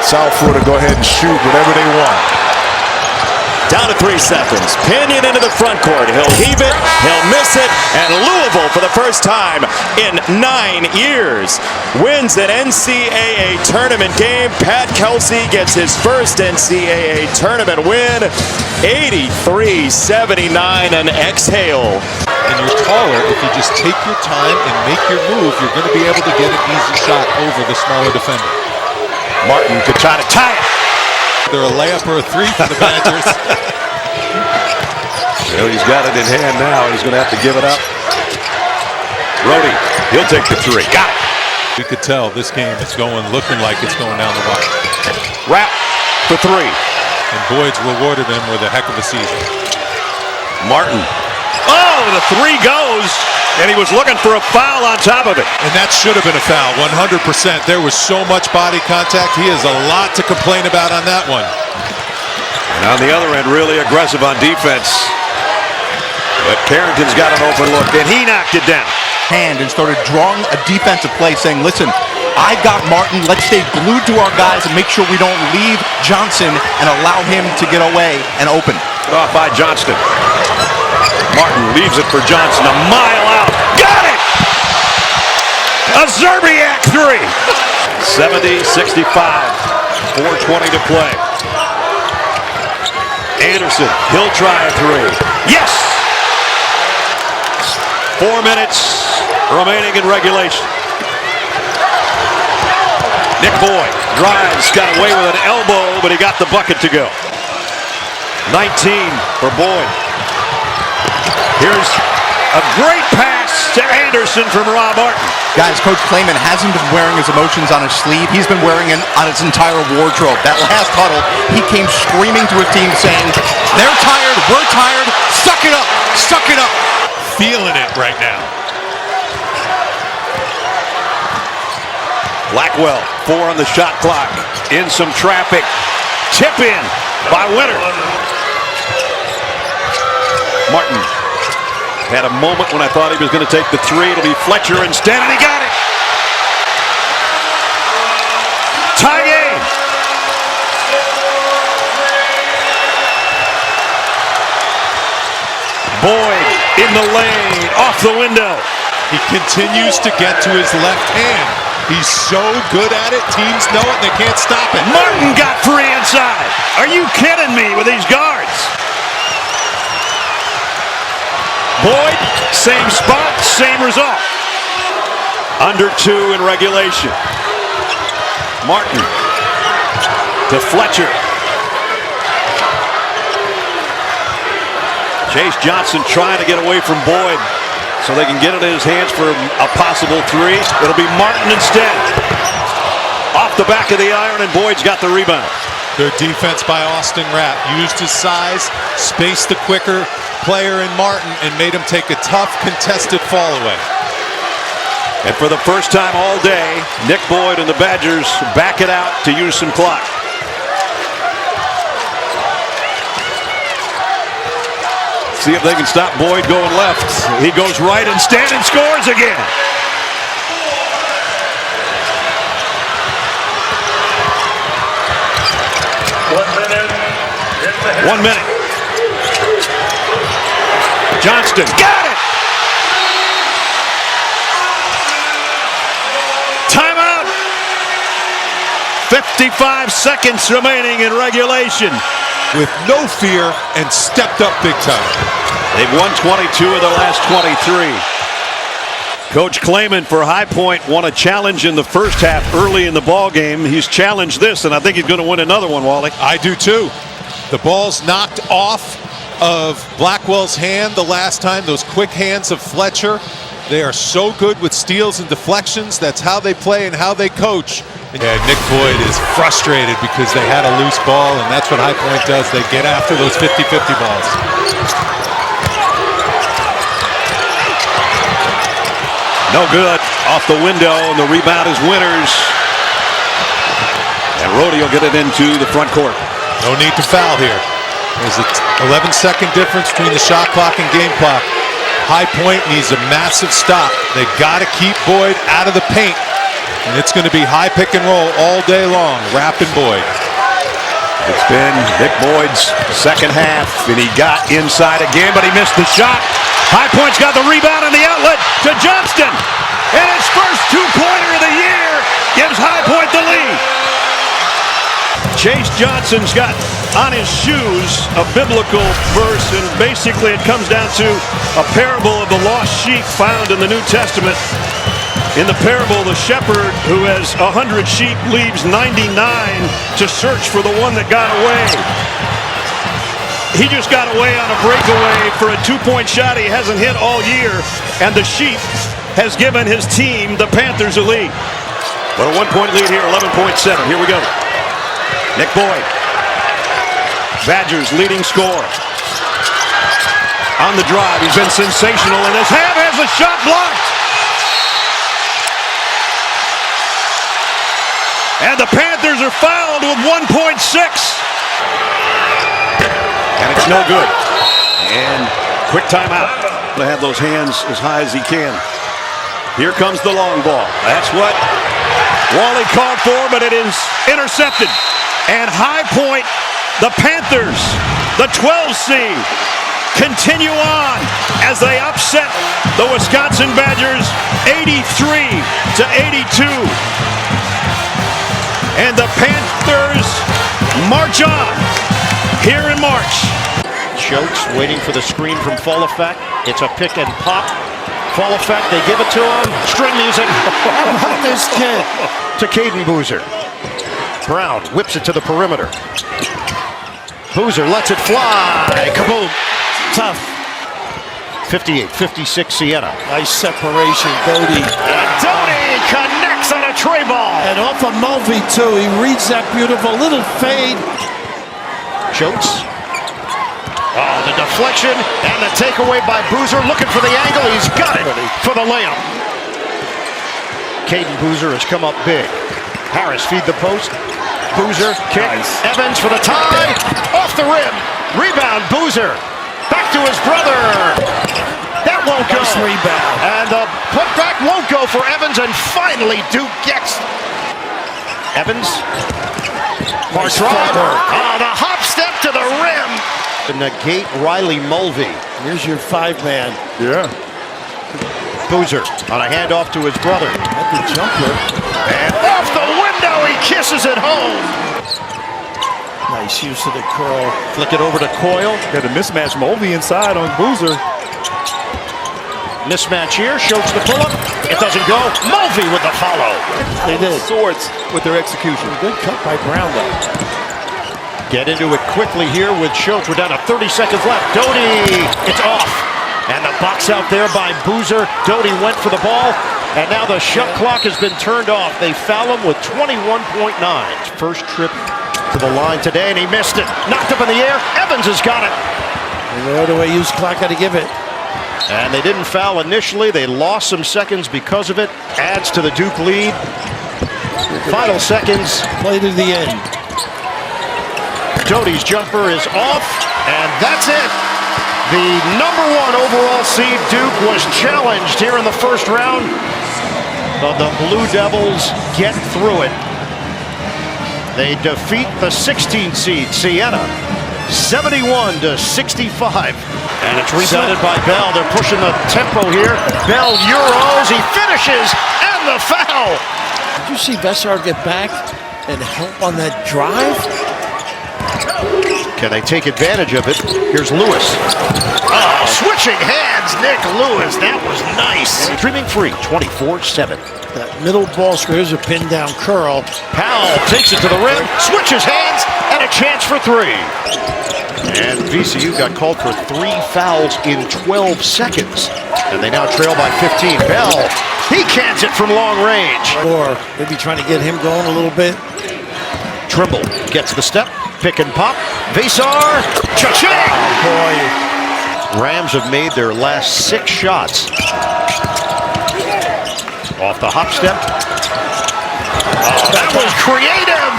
[SPEAKER 5] South Florida to go ahead and shoot whatever they want.
[SPEAKER 21] Down to 3 seconds. Pinion into the front court. He'll heave it. He'll miss it. And Louisville, for the first time in 9 years, wins an NCAA tournament game. Pat Kelsey gets his first NCAA tournament win. 83-79, and exhale.
[SPEAKER 9] And you're taller. If you just take your time and make your move, you're going to be able to get an easy shot over the smaller defender.
[SPEAKER 5] Martin could try to tie it.
[SPEAKER 9] They're a layup or a 3 for the Badgers.
[SPEAKER 10] Well, he's got it in hand now. He's going to have to give it up. Rhodey, he'll take the 3. Got it.
[SPEAKER 9] You could tell this game is looking like it's going down the wire.
[SPEAKER 10] Wrap for 3.
[SPEAKER 9] And Boyd's rewarded him with a heck of a season.
[SPEAKER 10] Martin. Oh, the 3 goes. And he was looking for a foul on top of it.
[SPEAKER 9] And that should have been a foul, 100%. There was so much body contact. He has a lot to complain about on that one.
[SPEAKER 10] And on the other end, really aggressive on defense. But Carrington's got an open look, and he knocked it down.
[SPEAKER 8] And started drawing a defensive play saying, listen, I got Martin. Let's stay glued to our guys and make sure we don't leave Johnson and allow him to get away and open.
[SPEAKER 10] Off by Johnston. Martin leaves it for Johnson, a mile out. Got it! A Zerbiak 3. 70-65. 4:20 to play. Anderson, he'll try a 3. Yes! 4 minutes remaining in regulation. Nick Boyd drives, got away with an elbow, but he got the bucket to go. 19 for Boyd. Here's a great pass to Anderson from Rob Martin.
[SPEAKER 8] Guys, Coach Klayman hasn't been wearing his emotions on his sleeve. He's been wearing it on his entire wardrobe. That last huddle, he came screaming to his team saying, they're tired, we're tired, suck it up, suck it up.
[SPEAKER 9] Feeling it right now.
[SPEAKER 10] Blackwell, 4 on the shot clock. In some traffic. Tip in by Winter. Martin had a moment when I thought he was going to take the 3. It'll be Fletcher instead, and he got it. Tie game. Boyd in the lane, off the window.
[SPEAKER 9] He continues to get to his left hand. He's so good at it, teams know it, they can't stop it.
[SPEAKER 10] Martin got 3 inside. Are you kidding me with these guards? Boyd, same spot, same result. Under 2 in regulation. Martin to Fletcher. Chase Johnson trying to get away from Boyd so they can get it in his hands for a possible 3. It'll be Martin instead. Off the back of the iron, and Boyd's got the rebound.
[SPEAKER 9] Good defense by Austin Rapp. Used his size, spaced the quicker player in Martin, and made him take a tough, contested fall away.
[SPEAKER 10] And for the first time all day, Nick Boyd and the Badgers back it out to use some clock.
[SPEAKER 7] See if they can stop Boyd going left. He goes right instead and scores again. One minute. Johnston got it. Timeout. 55 seconds remaining in regulation.
[SPEAKER 9] With no fear and stepped up big time.
[SPEAKER 7] They've won 22 of their last 23. Coach Klayman for High Point won a challenge in the first half early in the ball game. He's challenged this, and I think he's going to win another one, Wally.
[SPEAKER 9] I do too. The ball's knocked off of Blackwell's hand the last time. Those quick hands of Fletcher. They are so good with steals and deflections. That's how they play and how they coach. Yeah, Nick Boyd is frustrated because they had a loose ball, and that's what High Point does. They get after those 50-50 balls.
[SPEAKER 7] No good. Off the window, and the rebound is Winters. And Rhodey will get it into the front court.
[SPEAKER 9] No need to foul here. There's an 11-second difference between the shot clock and game clock. High Point needs a massive stop. They got to keep Boyd out of the paint. And it's going to be high pick and roll all day long, rapping Boyd.
[SPEAKER 7] It's been Nick Boyd's second half, and he got inside again, but he missed the shot. High Point's got the rebound and the outlet to Johnston. And his first two-pointer of the year gives High Point the lead. Chase Johnson's got on his shoes a biblical verse, and basically it comes down to a parable of the lost sheep found in the New Testament. In the parable, the shepherd who has 100 sheep leaves 99 to search for the one that got away. He just got away on a breakaway for a two-point shot he hasn't hit all year, and the sheep has given his team, the Panthers, a lead. But a one-point lead here, 11.7. Here we go. Nick Boyd, Badgers leading scorer. On the drive, he's been sensational in this half, has a shot blocked. And the Panthers are fouled with 1.6. And it's no good. And quick timeout. To have those hands as high as he can. Here comes the long ball. That's what Wally called for, but it is intercepted. And High Point, the Panthers, the 12 seed, continue on as they upset the Wisconsin Badgers 83-82. And the Panthers march on here in March.
[SPEAKER 1] Schultz waiting for the screen from Fall Effect. It's a pick and pop. Fall Effect, they give it to him. String music. How about this kid? To Caden Boozer. Brown whips it to the perimeter. Boozer lets it fly. Kaboom. Tough. 58-56 Siena.
[SPEAKER 11] Nice separation, Doty.
[SPEAKER 1] Doty connects on a tray ball.
[SPEAKER 11] And off of Mulvey, too. He reads that beautiful little fade.
[SPEAKER 1] Schultz. Oh, the deflection and the takeaway by Boozer. Looking for the angle. He's got it for the layup. Caden Boozer has come up big. Harris feed the post. Boozer kick. Nice. Evans for the tie. Off the rim. Rebound Boozer. Back to his brother. That won't go.
[SPEAKER 11] Nice rebound.
[SPEAKER 1] And the putback won't go for Evans, and finally Duke gets. Evans.
[SPEAKER 11] Nice
[SPEAKER 1] Oh, the hop step to the rim. To negate Riley Mulvey.
[SPEAKER 11] Here's your five-man.
[SPEAKER 1] Yeah. Boozer on a handoff to his brother.
[SPEAKER 11] At the jumper.
[SPEAKER 1] And off the window, he kisses it home.
[SPEAKER 11] Nice use of the curl.
[SPEAKER 1] Flick it over to Coyle.
[SPEAKER 6] Got a mismatch. Mulvey inside on Boozer.
[SPEAKER 1] Mismatch here. Schultz the pull-up. It doesn't go. Mulvey with the follow.
[SPEAKER 11] They did.
[SPEAKER 6] Swords with their execution.
[SPEAKER 11] Good cut by Brown, though.
[SPEAKER 1] Get into it quickly here with Schultz. We're down to 30 seconds left. Doty. It's off. And the box out there by Boozer. Doty went for the ball. And now the shot clock has been turned off. They foul him with 21.9. First trip to the line today, and he missed it. Knocked up in the air. Evans has got it.
[SPEAKER 11] Right away, use clock, got to give it.
[SPEAKER 1] And they didn't foul initially. They lost some seconds because of it. Adds to the Duke lead. Final seconds.
[SPEAKER 11] Play to the end.
[SPEAKER 1] Doty's jumper is off, and that's it. The #1 overall seed Duke was challenged here in the first round, but the Blue Devils get through it. They defeat the 16 seed Siena 71-65. And it's rebounded by Bell. They're pushing the tempo here. Bell Euros, he finishes, and the foul.
[SPEAKER 11] Did you see Vessar get back and help on that drive?
[SPEAKER 1] Can they take advantage of it? Here's Lewis. Oh, switching hands, Nick Lewis. That was nice. Streaming free, 24/7.
[SPEAKER 11] That middle ball screen, here's a pin down curl.
[SPEAKER 1] Powell takes it to the rim, switches hands, and a chance for three. And VCU got called for 3 fouls in 12 seconds. And they now trail by 15. Bell, he cans it from long range.
[SPEAKER 11] Or maybe trying to get him going a little bit.
[SPEAKER 1] Trimble gets the step, pick and pop. Vessar, cha-ching!
[SPEAKER 11] Oh, boy.
[SPEAKER 1] Rams have made their last 6 shots. Off the hop step. Oh, that was creative!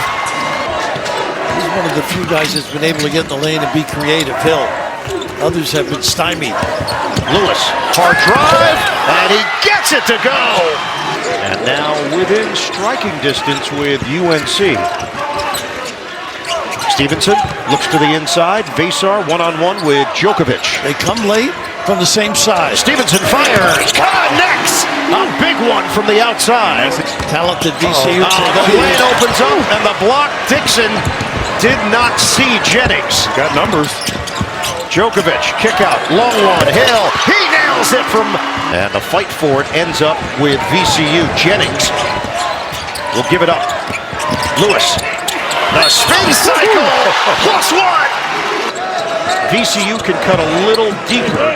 [SPEAKER 11] He's one of the few guys that's been able to get in the lane and be creative. Hill. Others have been stymied.
[SPEAKER 1] Lewis, hard drive, and he gets it to go! And now within striking distance with UNC. Stevenson looks to the inside. Vessar one-on-one with Djokovic.
[SPEAKER 11] They come late from the same side.
[SPEAKER 1] Stevenson fires. Connects! A big one from the outside.
[SPEAKER 11] Talented VCU.
[SPEAKER 1] The lane opens up, and the block. Dixon did not see Jennings.
[SPEAKER 7] Got numbers.
[SPEAKER 1] Djokovic, kick out, long one, Hill. He nails it from... And the fight for it ends up with VCU. Jennings will give it up. Lewis. The spin cycle, +1. VCU can cut a little deeper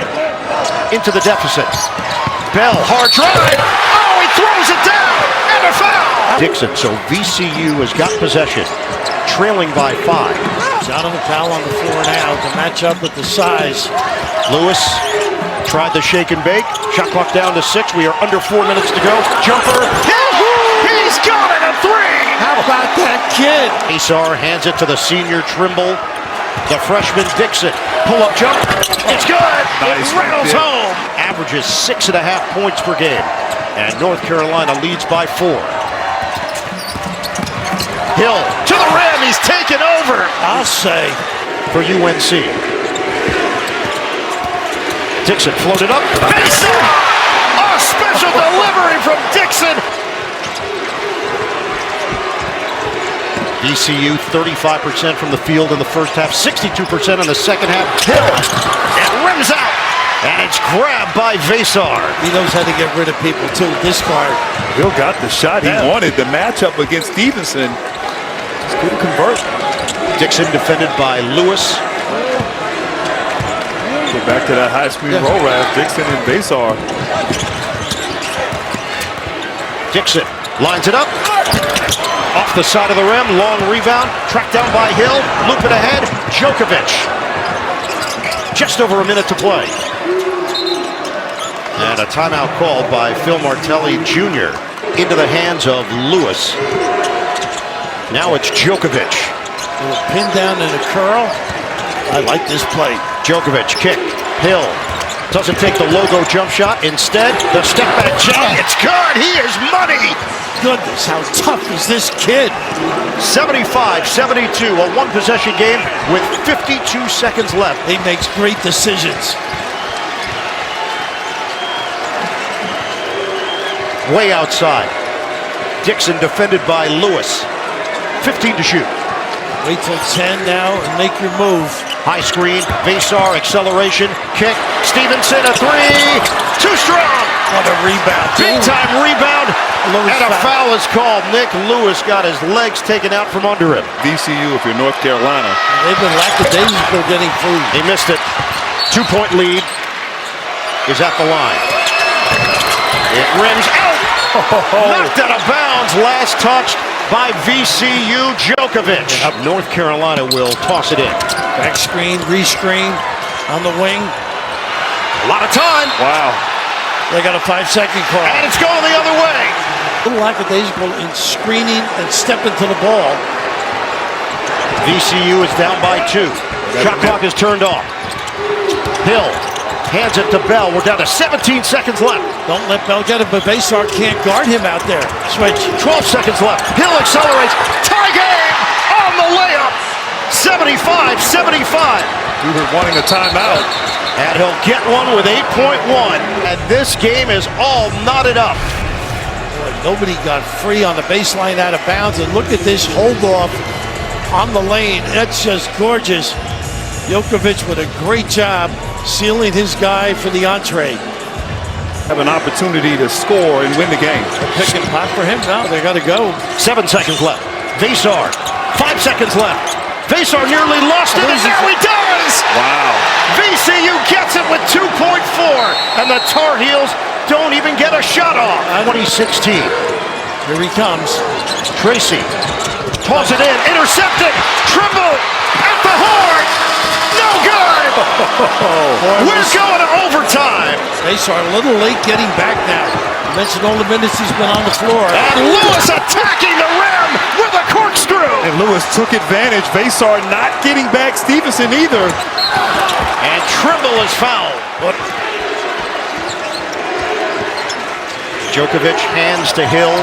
[SPEAKER 1] into the deficit. Bell, hard drive. Oh, he throws it down, and a foul. Dixon, so VCU has got possession, trailing by 5.
[SPEAKER 11] Jonathan Powell on the floor now to match up with the size.
[SPEAKER 1] Lewis tried the shake and bake. Shot clock down to 6. We are under 4 minutes to go. Jumper. He's got it, a 3.
[SPEAKER 11] How about that kid?
[SPEAKER 1] Vessar hands it to the senior Trimble. The freshman Dixon. Pull-up jump. It's good.
[SPEAKER 7] Nice.
[SPEAKER 1] It rattles home. Averages 6.5 points per game. And North Carolina leads by 4. Hill to the rim. He's taken over.
[SPEAKER 11] I'll say.
[SPEAKER 1] For UNC. Dixon floated up. Vessar! A special delivery from Dixon. VCU 35% from the field in the first half, 62% in the second half. Hill, and rims out, and it's grabbed by Vessar.
[SPEAKER 11] He knows how to get rid of people too. This card.
[SPEAKER 7] Hill got the shot he wanted. The matchup against Stevenson, he's good to convert.
[SPEAKER 1] Dixon defended by Lewis.
[SPEAKER 7] Go back to that high screen roll route. Dixon and Vessar.
[SPEAKER 1] Dixon lines it up. Off the side of the rim, long rebound, tracked down by Hill, loop it ahead, Djokovic. Just over a minute to play. And a timeout called by Phil Martelli Jr. into the hands of Lewis. Now it's Djokovic.
[SPEAKER 11] A little pin down and a curl. I like this play.
[SPEAKER 1] Djokovic kick, Hill. Doesn't take the logo jump shot. Instead, the step back jump. It's good. He is money.
[SPEAKER 11] Goodness, how tough is this kid?
[SPEAKER 1] 75-72, a one-possession game with 52 seconds left.
[SPEAKER 11] He makes great decisions.
[SPEAKER 1] Way outside. Dixon defended by Lewis. 15 to shoot.
[SPEAKER 11] Wait till 10 now and make your move.
[SPEAKER 1] High screen, Vessar, acceleration, kick, Stevenson, a 3, too strong.
[SPEAKER 11] What a rebound.
[SPEAKER 1] Big time rebound, and a foul is called. Nick Lewis got his legs taken out from under him.
[SPEAKER 7] VCU, if you're North Carolina.
[SPEAKER 11] They've been lackadaisical getting food.
[SPEAKER 1] He missed it. 2-point lead is at the line. It rims out. Knocked out of bounds, last touched by VCU Djokovic. North Carolina will toss it in.
[SPEAKER 11] Back screen, rescreen on the wing.
[SPEAKER 1] A lot of time.
[SPEAKER 7] Wow.
[SPEAKER 11] They got a 5-second call.
[SPEAKER 1] And it's going the other way.
[SPEAKER 11] A little lackadaisical in screening and stepping to the ball.
[SPEAKER 1] VCU is down by 2. Shot clock is turned off. Hill hands it to Bell. We're down to 17 seconds left.
[SPEAKER 11] Don't let Bell get it, but Basar can't guard him out there. Switch.
[SPEAKER 1] 12 seconds left. Hill accelerates. Tie game on the layup. 75-75.
[SPEAKER 7] We were wanting a timeout.
[SPEAKER 1] And he'll get one with 8.1. And this game is all knotted up.
[SPEAKER 11] Boy, nobody got free on the baseline out of bounds. And look at this hold off on the lane. That's just gorgeous. Djokovic with a great job sealing his guy for the entree.
[SPEAKER 7] Have an opportunity to score and win the game.
[SPEAKER 11] A pick and pop for him now. They got to go.
[SPEAKER 1] 7 seconds left. Vasar. 5 seconds left. Vasar nearly lost it, and now he does!
[SPEAKER 7] Wow.
[SPEAKER 1] VCU gets it with 2.4, and the Tar Heels don't even get a shot off. 2016.
[SPEAKER 11] Here he comes.
[SPEAKER 1] Tracy toss it in, intercepted, Trimble at the horn, no good! We're going to overtime.
[SPEAKER 11] Basar a little late getting back now. You mentioned all the minutes he's been on the floor.
[SPEAKER 1] And Lewis attacking the rim with a corkscrew.
[SPEAKER 7] And Lewis took advantage. Vasar not getting back Stevenson either.
[SPEAKER 1] And Trimble is fouled. Djokovic hands to Hill.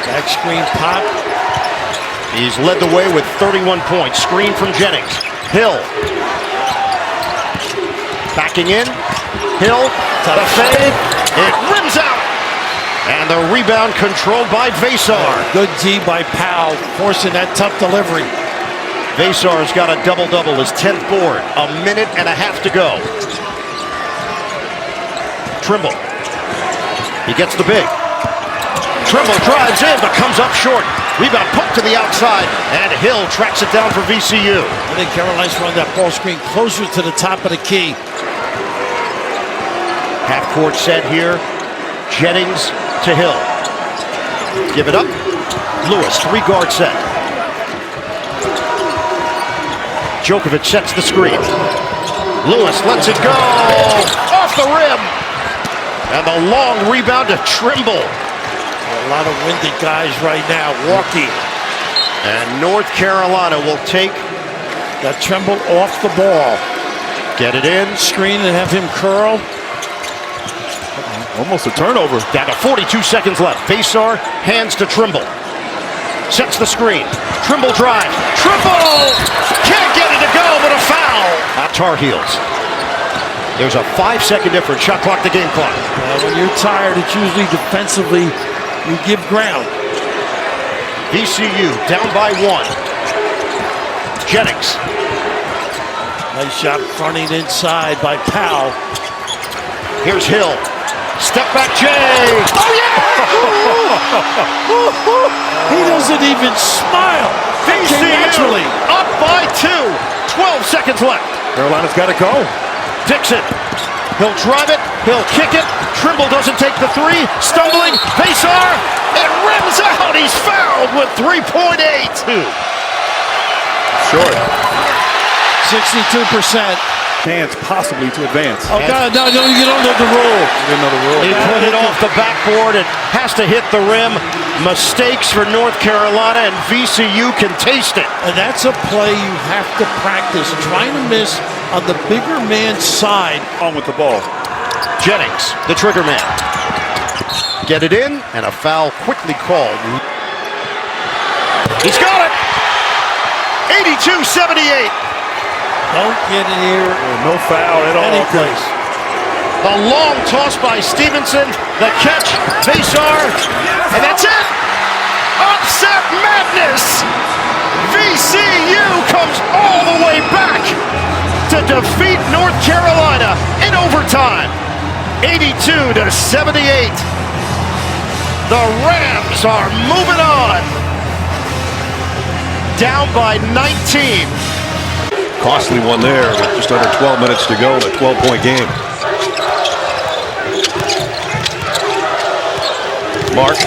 [SPEAKER 11] Back screen pop.
[SPEAKER 1] He's led the way with 31 points. Screen from Jennings. Hill. Backing in. Hill. The fade. It rims out. And the rebound controlled by Vasar.
[SPEAKER 11] Good D by Powell, forcing that tough delivery.
[SPEAKER 1] Vasar's got a double-double, his 10th board. A minute and a half to go. Trimble. He gets the big. Trimble drives in, but comes up short. Rebound poked to the outside, and Hill tracks it down for VCU.
[SPEAKER 11] I think Carolina's run that ball screen closer to the top of the key.
[SPEAKER 1] Half-court set here. Jennings to Hill. Give it up. Lewis, 3-guard set. Djokovic sets the screen. Lewis lets it go. Off the rim. And the long rebound to Trimble.
[SPEAKER 11] A lot of windy guys right now walking.
[SPEAKER 1] And North Carolina will take
[SPEAKER 11] that Trimble off the ball.
[SPEAKER 1] Get it in.
[SPEAKER 11] Screen and have him curl.
[SPEAKER 7] Almost a turnover.
[SPEAKER 1] Down to 42 seconds left. Vasar hands to Trimble. Sets the screen. Trimble drive. Trimble! Can't get it to go, but a foul. Tar Heels. There's a 5-second difference. Shot clock to game clock.
[SPEAKER 11] When you're tired, it's usually defensively you give ground.
[SPEAKER 1] VCU down by 1. Jennings.
[SPEAKER 11] Nice shot fronting inside by Powell.
[SPEAKER 1] Here's Hill. Step back, Jay. Oh, yeah!
[SPEAKER 11] He doesn't even smile.
[SPEAKER 1] VCU up by 2. 12 seconds left.
[SPEAKER 7] Carolina's got to go.
[SPEAKER 1] Dixon. He'll drive it. He'll kick it. Trimble doesn't take the 3. Stumbling. Vasar. It rims out. He's fouled with 3.8.
[SPEAKER 7] Short.
[SPEAKER 11] 62%.
[SPEAKER 7] Chance possibly to advance.
[SPEAKER 11] Oh, God, no, you don't know the rule.
[SPEAKER 7] You didn't know the rule.
[SPEAKER 1] He put it off the backboard. It has to hit the rim. Mistakes for North Carolina, and VCU can taste it.
[SPEAKER 11] And that's a play you have to practice. Trying to miss on the bigger man's side.
[SPEAKER 7] On with the ball.
[SPEAKER 1] Jennings, the trigger man. Get it in, and a foul quickly called. He's got it! 82-78.
[SPEAKER 11] Don't get in here.
[SPEAKER 7] No foul at all.
[SPEAKER 11] Any place.
[SPEAKER 1] The long toss by Stevenson. The catch, Vasar. And that's it! Upset madness! VCU comes all the way back to defeat North Carolina in overtime. 82-78. The Rams are moving on. Down by 19.
[SPEAKER 7] Costly one there with just under 12 minutes to go in a 12-point game. Mark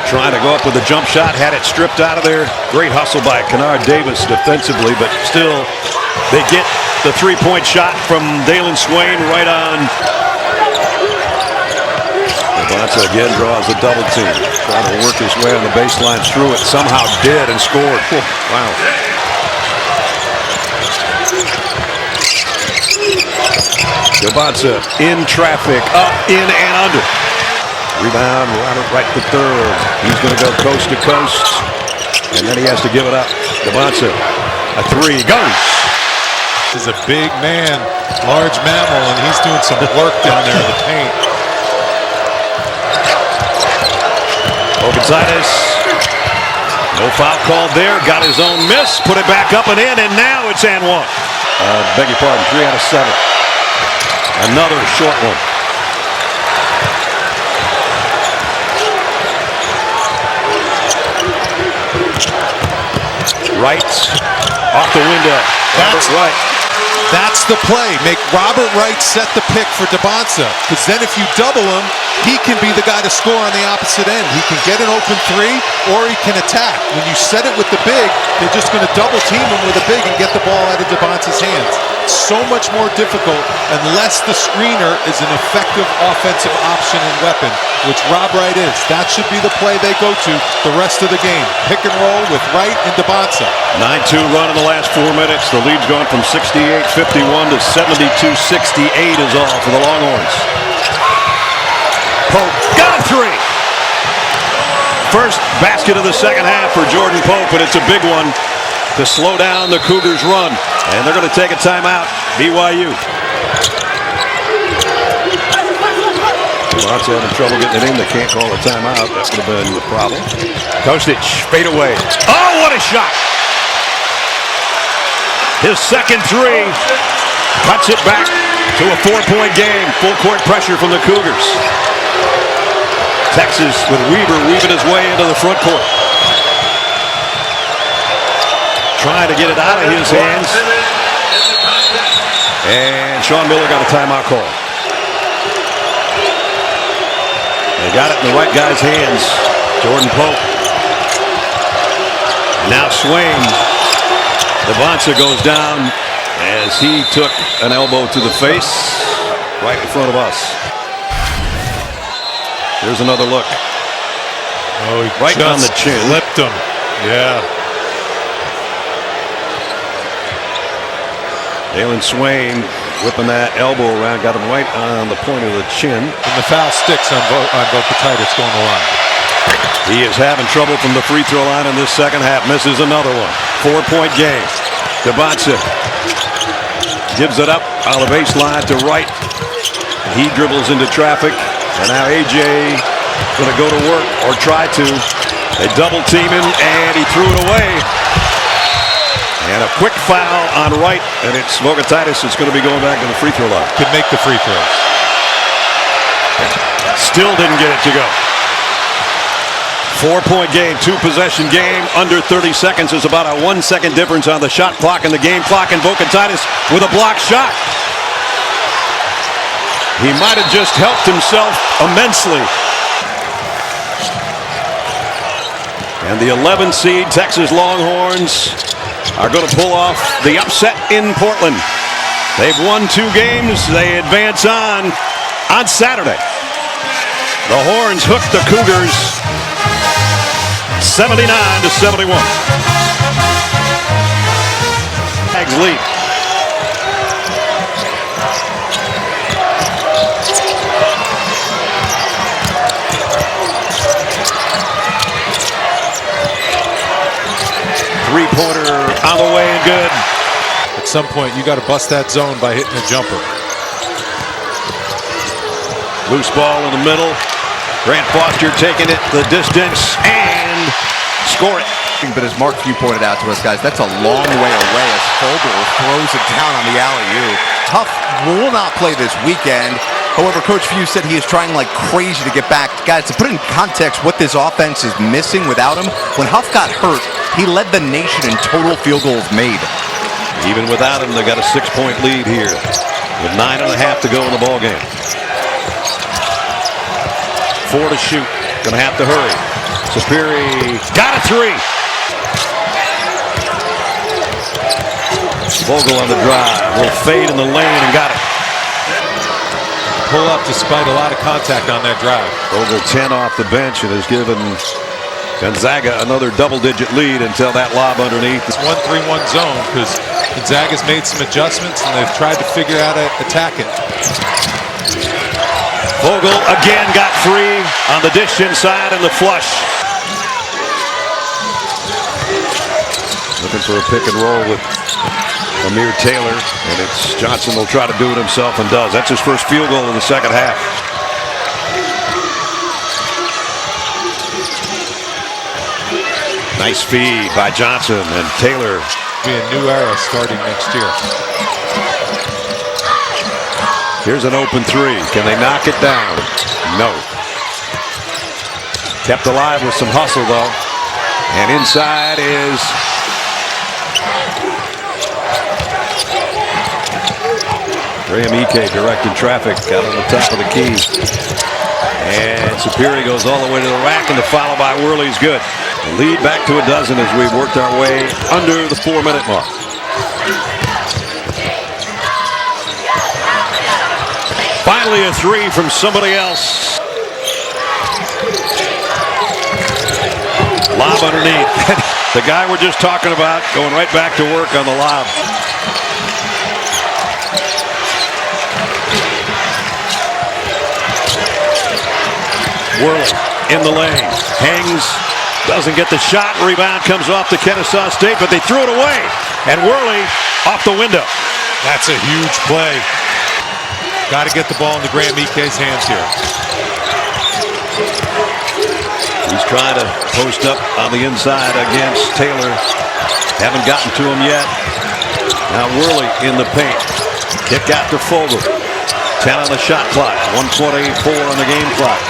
[SPEAKER 7] trying to go up with a jump shot, had it stripped out of there. Great hustle by Kennard Davis defensively, but still they get the 3-point shot from Dalen Swain right on. Bonta again draws a double team. Trying to work his way on the baseline, threw it, somehow did and scored. Wow.
[SPEAKER 4] Debonsa in traffic, up, in, and under. Rebound, right to third. He's going to go coast to coast, and then he has to give it up. Debonsa, a three, goes.
[SPEAKER 9] This is a big man, large mammal, and he's doing some work down there in the paint.
[SPEAKER 4] Okazaitis, no foul called there, got his own miss, put it back up and in, and now it's and one. Beg your pardon, 3 out of 7. Another short one. Right, off the window.
[SPEAKER 9] That's right. That's the play. Make Robert Wright set the pick for Debonsa, because then if you double him, he can be the guy to score on the opposite end. He can get an open three, or he can attack. When you set it with the big, they're just going to double team him with a big and get the ball out of Debonsa's hands. It's so much more difficult unless the screener is an effective offensive option and weapon, which Rob Wright is. That should be the play they go to the rest of the game. Pick and roll with Wright and Debonsa.
[SPEAKER 4] 9-2 run in the last 4 minutes. The lead's gone from 68-51 to 72-68 is all for the Longhorns. Pope got a three. First basket of the second half for Jordan Pope, and it's a big one to slow down the Cougars' run. And they're going to take a timeout, BYU. Lots having trouble getting it in. They can't call a timeout. That would have been the problem. Kostic, fade away. Oh, what a shot! His second three cuts it back to a 4-point game. Full court pressure from the Cougars. Texas with Weaver weaving his way into the front court. Trying to get it out of his hands. And Sean Miller got a timeout call. They got it in the right guy's hands. Jordan Pope. Now Swain. Debonsa goes down as he took an elbow to the face right in front of us. Here's another look.
[SPEAKER 9] Oh, he
[SPEAKER 4] right on the chin.
[SPEAKER 9] Flipped him. Yeah.
[SPEAKER 4] Dalen Swain whipping that elbow around, got him right on the point of the chin.
[SPEAKER 9] And the foul sticks on Vokatitis going to line.
[SPEAKER 4] He is having trouble from the free throw line in this second half. Misses another one. 4-point game. Debonsa gives it up on the baseline to Wright. He dribbles into traffic. And now AJ going to go to work, or try to. They double team him, and he threw it away. And a quick foul on Wright, and it's Vokatitis that's going to be going back to the free throw line.
[SPEAKER 9] Could make the free throws.
[SPEAKER 4] Still didn't get it to go. 4-point game, 2-possession game. Under 30 seconds is about a 1-second difference on the shot clock and the game clock. And Vokatitis with a block shot. He might have just helped himself immensely. And the 11 seed Texas Longhorns are going to pull off the upset in Portland. They've won 2 games. They advance on Saturday. The Horns hooked the Cougars 79-71. Zags lead. Three-pointer on the way and good.
[SPEAKER 9] At some point, you got to bust that zone by hitting a jumper.
[SPEAKER 4] Loose ball in the middle. Grant Foster taking it the distance and score it.
[SPEAKER 8] But as Mark Few pointed out to us, guys, that's a long way away as Fogel throws it down on the alley-oop. Huff will not play this weekend. However, Coach Few said he is trying like crazy to get back. Guys, to put in context what this offense is missing without him, when Huff got hurt, he led the nation in total field goals made.
[SPEAKER 4] Even without him, they got a 6-point lead here with 9.5 to go in the ball game. 4 to shoot. Gonna have to hurry. Sapiri got a 3. Vogel on the drive. Will fade in the lane and got it.
[SPEAKER 9] Pull up despite a lot of contact on that drive.
[SPEAKER 4] Vogel 10 off the bench and has given Gonzaga another double-digit lead until that lob underneath.
[SPEAKER 9] It's 1-3-1 zone because Gonzaga's made some adjustments and they've tried to figure out how to attack it.
[SPEAKER 4] Vogel again got free on the dish inside and the flush. Looking for a pick and roll with Amir Taylor, and it's Johnson will try to do it himself and does. That's his first field goal in the second half. Nice feed by Johnson, and Taylor.
[SPEAKER 9] Be a new era starting next year.
[SPEAKER 4] Here's an open three. Can they knock it down? No. Kept alive with some hustle though. And inside is Graham Ike directing traffic out on the top of the key. And Superi goes all the way to the rack, and the follow by Worley is good. The lead back to a dozen as we've worked our way under the 4-minute mark. Finally a three from somebody else. Lob underneath. The guy we're just talking about going right back to work on the lob. Worley in the lane. Hangs. Doesn't get the shot. Rebound comes off to Kennesaw State, but they threw it away. And Worley off the window.
[SPEAKER 9] That's a huge play. Got to get the ball into Graham Ike's hands here.
[SPEAKER 4] He's trying to post up on the inside against Taylor. Haven't gotten to him yet. Now Worley in the paint. Kick out to Vogel. 10 on the shot clock. 1:24 on the game clock.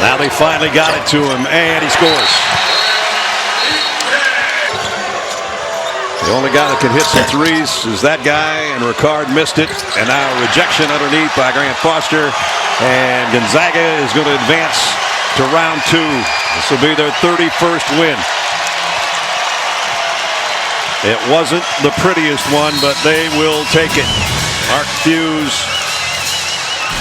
[SPEAKER 4] Now they finally got it to him, and he scores. The only guy that can hit some threes is that guy, and Ricard missed it. And now a rejection underneath by Grant Foster. And Gonzaga is going to advance to round 2. This will be their 31st win. It wasn't the prettiest one, but they will take it. Mark Fuse.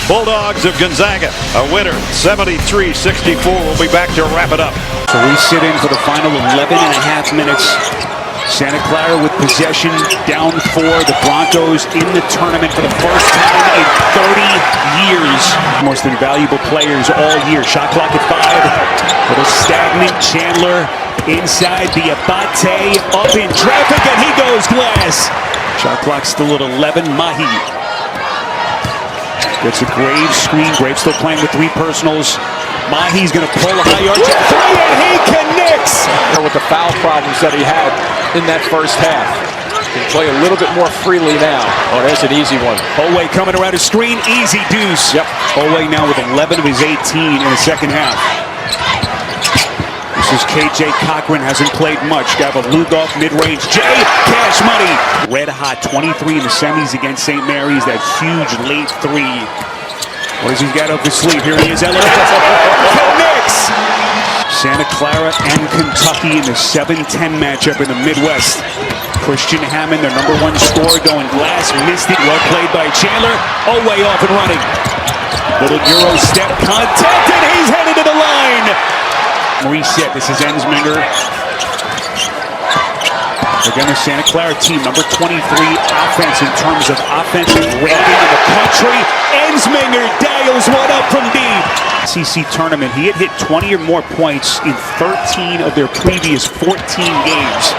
[SPEAKER 4] Bulldogs of Gonzaga, a winner, 73-64. We'll be back to wrap it up.
[SPEAKER 2] So we sit in for the final 11 and a half minutes. Santa Clara with possession, down 4. The Broncos in the tournament for the first time in 30 years. Most invaluable players all year. Shot clock at 5. Little stagnant. Chandler inside the Abate, up in traffic, and he goes glass. Shot clock still at 11. Mahi gets a Graves screen. Graves still playing with 3 personals. Mahi's going to pull a high arch at 3, and he connects.
[SPEAKER 16] With the foul problems that he had in that first half. Can play a little bit more freely now. Oh, there's an easy one.
[SPEAKER 2] Olway coming around a screen. Easy deuce.
[SPEAKER 16] Yep.
[SPEAKER 2] Olway now with 11 of his 18 in the second half. This is KJ Cochran. Hasn't played much. Got a Lugoff mid-range. Jay, cash money. Red hot 23 in the semis against St. Mary's. That huge late 3. What does he got up his sleeve? Here he is. Connects. Santa Clara and Kentucky in the 7-10 matchup in the Midwest. Christian Hammond, their #1 scorer, going glass. Missed it. Well played by Chandler. Olway off and running. Little Euro step contact, and he's headed to the line. Reset. This is Ensminger. Again, the Santa Clara team, number 23 offense in terms of offensive rating in the country. Ensminger dials one up from deep. SEC tournament, he had hit 20 or more points in 13 of their previous 14 games.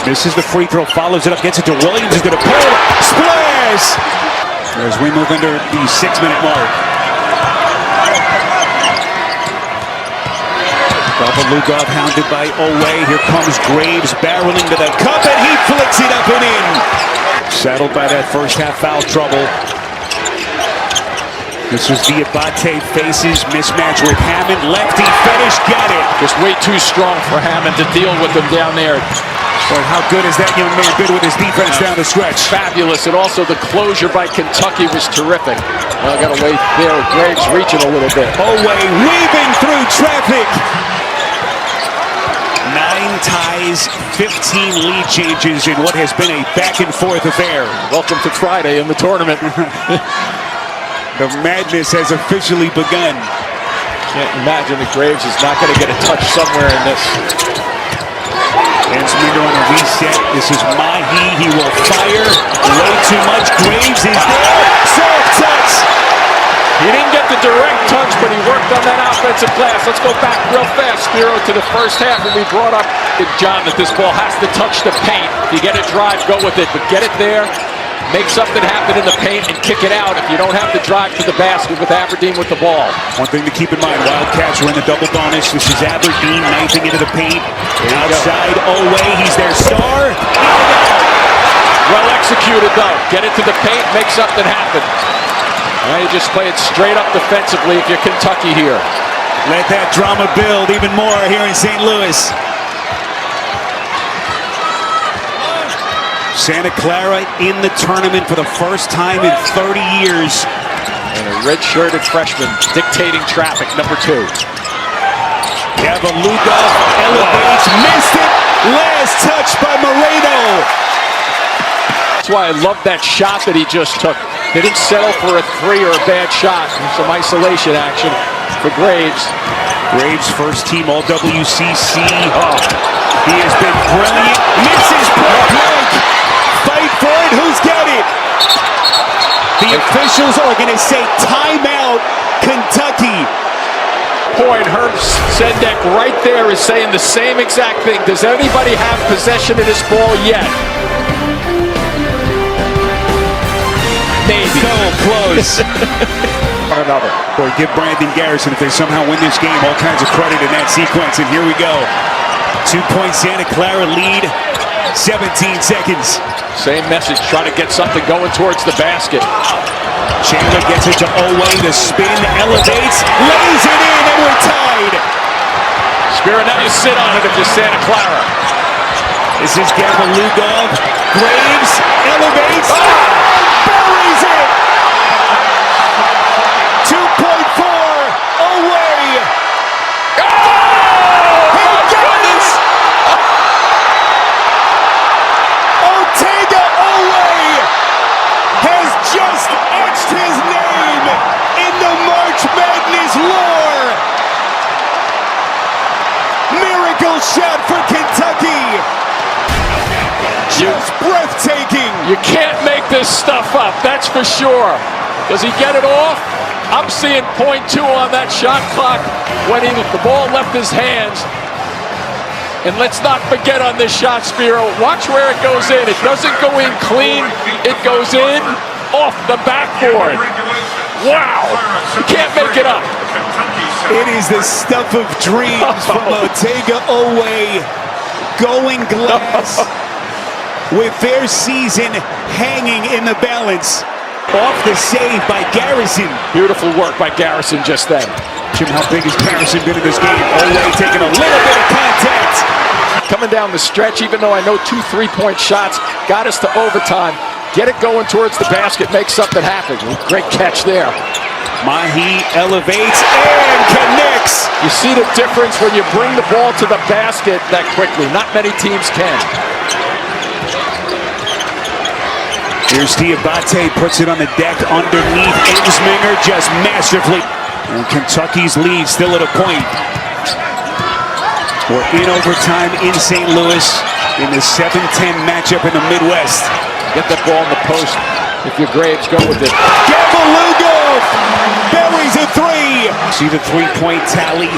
[SPEAKER 2] Misses the free throw, follows it up, gets it to Williams, is going to pull. Splash! As we move under the 6-minute mark. Lugov hounded by Olway. Here comes Graves barreling to the cup, and he flicks it up and in. Saddled by that first half foul trouble. This is the Abate faces mismatch with Hammond. Lefty finish, got it.
[SPEAKER 16] Just way too strong for Hammond to deal with him down there.
[SPEAKER 2] But how good is that young man? Good with his defense down the stretch.
[SPEAKER 16] Fabulous, and also the closure by Kentucky was terrific. Well, I got to wait there. Graves reaching a little bit.
[SPEAKER 2] Olway weaving through traffic. 9 ties, 15 lead changes in what has been a back-and-forth affair.
[SPEAKER 16] Welcome to Friday in the tournament.
[SPEAKER 3] The madness has officially begun.
[SPEAKER 16] Can't imagine that Graves is not going to get a touch somewhere in this.
[SPEAKER 3] Ansminger on a reset. This is Mahi. He will fire. Way too much. Graves is there. Soft touch.
[SPEAKER 16] He didn't get the direct touch, but he worked on that offensive glass. Let's go back real fast, Spiro, to the first half when we brought up, John, that this ball has to touch the paint. If you get a drive, go with it, but get it there, make something happen in the paint, and kick it out if you don't have to drive to the basket with Aberdeen with the ball.
[SPEAKER 3] One thing to keep in mind, Wildcats are in the double bonus. This is Aberdeen knifing into the paint. Outside, Oway, he's their star.
[SPEAKER 16] Well executed, though. Get it to the paint, make something happen. Now you just play it straight up defensively if you're Kentucky here.
[SPEAKER 3] Let that drama build even more here in St. Louis. Santa Clara in the tournament for the first time in 30 years.
[SPEAKER 16] And a red-shirted freshman dictating traffic, number 2.
[SPEAKER 3] Gavalugov elevates, missed it. Last touch by Moreno.
[SPEAKER 16] That's why I love that shot that he just took. They didn't settle for a 3 or a bad shot. Some isolation action for Graves.
[SPEAKER 3] Graves, first team All-WCC. Oh, he has been brilliant. Misses point blank. Fight for it. Who's got it? The officials are going to say timeout, Kentucky.
[SPEAKER 16] Point. Herb Sendek right there is saying the same exact thing. Does anybody have possession of this ball yet? Maybe.
[SPEAKER 3] So close.
[SPEAKER 16] Another.
[SPEAKER 3] Boy, give Brandon Garrison, if they somehow win this game, all kinds of credit in that sequence. And here we go. 2-point Santa Clara lead. 17 seconds.
[SPEAKER 16] Same message. Trying to get something going towards the basket.
[SPEAKER 3] Chandler gets it to Oway. The spin elevates. Lays it in, and we're tied.
[SPEAKER 16] Spiro, now you sit on it if you're Santa Clara.
[SPEAKER 3] This is Gavalugov. Graves elevates. Buries it. 2.4 away. He got it. Otega Oway has just etched his name in the March Madness lore. Miracle shot for Kentucky. Just breathtaking.
[SPEAKER 16] You can't make this stuff up, that's for sure. Does he get it off? I'm seeing .2 on that shot clock when the ball left his hands. And let's not forget on this shot, Spiro, watch where it goes in. It doesn't go in clean, it goes in off the backboard. Wow, you can't make it up.
[SPEAKER 3] It is the stuff of dreams from Otega Oway. Going glass. With their season hanging in the balance. Off the save by Garrison.
[SPEAKER 16] Beautiful work by Garrison just then.
[SPEAKER 3] Jim, how big has Garrison been in this game? Oway taking a little bit of contact.
[SPEAKER 16] Coming down the stretch, even though I know 2 3-point shots, got us to overtime. Get it going towards the basket, make something happen. Great catch there.
[SPEAKER 3] Mahi elevates and connects.
[SPEAKER 16] You see the difference when you bring the ball to the basket that quickly. Not many teams can.
[SPEAKER 3] Here's Diabate, puts it on the deck underneath Ansminger, just masterfully. And Kentucky's lead still at a point. We're in overtime in St. Louis in the 7-10 matchup in the Midwest.
[SPEAKER 16] Get that ball in the post. If you're Graves, go with it.
[SPEAKER 3] Gavalugov buries a 3. See the 3-point tally.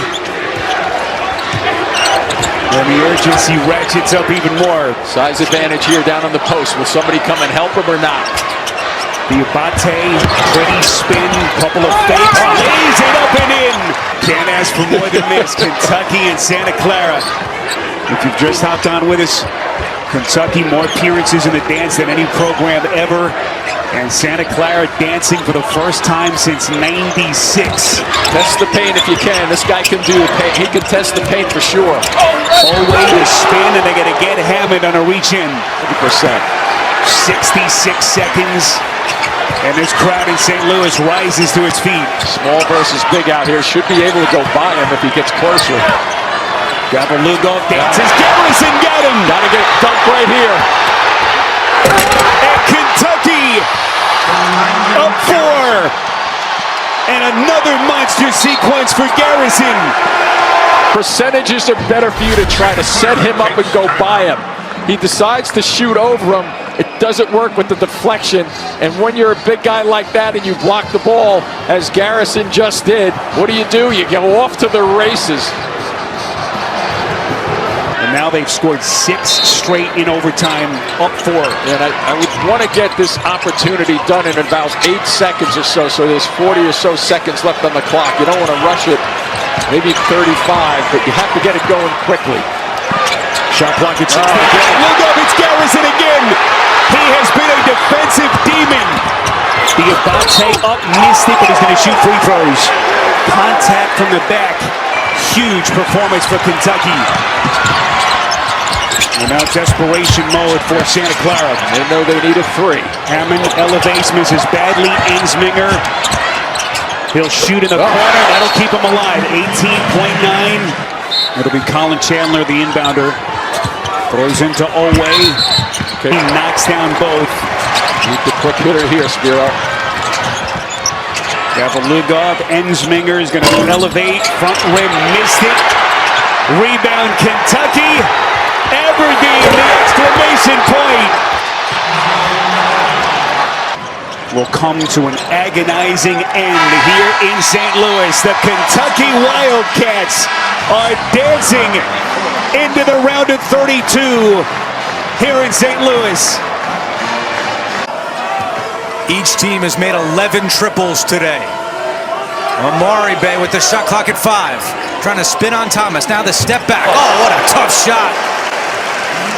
[SPEAKER 3] And the urgency ratchets up even more.
[SPEAKER 16] Size advantage here down on the post. Will somebody come and help him or not?
[SPEAKER 3] Diabate, pretty spin, couple of fakes, lays it up and in. Can't ask for more than this. Kentucky and Santa Clara. If you've just hopped on with us, Kentucky more appearances in the dance than any program ever. And Santa Clara dancing for the first time since '96.
[SPEAKER 16] Test the paint if you can. This guy can do the paint. He can test the paint for sure.
[SPEAKER 3] Oway to spin, and they're going to get Hammond on a reach in.
[SPEAKER 16] 100%.
[SPEAKER 3] 66 seconds. And this crowd in St. Louis rises to its feet.
[SPEAKER 16] Small versus big out here. Should be able to go by him if he gets closer.
[SPEAKER 3] Gavalugov dances. Garrison got him.
[SPEAKER 16] Got to get dunked right here.
[SPEAKER 3] And Kentucky up 4. extra sequence for Garrison.
[SPEAKER 16] Percentages are better for you to try to set him up and go by him. He decides to shoot over him. It doesn't work with the deflection. And when you're a big guy like that and you block the ball, as Garrison just did, what do? You go off to the races.
[SPEAKER 3] And now they've scored 6 straight in overtime, up 4.
[SPEAKER 16] And I would want to get this opportunity done in about 8 seconds or so. So there's 40 or so seconds left on the clock. You don't want to rush it. Maybe 35, but you have to get it going quickly.
[SPEAKER 3] Shot clock at 6. Look up, it's Garrison again. He has been a defensive demon. The Abate up, missed it, but he's going to shoot free throws. Contact from the back. Huge performance for Kentucky. And now desperation mode for Santa Clara.
[SPEAKER 16] They know they need a 3.
[SPEAKER 3] Hammond elevates, misses badly. Insminger. He'll shoot in the corner. That'll keep him alive. 18.9. It'll be Colin Chandler, the inbounder. Throws into Owe. He knocks down both.
[SPEAKER 16] Keep the quick hitter here, Spiro.
[SPEAKER 3] Gavrilugov, Ensminger is going to elevate. Front rim, missed it. Rebound, Kentucky. Aberdeen, the exclamation point. Will come to an agonizing end here in St. Louis. The Kentucky Wildcats are dancing into the round of 32 here in St. Louis.
[SPEAKER 14] Each team has made 11 triples today. Amari Bay with the shot clock at 5. Trying to spin on Thomas. Now the step back. Oh, what a tough shot.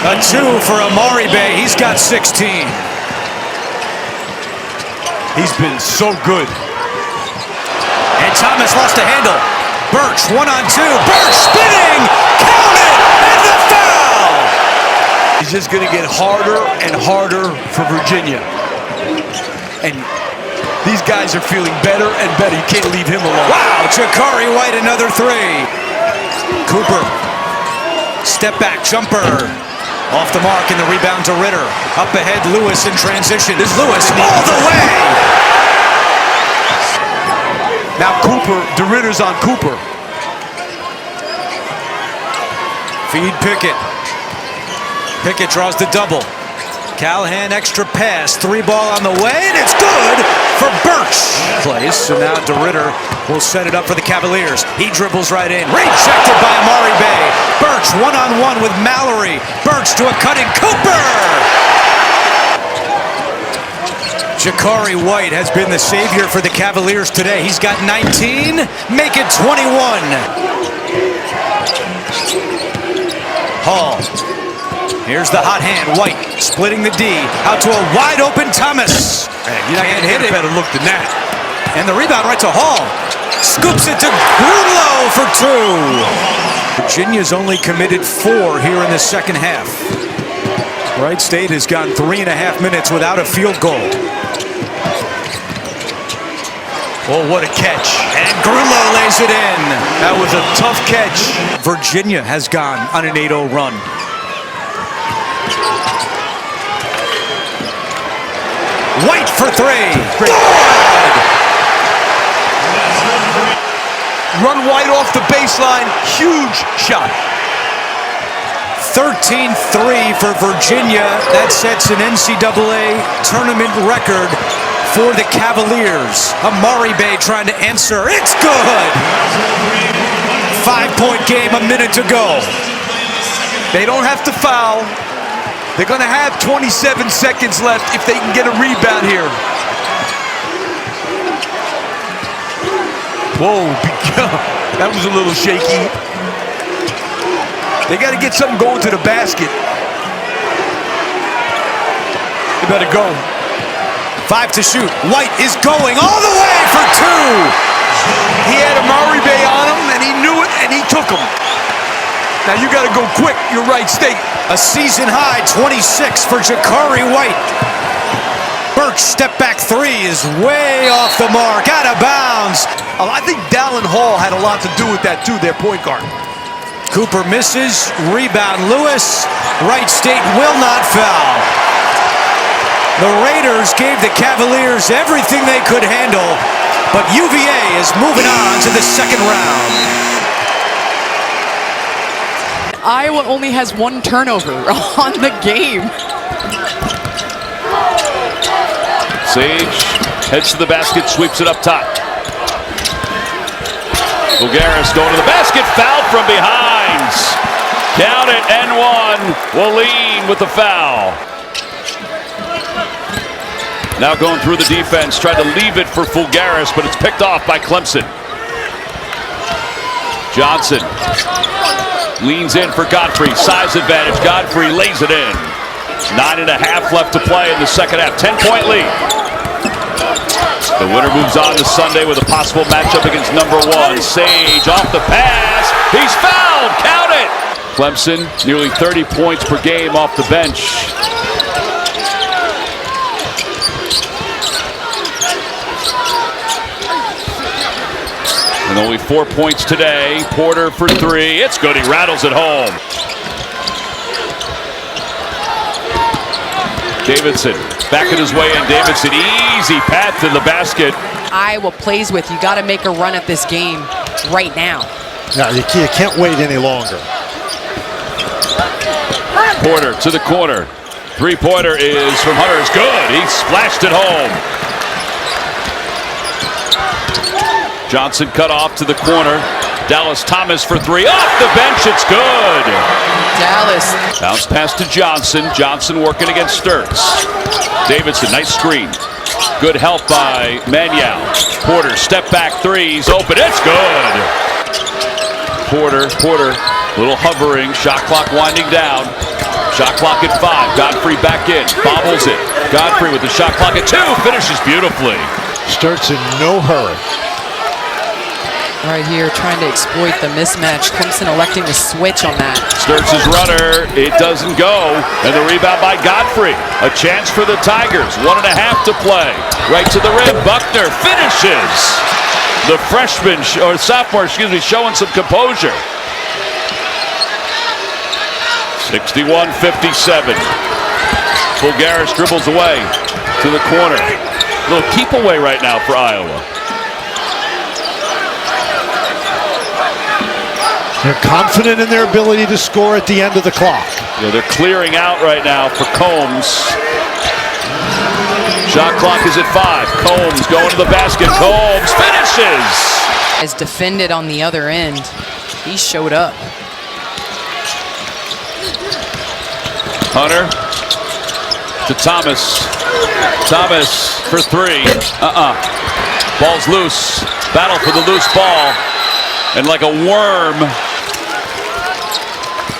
[SPEAKER 14] A 2 for Amari Bay. He's got 16. He's been so good. And Thomas lost the handle. Birch, 1-on-2. Birch spinning. Count it. And the foul.
[SPEAKER 18] He's just going to get harder and harder for Virginia. And these guys are feeling better and better. You can't leave him alone.
[SPEAKER 14] Wow, Jakari White, another 3. Cooper, step back, jumper. Off the mark, and the rebound to Ritter. Up ahead, Lewis in transition. Is Lewis all the way?
[SPEAKER 18] Now Cooper, DeRitter's on Cooper.
[SPEAKER 14] Feed Pickett. Pickett draws the double. Callahan extra pass, 3-ball on the way, and it's good for Birch. Plays, so now DeRitter will set it up for the Cavaliers. He dribbles right in, rejected by Amari Bay. Birch 1-on-1 with Mallory. Birch to a cutting Cooper. Jakari White has been the savior for the Cavaliers today. He's got 19, make it 21. Hall. Here's the hot hand, White splitting the D, out to a wide open Thomas.
[SPEAKER 18] You're not going to get a better look than that.
[SPEAKER 14] And the rebound right to Hall. Scoops it to Grunlow for 2. Virginia's only committed 4 here in the second half. Wright State has gone 3.5 minutes without a field goal. Oh, what a catch. And Grunlow lays it in.
[SPEAKER 18] That was a tough catch.
[SPEAKER 14] Virginia has gone on an 8-0 run. White for 3.
[SPEAKER 18] Run White off the baseline. Huge shot.
[SPEAKER 14] 13-3 for Virginia. That sets an NCAA tournament record for the Cavaliers. Amari Bay trying to answer. It's good. 5-point game, a minute to go.
[SPEAKER 18] They don't have to foul. They're going to have 27 seconds left if they can get a rebound here. Whoa, that was a little shaky. They got to get something going to the basket. They better go.
[SPEAKER 14] 5 to shoot. White is going all the way for 2.
[SPEAKER 18] He had Amari Bay on him, and he knew it, and he took him. Now you got to go quick. You're Wright State.
[SPEAKER 14] A season high 26 for Jakari White. Birch step back 3 is way off the mark, out of bounds.
[SPEAKER 18] I think Dallin Hall had a lot to do with that too, their point guard.
[SPEAKER 14] Cooper misses, rebound Lewis. Wright State will not foul. The Raiders gave the Cavaliers everything they could handle. But UVA is moving on to the second round.
[SPEAKER 17] Iowa only has 1 turnover on the game.
[SPEAKER 10] Sage heads to the basket, sweeps it up top. Bulgaris going to the basket, fouled from behind. Count it, N1. Wallin with the foul. Now going through the defense, tried to leave it for Fulgaris, but it's picked off by Clemson. Johnson leans in for Godfrey, size advantage. Godfrey lays it in. 9.5 left to play in the second half. 10-point lead. The winner moves on to Sunday with a possible matchup against #1. Sage off the pass. He's fouled. Count it. Clemson nearly 30 points per game off the bench. And only 4 points today. Porter for 3. It's good. He rattles it home. Davidson backing his way in. Davidson, easy path to the basket.
[SPEAKER 17] Iowa plays with. You got to make a run at this game right now.
[SPEAKER 1] No, you can't wait any longer.
[SPEAKER 10] Porter to the corner. 3-pointer is from Hunter. It's good. He splashed it home. Johnson cut off to the corner. Dallas Thomas for 3. Off the bench, it's good.
[SPEAKER 17] Dallas.
[SPEAKER 10] Bounce pass to Johnson. Johnson working against Sturts. Davidson, nice screen. Good help by Manial. Porter, step back 3. He's open. It's good. Porter, little hovering. Shot clock winding down. Shot clock at 5. Godfrey back in. Bobbles it. Godfrey with the shot clock at 2. Finishes beautifully.
[SPEAKER 1] Sturts in no hurry.
[SPEAKER 17] Right here, trying to exploit the mismatch. Clemson electing to switch on that.
[SPEAKER 10] Sturts' runner, it doesn't go. And the rebound by Godfrey. A chance for the Tigers. 1.5 to play. Right to the rim. Buckner finishes. The freshman, or sophomore, showing some composure. 61-57. Bulgaris dribbles away to the corner. A little keep away right now for Iowa.
[SPEAKER 1] They're confident in their ability to score at the end of the clock.
[SPEAKER 10] Yeah, they're clearing out right now for Combs. Shot clock is at 5. Combs going to the basket. Combs finishes.
[SPEAKER 17] As defended on the other end, he showed up.
[SPEAKER 10] Hunter to Thomas. Thomas for 3. Ball's loose. Battle for the loose ball. And like a worm.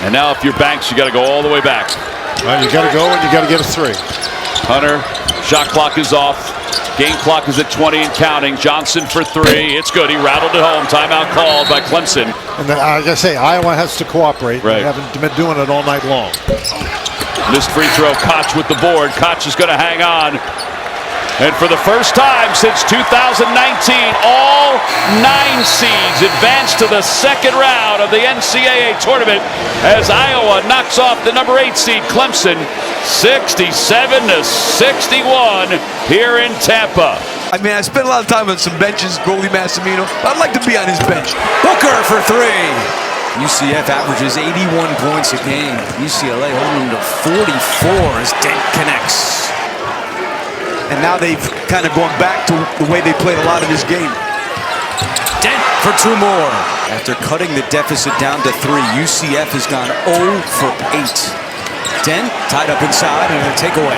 [SPEAKER 10] And now if you're Banks, you got to go all the way back.
[SPEAKER 1] Well, you got to go and you got to get a 3.
[SPEAKER 10] Hunter, shot clock is off. Game clock is at 20 and counting. Johnson for 3. It's good. He rattled it home. Timeout called by Clemson.
[SPEAKER 1] And then I gotta say, Iowa has to cooperate.
[SPEAKER 10] Right.
[SPEAKER 1] They haven't been doing it all night long.
[SPEAKER 10] Missed free throw. Koch with the board. Koch is going to hang on. And for the first time since 2019, all 9 seeds advance to the second round of the NCAA tournament as Iowa knocks off the number 8 seed Clemson 67-61 here in Tampa.
[SPEAKER 18] I mean, I spent a lot of time on some benches, goalie Massimino. I'd like to be on his bench. Booker for 3. UCF averages 81 points a game. UCLA holding to 44 as Dent connects. And now they've kind of gone back to the way they played a lot of this game. Dent for 2 more. After cutting the deficit down to 3, UCF has gone 0 for 8. Dent tied up inside and a takeaway.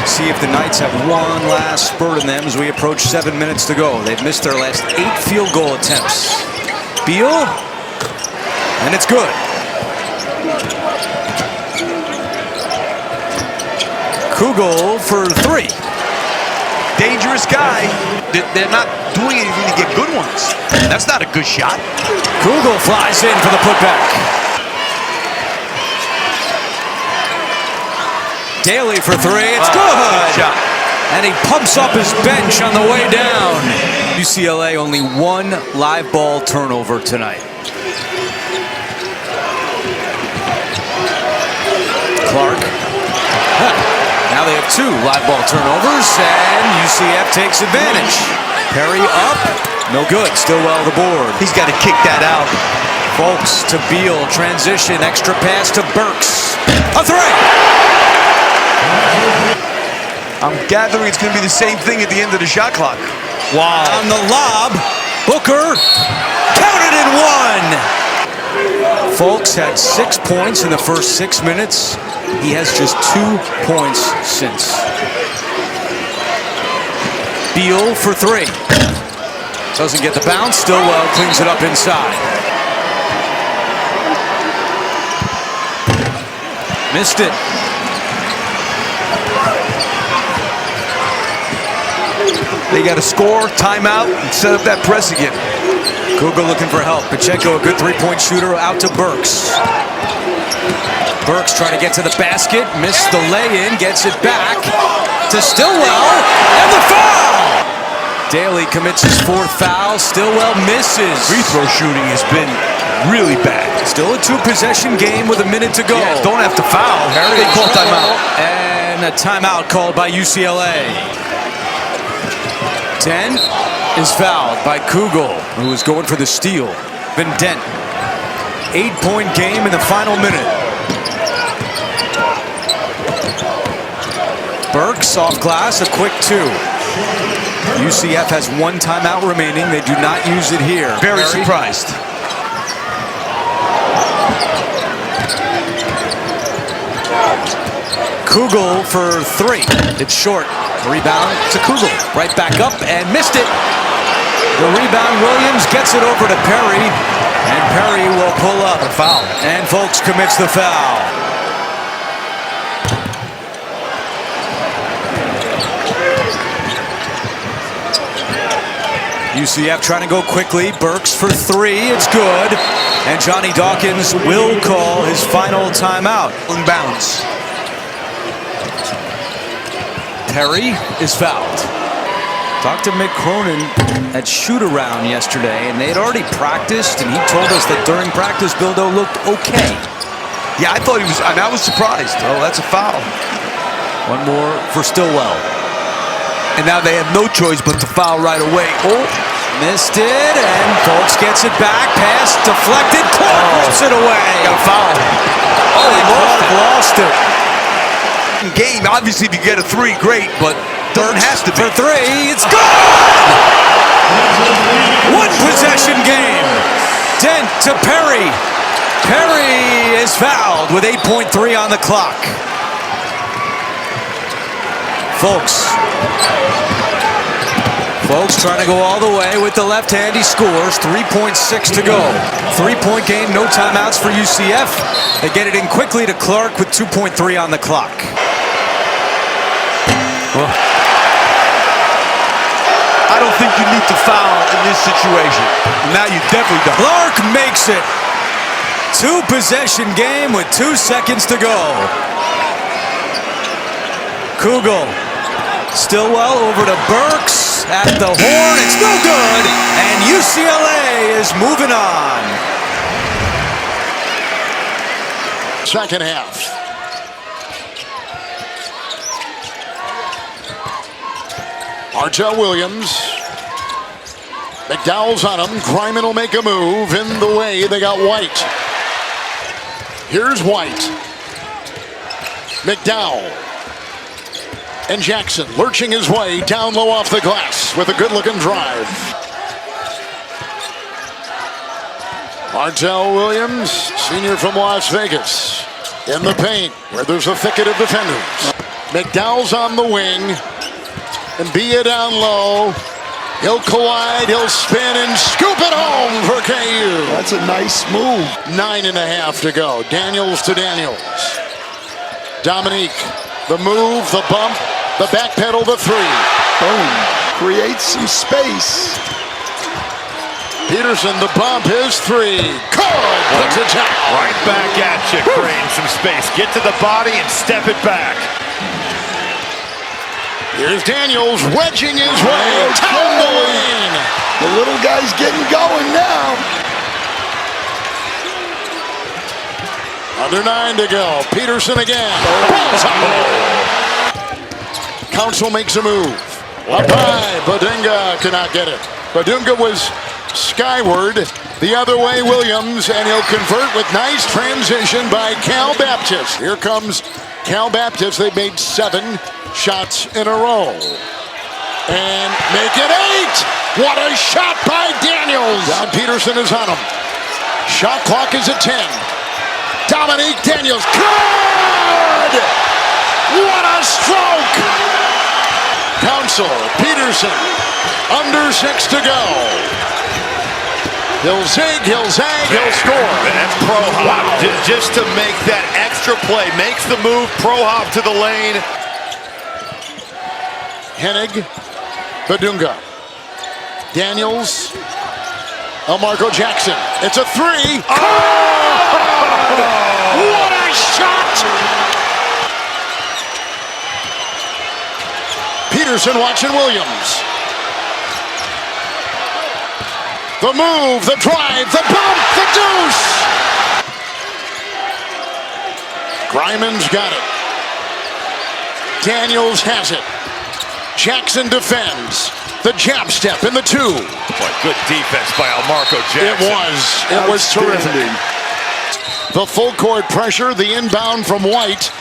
[SPEAKER 18] See if the Knights have one last spurt in them as we approach 7 minutes to go. They've missed their last 8 field goal attempts. Beal, and it's good. Kugel for 3. Dangerous guy. They're not doing anything to get good ones. That's not a good shot. Kugel flies in for the putback. Daly for 3. It's good. And he pumps up his bench on the way down. UCLA only 1 live ball turnover tonight. Clark. Now they have 2 live ball turnovers, and UCF takes advantage.
[SPEAKER 14] Perry up. No good. Stillwell the board. He's got to kick that out. Folks to Beal. Transition. Extra pass to Burks. A three.
[SPEAKER 18] I'm gathering it's going to be the same thing at the end of the shot clock.
[SPEAKER 14] Wow. On the lob. Booker. Counted in one. Folks had 6 points in the first 6 minutes. He has just 2 points since. Beal for three. Doesn't get the bounce. Stillwell cleans it up inside. Missed it.
[SPEAKER 18] They got to score, timeout, and set up that press again.
[SPEAKER 14] Kugel looking for help. Pacheco, a good three-point shooter, out to Burks. Burks trying to get to the basket, missed the lay-in, gets it back to Stillwell, and the foul! Daly commits his fourth foul. Stillwell misses.
[SPEAKER 18] Free throw shooting has been really bad.
[SPEAKER 14] Still a two-possession game with a minute to go.
[SPEAKER 18] Yeah, don't have to foul. They call timeout.
[SPEAKER 14] And a timeout called by UCLA. Dent is fouled by Kugel, who is going for the steal. Been Dent. 8-point game in the final minute. Burks off glass, a quick two. UCF has one timeout remaining. They do not use it here.
[SPEAKER 18] Very surprised.
[SPEAKER 14] Kugel for three. It's short. Rebound to Kugel. Right back up and missed it. The rebound, Williams gets it over to Perry. And Perry will pull up. A foul. And Folks commits the foul. UCF trying to go quickly. Burks for three. It's good. And Johnny Dawkins will call his final timeout. Inbounds. Perry is fouled. Talked to Mick Cronin at shoot-around yesterday, and they had already practiced, and he told us that during practice, Bildo looked okay.
[SPEAKER 18] Yeah, I thought he was, I was surprised. Oh, that's a foul.
[SPEAKER 14] One more for Stillwell.
[SPEAKER 18] And now they have no choice but to foul right away.
[SPEAKER 14] Oh, missed it, and Folks gets it back. Pass deflected. Clark rips it away.
[SPEAKER 18] Got a foul.
[SPEAKER 14] Oh, he lost it.
[SPEAKER 18] Game, obviously, if you get a three, great, but third has to be.
[SPEAKER 14] For three, it's good! One possession game. Dent to Perry. Perry is fouled with 8.3 on the clock. Folks trying to go all the way with the left hand. He scores. 3.6 to go. 3-point game, no timeouts for UCF. They get it in quickly to Clark with 2.3 on the clock.
[SPEAKER 18] I don't think you need to foul in this situation. Now you definitely don't.
[SPEAKER 14] Clark makes it. Two-possession game with 2 seconds to go. Kugel. Stillwell over to Burks at the horn. It's no good. And UCLA is moving on.
[SPEAKER 5] Second half. Artell Williams. McDowell's on him. Griman will make a move. In the way, they got White. Here's White. McDowell. And Jackson lurching his way down low off the glass with a good-looking drive. Artell Williams, senior from Las Vegas. In the paint, where there's a thicket of defenders. McDowell's on the wing. And Bia down low. He'll collide, he'll spin, and scoop it home for KU.
[SPEAKER 19] That's a nice move.
[SPEAKER 5] 9.5 to go. Daniels to Daniels. Dominique, the move, the bump, the back pedal, the three.
[SPEAKER 19] Boom. Creates some space.
[SPEAKER 5] Peterson, the bump, his three. Good. Puts it down.
[SPEAKER 1] Right back at you, creating some space. Get to the body and step it back.
[SPEAKER 5] Here's Daniels wedging his way down the lane.
[SPEAKER 19] The little guy's getting going now.
[SPEAKER 5] Under 9 to go. Peterson again. Council makes a move. Up high, Badunga could not get it. Badunga was skyward, the other way Williams, and he'll convert with nice transition by Cal Baptist. Here comes Cal Baptist. They made 7 shots in a row. And make it 8! What a shot by Daniels! John Peterson is on him. Shot clock is at 10. Dominique Daniels, good! What a stroke! Council, Peterson, under 6 to go. He'll zig, he'll zag, he'll score.
[SPEAKER 1] That's pro hop. Wow. Just to make that extra play. Makes the move, pro hop to the lane.
[SPEAKER 5] Hennig, Badunga, Daniels, Elmarco Jackson. It's a 3. Oh! What a shot! Peterson watching Williams. The move, the drive, the bump, the deuce! Griman's got it. Daniels has it. Jackson defends. The jab step in the 2.
[SPEAKER 1] Boy, good defense by Elmarco Jackson.
[SPEAKER 5] It was terrific. The full court pressure, the inbound from White.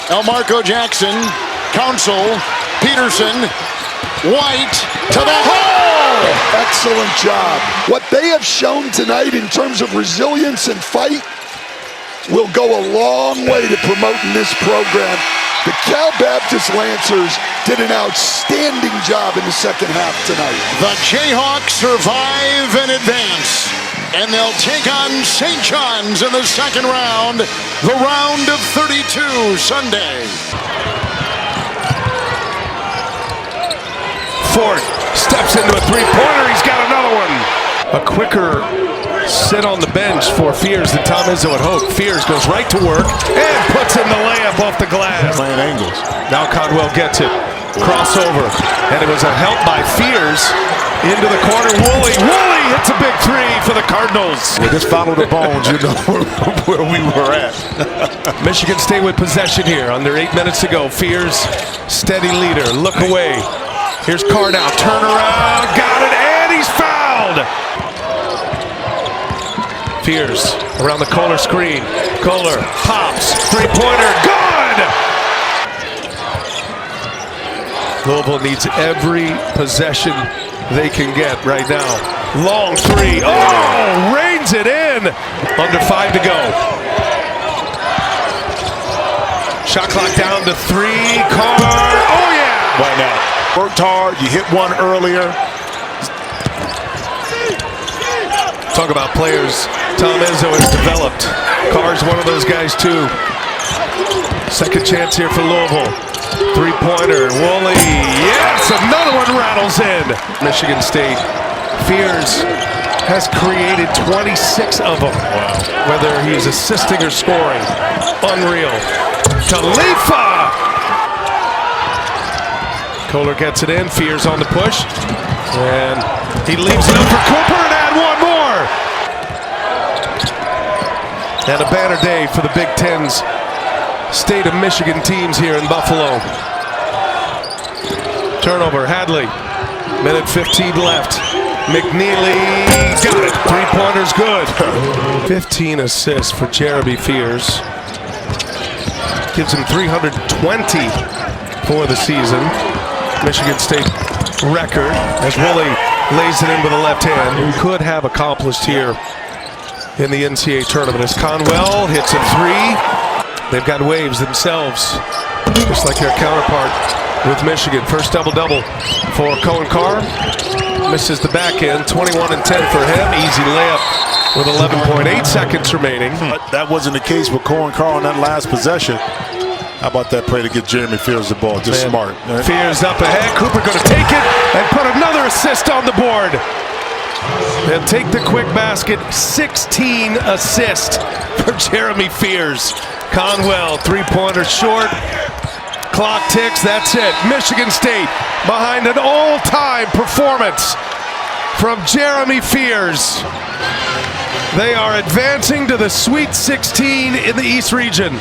[SPEAKER 5] Elmarco Jackson, Council, Peterson, White to the hole!
[SPEAKER 15] Excellent job. What they have shown tonight in terms of resilience and fight will go a long way to promoting this program. The Cal Baptist Lancers did an outstanding job in the second half tonight.
[SPEAKER 5] The Jayhawks survive and advance, and they'll take on St. John's in the second round, the round of 32 Sunday.
[SPEAKER 19] Ford steps into a three-pointer. He's got another one. A quicker sit on the bench for Fears than Tom Izzo had hoped. Fears goes right to work and puts in the layup off the glass.
[SPEAKER 9] Playing angles.
[SPEAKER 19] Now Conwell gets it. Crossover. And it was a help by Fears into the corner. Woolley hits a big 3 for the Cardinals.
[SPEAKER 9] Well, just follow the bones, you know where we were at.
[SPEAKER 19] Michigan State with possession here. Under 8 minutes to go. Fears, steady leader. Look away. Here's Carr now. Turn around. Got it. And he's fouled. Fears around the Kohler screen. Kohler pops. Three-pointer. Good! Louisville needs every possession they can get right now. Long 3. Oh! Rains it in. Under 5 to go. Shot clock down to 3. Carr. Oh, yeah!
[SPEAKER 9] Why not? Worked hard. You hit one earlier.
[SPEAKER 19] Talk about players Tom Izzo has developed. Carr's one of those guys too. Second chance here for Louisville. Three-pointer. Woolley. Yes! Another one rattles in. Michigan State. Fears has created 26 of them. Wow. Whether he's assisting or scoring. Unreal. Khalifa! Kohler gets it in. Fears on the push. And he leaves it up for Cooper and add one more. And a banner day for the Big Ten's State of Michigan teams here in Buffalo. Turnover, Hadley. Minute 15 left. McNeely got it. Three-pointer's good. 15 assists for Jeremy Fears. Gives him 320 for the season. Michigan State record as Woolley lays it in with the left hand. Who could have accomplished here in the NCAA tournament as Conwell hits a 3. They've got waves themselves, just like their counterpart with Michigan. First double-double for Cohen Carr. Misses the back end. 21 and 10 for him. Easy layup with 11.8 seconds remaining.
[SPEAKER 9] But that wasn't the case with Cohen Carr on that last possession. How about that play to get Jeremy Fears the ball? Just smart. Right?
[SPEAKER 19] Fears up ahead. Cooper going to take it and put another assist on the board. And take the quick basket. 16 assists for Jeremy Fears. Conwell, three-pointer short. Clock ticks. That's it. Michigan State behind an all-time performance from Jeremy Fears. They are advancing to the Sweet 16 in the East region.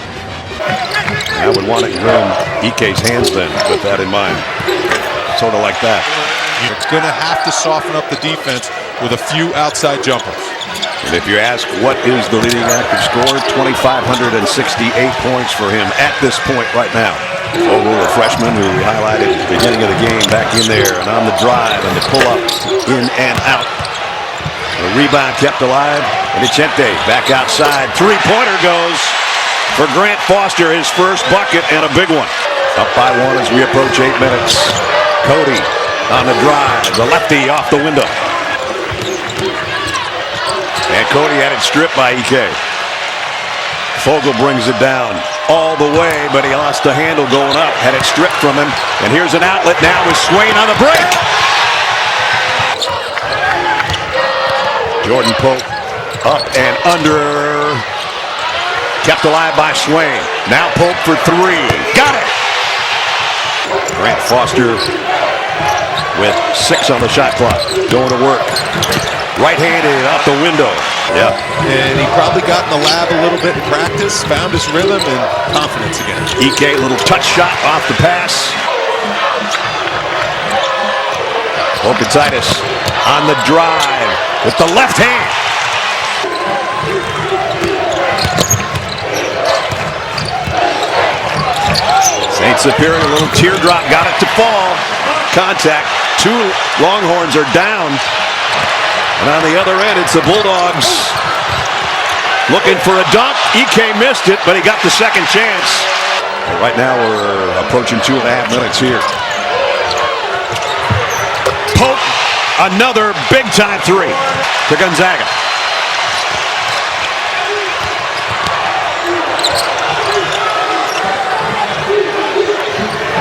[SPEAKER 4] I would want to run Ike's hands then with that in mind. sort of like that.
[SPEAKER 9] It's going to have to soften up the defense with a few outside jumpers.
[SPEAKER 4] And if you ask what is the leading active scorer, 2,568 points for him at this point right now. Vogel, the freshman who we highlighted at the beginning of the game, back in there and on the drive and the pull-up in and out. The rebound kept alive, and Vicente back outside. Three-pointer goes for Grant Foster, his first bucket and a big one. Up by one as we approach 8 minutes. Cody on the drive, the lefty off the window. And Cody had it stripped by Ike. Vogel brings it down all the way, but he lost the handle going up. Had it stripped from him. And here's an outlet now with Swain on the break. Jordan Pope up and under. Kept alive by Swain. Now Pope for three. Got it! Grant Foster with 6 on the shot clock. Going to work. Right-handed off the window. Yeah.
[SPEAKER 9] And he probably got in the lab a little bit in practice, found his rhythm and confidence again.
[SPEAKER 4] Ike, little touch shot off the pass. Okatitis on the drive with the left hand. St. Superior, a little teardrop, got it to fall. Contact. 2 Longhorns are down. And on the other end, it's the Bulldogs looking for a dunk. Ike missed it, but he got the second chance. Right now, we're approaching 2.5 minutes here. Pope, another big-time three to Gonzaga.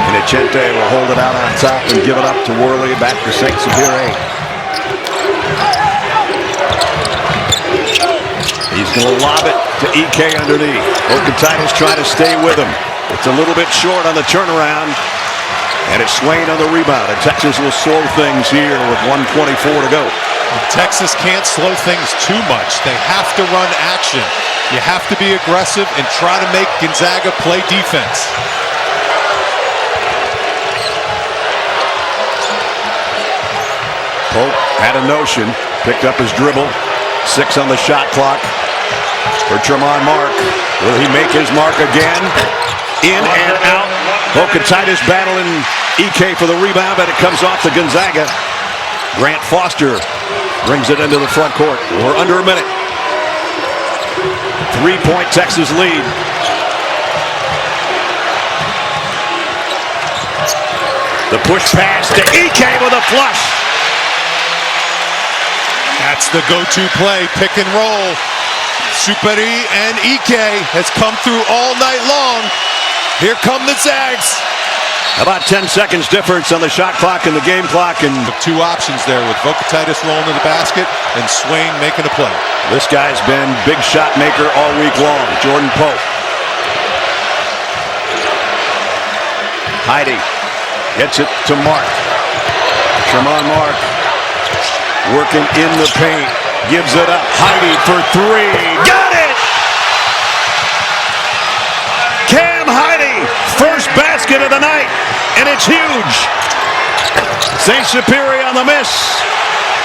[SPEAKER 4] And Vicente will hold it out on top and give it up to Worley. Back to St. Superior. He's going to lob it to Ike underneath. Okatitis trying to stay with him. It's a little bit short on the turnaround. And it's Swain on the rebound. And Texas will slow things here with 1:24 to go.
[SPEAKER 9] Texas can't slow things too much. They have to run action. You have to be aggressive and try to make Gonzaga play defense.
[SPEAKER 4] Pope had a notion. Picked up his dribble. 6 on the shot clock for Tremont Mark. Will he make his mark again? In and out. Okatitis battling Ike for the rebound, but it comes off to Gonzaga. Grant Foster brings it into the front court. We're under a minute. 3-point Texas lead. The push pass to Ike with a flush.
[SPEAKER 9] That's the go-to play, pick and roll. Superi and Ike has come through all night long. Here come the Zags.
[SPEAKER 4] About 10 seconds difference on the shot clock and the game clock. And
[SPEAKER 9] 2 options there with Okatitis rolling to the basket and Swain making a play.
[SPEAKER 4] This guy's been big shot maker all week long, Jordan Pope. Heidi gets it to Mark. Tremont Mark working in the paint. Gives it up. Heidi for 3. Got it! Cam Heidi, first basket of the night, and it's huge. St. Superior on the miss.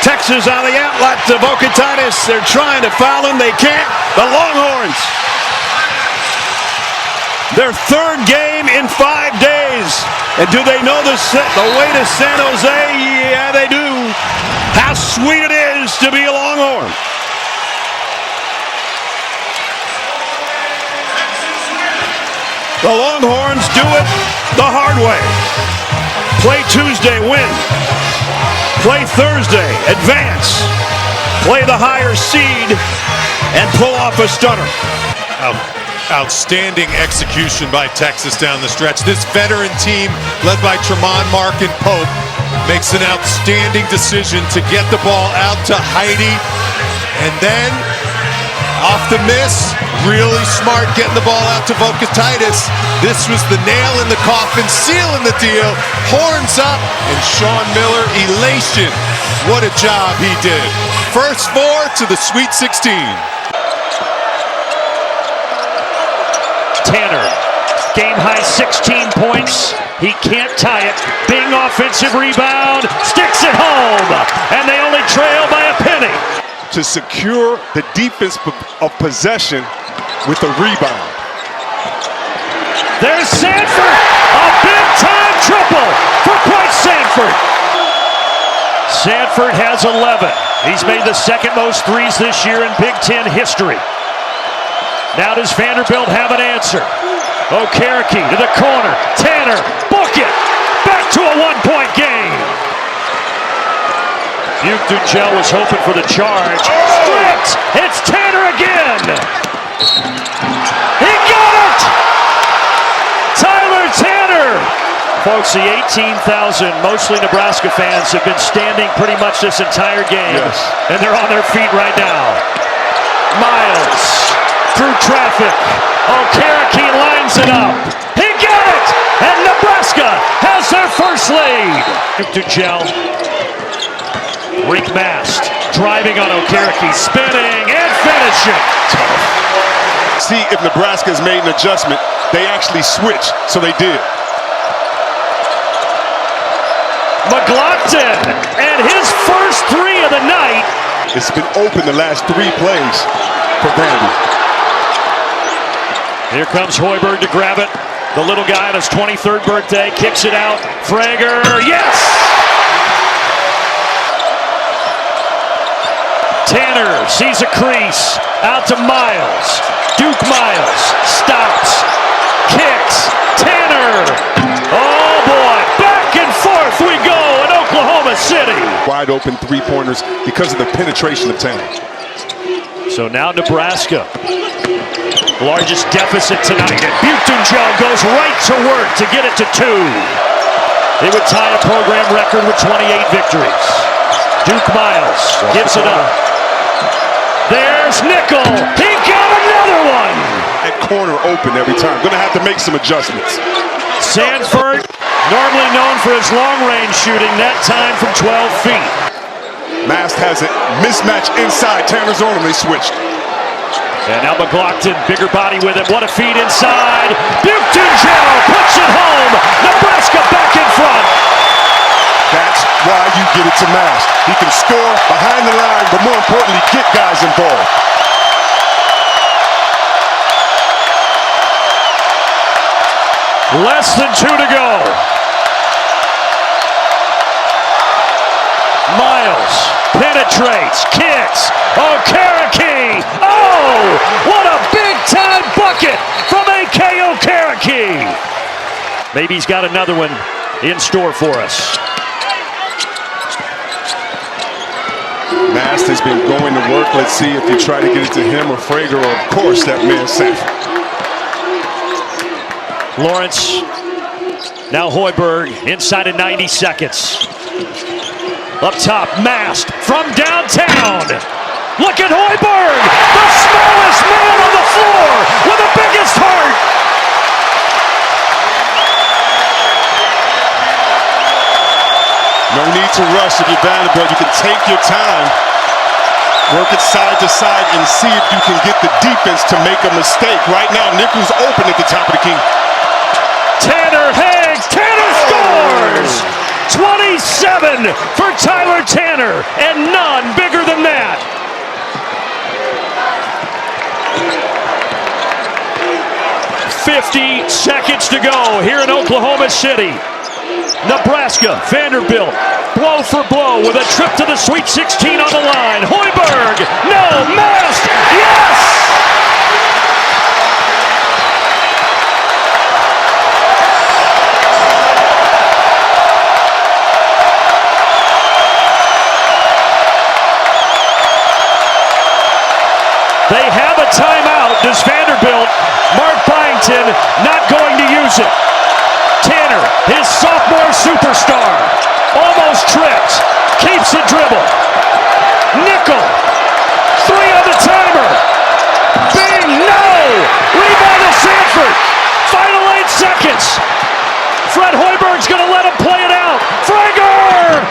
[SPEAKER 4] Texas on the outlet to Okatitis. They're trying to foul him. They can't. The Longhorns. Their 3rd game in 5 days. And do they know the way to San Jose? Yeah, they do. How sweet it is to be a Longhorn. The Longhorns do it the hard way. Play Tuesday, win. Play Thursday, advance. Play the higher seed and pull off a stunner.
[SPEAKER 9] Outstanding execution by Texas down the stretch. This veteran team led by Tremont Mark and Pope makes an outstanding decision to get the ball out to Heidi. And then off the miss, really smart getting the ball out to Okatitis. This was the nail in the coffin, sealing the deal. Horns up, and Sean Miller, elation. What a job he did. First 4 to the Sweet 16.
[SPEAKER 2] Tanner, game high 16 points. He can't tie it. Bing offensive rebound, sticks it home, and they only trail by a penny.
[SPEAKER 12] To secure the defense of possession with a rebound.
[SPEAKER 2] There's Sanford, a big-time triple for Price Sanford. Sanford has 11. He's made the second most threes this year in Big Ten history. Now does Vanderbilt have an answer? Okereke to the corner. Tanner, book it. Back to a one-point game. Duchel was hoping for the charge. Stripped. It's Tanner again. He got it. Tyler Tanner. Folks, the 18,000 mostly Nebraska fans have been standing pretty much this entire game.
[SPEAKER 12] Yes.
[SPEAKER 2] And they're on their feet right now. Miles through traffic. Okereke lines it up. He got it! And Nebraska has their first lead. Duchel. Rick Mast driving on Okereke, spinning and finishing.
[SPEAKER 12] See if Nebraska's made an adjustment. They actually switched, so they did.
[SPEAKER 2] McLaughlin and his first three of the night.
[SPEAKER 12] It's been open the last 3 plays for Vandy.
[SPEAKER 2] Here comes Hoiberg to grab it. The little guy on his 23rd birthday kicks it out. Frager, yes! Tanner sees a crease. Out to Miles. Duke Miles stops. Kicks. Tanner. Oh boy. Back and forth we go in Oklahoma City.
[SPEAKER 12] Wide open 3-pointers because of the penetration of Tanner.
[SPEAKER 2] So now Nebraska. Largest deficit tonight. And Duchel goes right to work to get it to 2. They would tie a program record with 28 victories. Duke Miles gives it up. There's Nickel. He got another one.
[SPEAKER 12] That corner open every time. Gonna have to make some adjustments.
[SPEAKER 2] Sanford, normally known for his long-range shooting, that time from 12 feet.
[SPEAKER 12] Mast has it. Mismatch inside. Tanner's on him. They switched.
[SPEAKER 2] And now McLaughlin, bigger body with it. What a feed inside. Duchel puts it home. Nebraska back in front.
[SPEAKER 12] That's why you get it to Mast. He can score behind the line, but more importantly, get guys involved.
[SPEAKER 2] Less than 2 to go. Miles penetrates, kicks. Okereke. Oh, what a big-time bucket from A.K. Okereke. Maybe he's got another one in store for us.
[SPEAKER 12] Mast has been going to work. Let's see if you try to get it to him or Frager, or of course that man Sanford.
[SPEAKER 2] Lawrence, now Hoiberg, inside of 90 seconds. Up top, Mast from downtown. Look at Hoiberg, the smallest man on the floor with the biggest heart.
[SPEAKER 12] No need to rush if you're Vanderbilt. You can take your time, work it side to side, and see if you can get the defense to make a mistake. Right now, Nickel's open at the top of the key.
[SPEAKER 2] Tanner hangs. Tanner scores! 27 for Tyler Tanner, and none bigger than that. "50 seconds to go here in Oklahoma City. Nebraska, Vanderbilt, blow for blow with a trip to the Sweet 16 on the line. Hoiberg, no, Mast, yes! They have a timeout. Does Vanderbilt? Mark Byington not going to use it. Tanner, his sophomore superstar, almost tripped, keeps the dribble. Nickel, 3 on the timer. Bing, no! Rebound to Sanford. Final 8 seconds. Fred Hoiberg's going to let him play it out. Frager!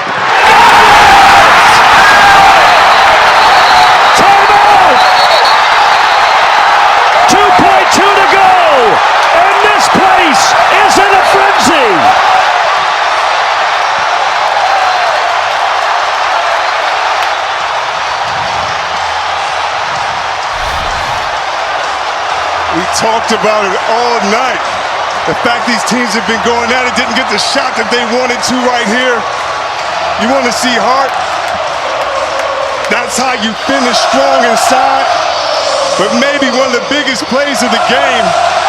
[SPEAKER 2] Timeout! 2.2 to go, and this place is in a frenzy.
[SPEAKER 12] talked about it all night. The fact these teams have been going at it, didn't get the shot that they wanted to right here. You want to see heart? That's how you finish strong inside. But maybe one of the biggest plays of the game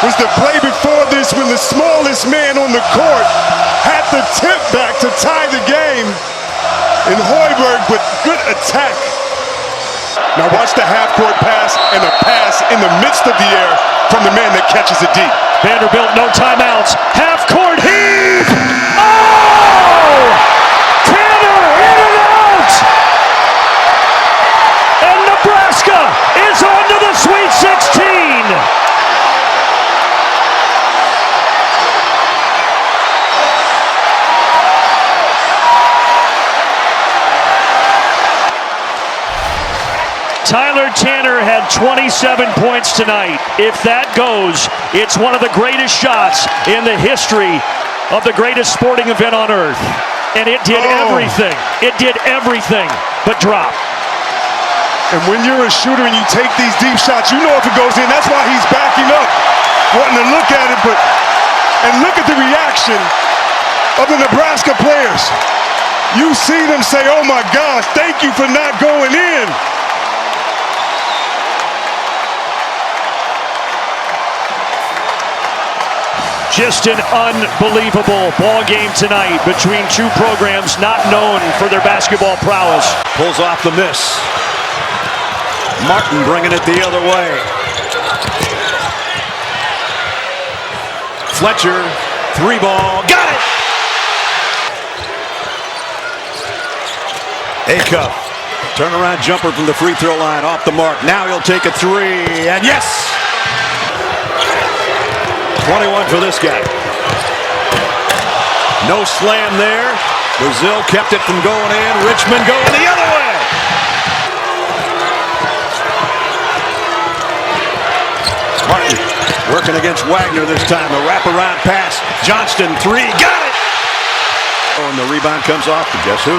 [SPEAKER 12] was the play before this when the smallest man on the court had the tip back to tie the game. And Hoiberg with good attack. Now watch the half-court pass and a pass in the midst of the air from the man that catches it deep.
[SPEAKER 10] Vanderbilt, no timeouts. Half-court heave! Oh! Tanner in and out! And Nebraska is on to the Sweet 16! Tyler Tanner had 27 points tonight. If that goes, it's one of the greatest shots in the history of the greatest sporting event on earth. And it did everything. It did everything but drop.
[SPEAKER 12] And when you're a shooter and you take these deep shots, you know if it goes in. That's why he's backing up, wanting to look at it. And look at the reaction of the Nebraska players. You see them say, "Oh my gosh, thank you for not going in."
[SPEAKER 10] Just an unbelievable ball game tonight between two programs not known for their basketball prowess.
[SPEAKER 4] Pulls off the miss. Martin bringing it the other way. Fletcher, 3-ball, got it! Acuff, turnaround jumper from the free throw line, off the mark. Now he'll take a three, and yes! 21 for this guy. No slam there. Brazil kept it from going in. Richmond going the other way. Martin working against Wagner this time. A wraparound pass. Johnston, three. Got it! Oh, and the rebound comes off to guess who?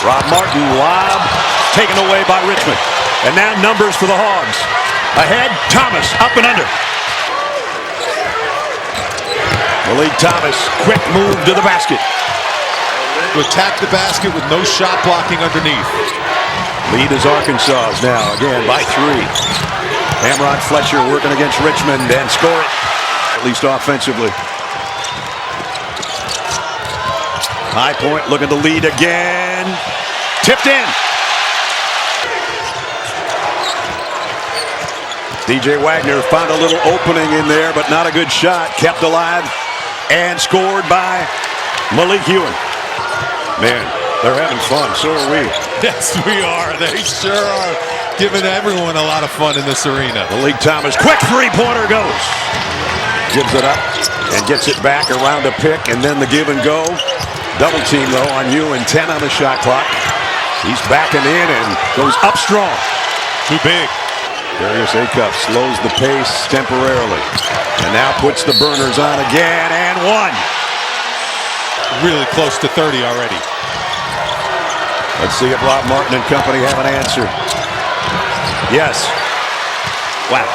[SPEAKER 4] Rob Martin. Lob taken away by Richmond. And now numbers for the Hogs. Ahead, Thomas up and under. Malik Thomas, quick move to the basket.
[SPEAKER 9] To attack the basket with no shot blocking underneath.
[SPEAKER 4] Lead is Arkansas's now, again by 3. Amrod Fletcher working against Richmond and score it, at least offensively. High Point looking to lead again. Tipped in. DJ Wagner found a little opening in there, but not a good shot. Kept alive and scored by Malik Ewing. Man, they're having fun. So are we.
[SPEAKER 9] Yes, we are. They sure are giving everyone a lot of fun in this arena.
[SPEAKER 4] Malik Thomas, quick three-pointer goes. Gives it up and gets it back around a pick, and then the give and go. Double team, though, on Ewing. 10 on the shot clock. He's backing in and goes up strong.
[SPEAKER 9] Too big.
[SPEAKER 4] Darius Acuff slows the pace temporarily. And now puts the burners on again, and one.
[SPEAKER 9] Really close to 30 already.
[SPEAKER 4] Let's see if Rob Martin and company have an answer. Yes. Wow.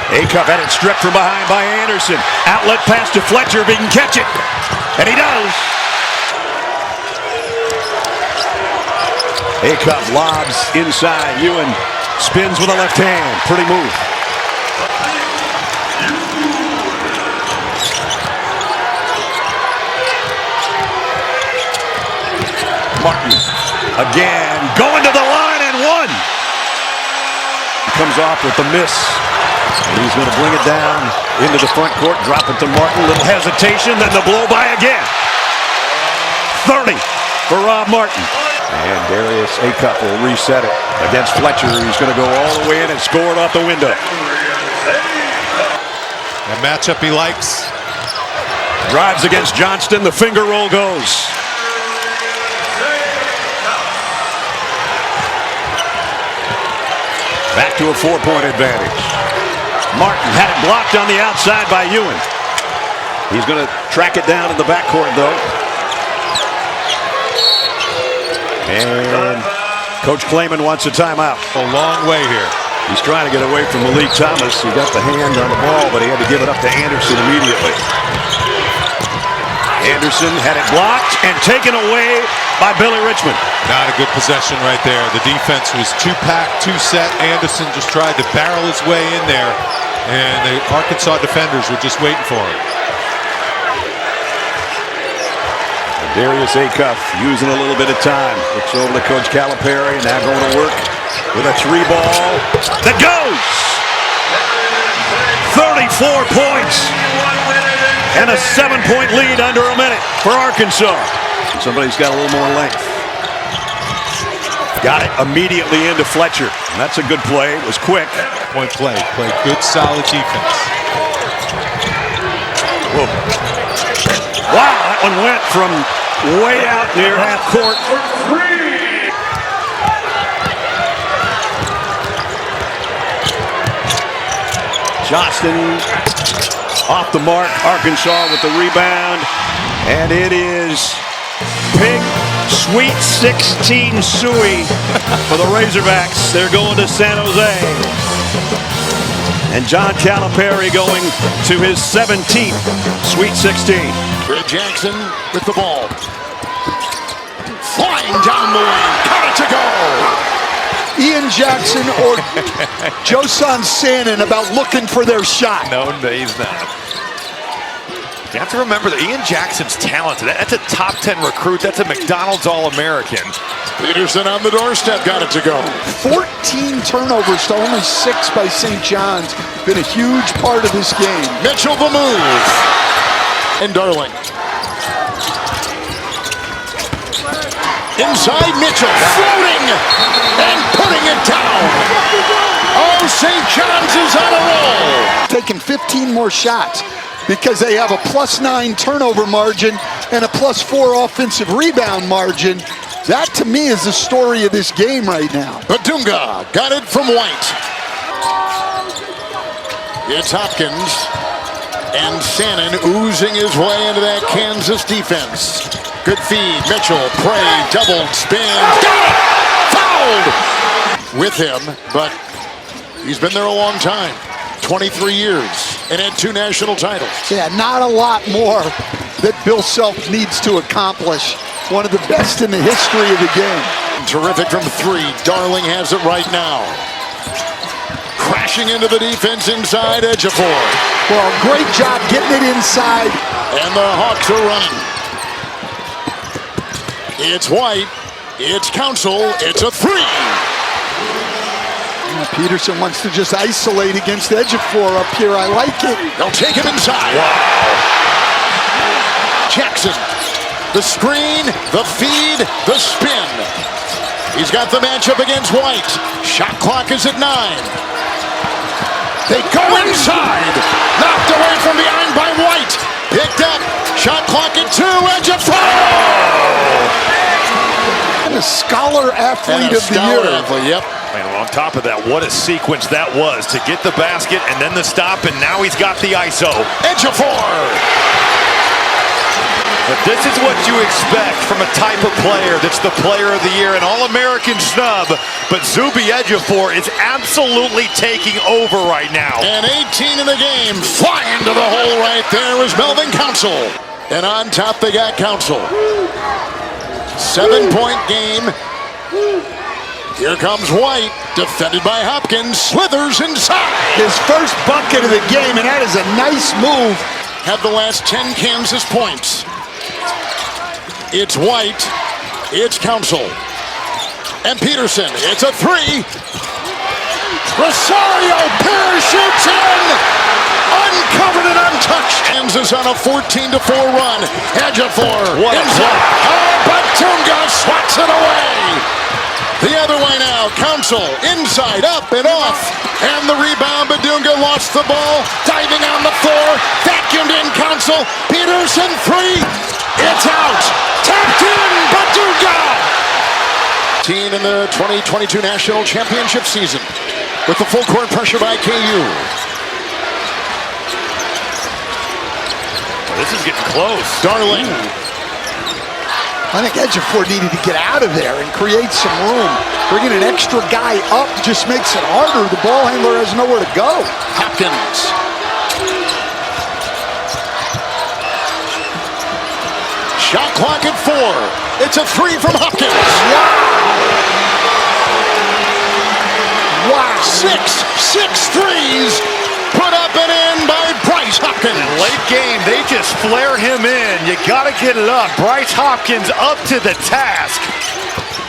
[SPEAKER 4] Acuff had it stripped from behind by Anderson. Outlet pass to Fletcher if he can catch it. And he does. Acuff lobs inside. Ewing spins with a left hand. Pretty move. Martin again going to the line and one. He comes off with the miss. And he's going to bring it down into the front court. Drop it to Martin. Little hesitation. Then the blow by again. 30 for Rob Martin. And Darius Acuff will reset it against Fletcher. He's going to go all the way in and score it off the window.
[SPEAKER 9] A matchup he likes.
[SPEAKER 4] Drives against Johnston. The finger roll goes. Back to a 4-point advantage. Martin had it blocked on the outside by Ewing. He's going to track it down in the backcourt, though. And Coach Klayman wants a timeout.
[SPEAKER 9] A long way here.
[SPEAKER 4] He's trying to get away from Malik Thomas. He got the hand on the ball, but he had to give it up to Anderson immediately. Anderson had it blocked and taken away by Billy Richmond.
[SPEAKER 9] Not a good possession right there. The defense was too packed, too set. Anderson just tried to barrel his way in there, and the Arkansas defenders were just waiting for him.
[SPEAKER 4] Darius Acuff using a little bit of time. Looks over to Coach Calipari, now going to work with a 3-ball that goes. 34 points and a 7-point lead under a minute for Arkansas. Somebody's got a little more length. Got it immediately into Fletcher. That's a good play. It was quick.
[SPEAKER 9] Point play. Played good, solid defense.
[SPEAKER 4] Whoa. Wow, that one went from way out near half court. Johnston off the mark. Arkansas with the rebound. And it is Pig Sweet 16 Suey for the Razorbacks. They're going to San Jose. And John Calipari going to his 17th Sweet 16.
[SPEAKER 13] Greg Jackson with the ball. Flying down the lane. Got it to go.
[SPEAKER 15] Ian Jackson or Josan Sannon about looking for their shot.
[SPEAKER 20] No, he's not. You have to remember that Ian Jackson's talented. That's a top 10 recruit. That's a McDonald's All-American.
[SPEAKER 13] Peterson on the doorstep, got it to go.
[SPEAKER 15] 14 turnovers to only 6 by St. John's. Been a huge part of this game.
[SPEAKER 13] Mitchell the move. And Darling. Inside Mitchell, floating and putting it down. Oh, St. John's is on a roll.
[SPEAKER 15] Taking 15 more shots because they have a +9 turnover margin and a +4 offensive rebound margin. That, to me, is the story of this game right now.
[SPEAKER 13] Badunga got it from White. It's Hopkins and Sannon oozing his way into that Kansas defense. Good feed. Mitchell, Prey, doubled, spins. Got it! Fouled! With him, but he's been there a long time. 23 years and had 2 national titles.
[SPEAKER 15] Yeah, not a lot more that Bill Self needs to accomplish. One of the best in the history of the game.
[SPEAKER 13] Terrific from 3. Darling has it right now. Crashing into the defense inside Ejiofor.
[SPEAKER 15] Well, great job getting it inside.
[SPEAKER 13] And the Hawks are running. It's White. It's Council. It's a 3.
[SPEAKER 15] Peterson wants to just isolate against Ejiofor up here. I like it.
[SPEAKER 13] They'll take him inside. Wow. Jackson. The screen, the feed, the spin. He's got the matchup against White. Shot clock is at 9. They go inside. Knocked away from behind by White. Picked up. Shot clock at 2. Ejiofor.
[SPEAKER 15] And a scholar athlete of the year.
[SPEAKER 13] Yep.
[SPEAKER 20] Man, on top of that, what a sequence that was to get the basket and then the stop, and now he's got the ISO.
[SPEAKER 13] Ejiofor.
[SPEAKER 20] But this is what you expect from a type of player that's the player of the year, an All-American snub. But Zuby Ejiofor is absolutely taking over right now.
[SPEAKER 13] And 18 in the game. Flying to the hole right there is Melvin Council. And on top they got Council. 7-point game. Here comes White, defended by Hopkins, slithers inside.
[SPEAKER 15] His first bucket of the game, and that is a nice move.
[SPEAKER 13] Had the last 10 Kansas points. It's White, it's Council, and Peterson. It's a 3. Rosario parachutes in, uncovered and untouched. Kansas on a 14-4 run. Ejiofor inside. Oh, Badunga swats it away. The other way now, Council, inside, up and off. And the rebound, Badunga lost the ball, diving on the floor, vacuumed in Council. Peterson, 3, it's out. Tapped in, Badunga! Team in the 2022 National Championship season with the full court pressure by KU.
[SPEAKER 20] This is getting close.
[SPEAKER 13] Darling.
[SPEAKER 15] I think Ejiofor needed to get out of there and create some room. Bringing an extra guy up just makes it harder. The ball handler has nowhere to go.
[SPEAKER 1] Hopkins. Shot clock at 4. It's a 3 from Hopkins.
[SPEAKER 15] Wow.
[SPEAKER 1] Six threes put up and in by Bryce Hopkins.
[SPEAKER 20] Late game, they just flare him in. You got to get it up. Bryce Hopkins up to the task.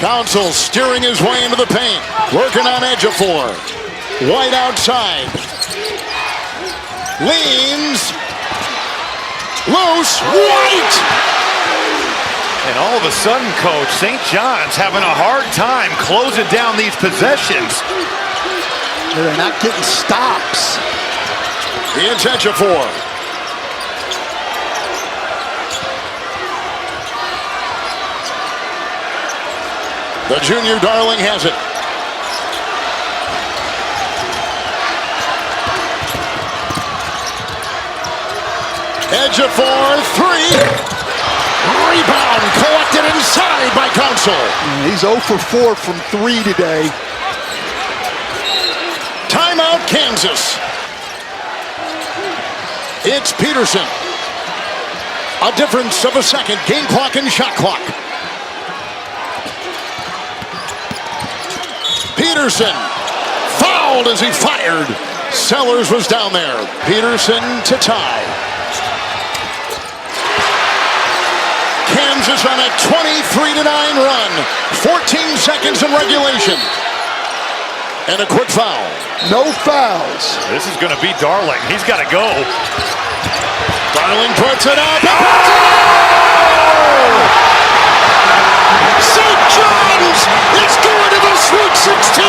[SPEAKER 1] Council steering his way into the paint. Working on Ejiofor. White outside. Leans. Loose. White!
[SPEAKER 20] And all of a sudden, Coach, St. John's having a hard time closing down these possessions.
[SPEAKER 15] They're not getting stops.
[SPEAKER 1] It's Ejiofor. The junior darling has it. Ejiofor, 3. Rebound collected inside by Council.
[SPEAKER 15] He's 0 for 4 from 3 today.
[SPEAKER 1] Timeout, Kansas. It's Peterson. A difference of a second. Game clock and shot clock. Peterson fouled as he fired. Sellers was down there. Peterson to tie. Kansas on a 23-9 run. 14 seconds in regulation. And a quick foul.
[SPEAKER 15] No fouls.
[SPEAKER 20] This is going to be Darling. He's got to go.
[SPEAKER 1] Darling puts it up. St. John's is going to the Sweet 16.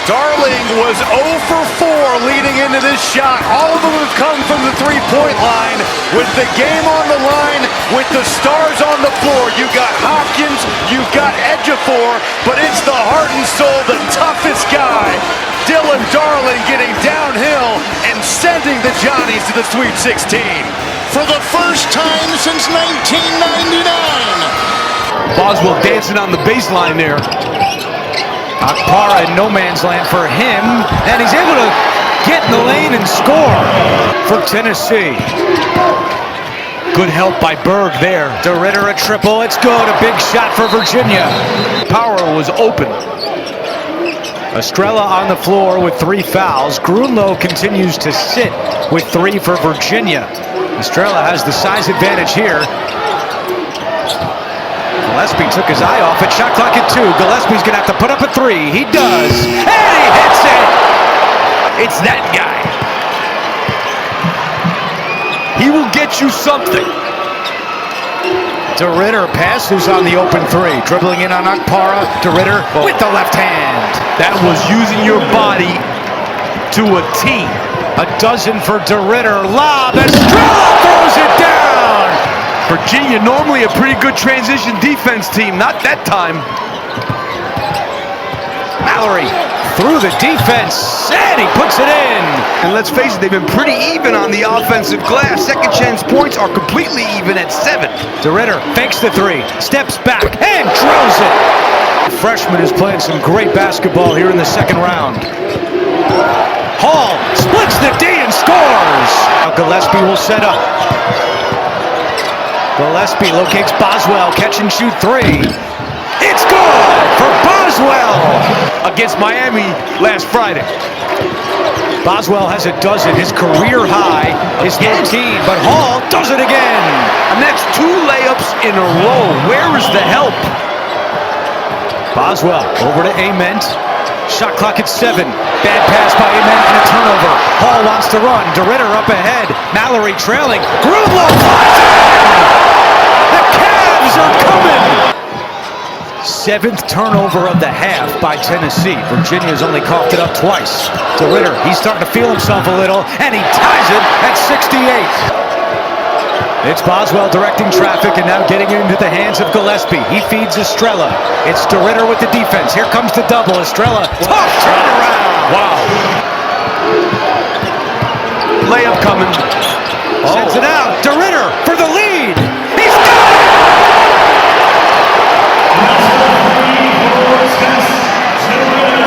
[SPEAKER 20] Darling was 0 for 4 leading into this shot. All of them have come from the three-point line. With the game on the line, with the stars on the floor, you got Hopkins, you've got Ejiofor, but it's the heart and soul, the toughest guy, Dylan Darling, getting downhill and sending the Johnnies to the Sweet 16.
[SPEAKER 1] For the first time since 1999.
[SPEAKER 14] Boswell dancing on the baseline there. Akpara in no man's land for him, and he's able to get in the lane and score for Tennessee. Good help by Berg there. DeRitter a triple, it's good, a big shot for Virginia. Power was open. Estrella on the floor with 3 fouls. Grunlow continues to sit with 3 for Virginia. Estrella has the size advantage here. Gillespie took his eye off it. Shot clock at 2. Gillespie's going to have to put up a 3. He does. And he hits it. It's that guy. He will get you something. DeRitter passes on the open 3. Dribbling in on Akpara. DeRitter with the left hand. That was using your body to a T. A dozen for DeRitter. Lob. Estrella throws it down. Virginia, normally a pretty good transition defense team. Not that time. Mallory through the defense, and he puts it in. And let's face it, they've been pretty even on the offensive glass. Second chance points are completely even at 7. DeRitter fakes the 3, steps back, and drills it. The freshman is playing some great basketball here in the second round. Hall splits the D and scores. Now Gillespie will set up. Gillespie locates Boswell, catch and shoot 3. It's good for Boswell against Miami last Friday. Boswell has a dozen, his career high is 13, but Hall does it again. And that's 2 layups in a row. Where is the help? Boswell over to Ament. Shot clock at 7. Bad pass by Ament and a turnover. Hall wants to run. DeRitter up ahead. Mallory trailing. Grunlow flies in! The Cavs are coming! 7th turnover of the half by Tennessee. Virginia's only coughed it up twice. DeRitter, he's starting to feel himself a little, and he ties it at 68. It's Boswell directing traffic and now getting into the hands of Gillespie. He feeds Estrella. It's DeRitter with the defense. Here comes the double. Estrella, tough turnaround.
[SPEAKER 7] Wow.
[SPEAKER 14] Layup coming. Sends it out. DeRitter for the lead. He's got it!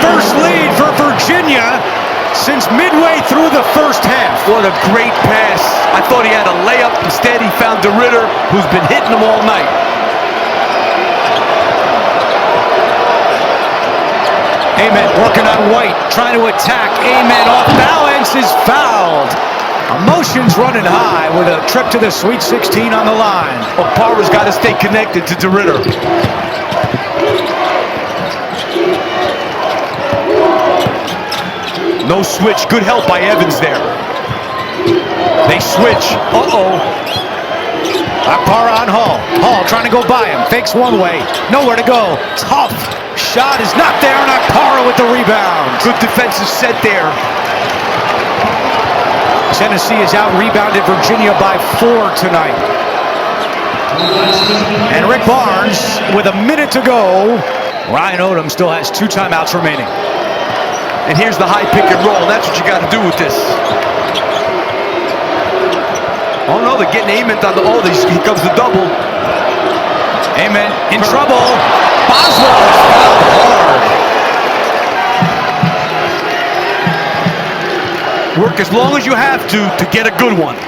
[SPEAKER 14] First lead for Virginia since midway through the first half.
[SPEAKER 18] What a great pass. I thought he had a layup. Instead, he found DeRitter, who's been hitting him all night.
[SPEAKER 14] Amen working on White, trying to attack. Amen off balance, is fouled. Emotions running high with a trip to the Sweet 16 on the line.
[SPEAKER 18] Opara's got to stay connected to DeRitter. No switch. Good help by Evans there. They switch. Uh-oh.
[SPEAKER 14] Akpara on Hall. Hall trying to go by him. Fakes one way. Nowhere to go. Tough. Shot is not there, and Akpara with the rebound.
[SPEAKER 18] Good defensive set there.
[SPEAKER 14] Tennessee has out-rebounded Virginia by 4 tonight. And Rick Barnes with a minute to go. Ryan Odom still has 2 timeouts remaining.
[SPEAKER 18] And here's the high pick and roll. That's what you got to do with this. Oh no, they're getting Ament on the. Oh, here comes the double.
[SPEAKER 14] Ament in trouble. Boswell is fouled hard.
[SPEAKER 18] Work as long as you have to get a good one.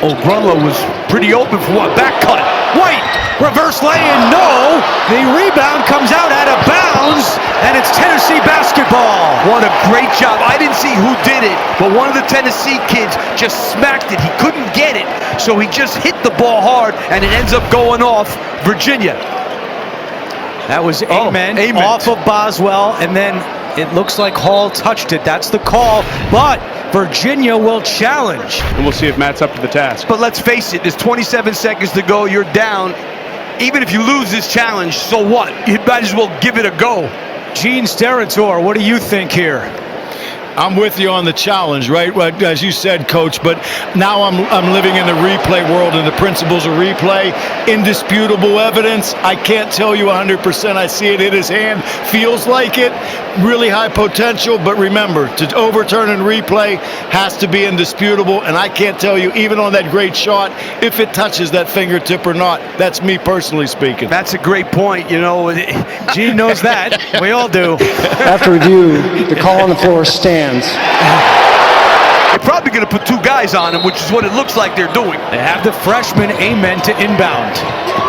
[SPEAKER 18] Oh, Grunlow was pretty open for one. Back cut.
[SPEAKER 14] White, reverse lay-in, no. The rebound comes out out of bounds, and it's Tennessee basketball.
[SPEAKER 18] What a great job. I didn't see who did it, but one of the Tennessee kids just smacked it. He couldn't get it, so he just hit the ball hard, and it ends up going off Virginia.
[SPEAKER 14] That was Amen off of Boswell, and then it looks like Hall touched it. That's the call, but Virginia will challenge.
[SPEAKER 7] And we'll see if Matt's up to the task.
[SPEAKER 18] But let's face it, there's 27 seconds to go. You're down. Even if you lose this challenge, so what? You might as well give it a go.
[SPEAKER 14] Gene Steratore, what do you think here?
[SPEAKER 21] I'm with you on the challenge, right? As you said, Coach, but now I'm living in the replay world and the principles of replay. Indisputable evidence. I can't tell you 100%. I see it in his hand. Feels like it. Really high potential, but remember, to overturn and replay has to be indisputable, and I can't tell you, even on that great shot, if it touches that fingertip or not. That's me personally speaking.
[SPEAKER 18] That's a great point. You know,
[SPEAKER 14] Gene knows that. We all do.
[SPEAKER 22] After review, the call on the floor stands.
[SPEAKER 18] They're probably going to put 2 guys on him, which is what it looks like they're doing.
[SPEAKER 14] They have the freshman Amen to inbound.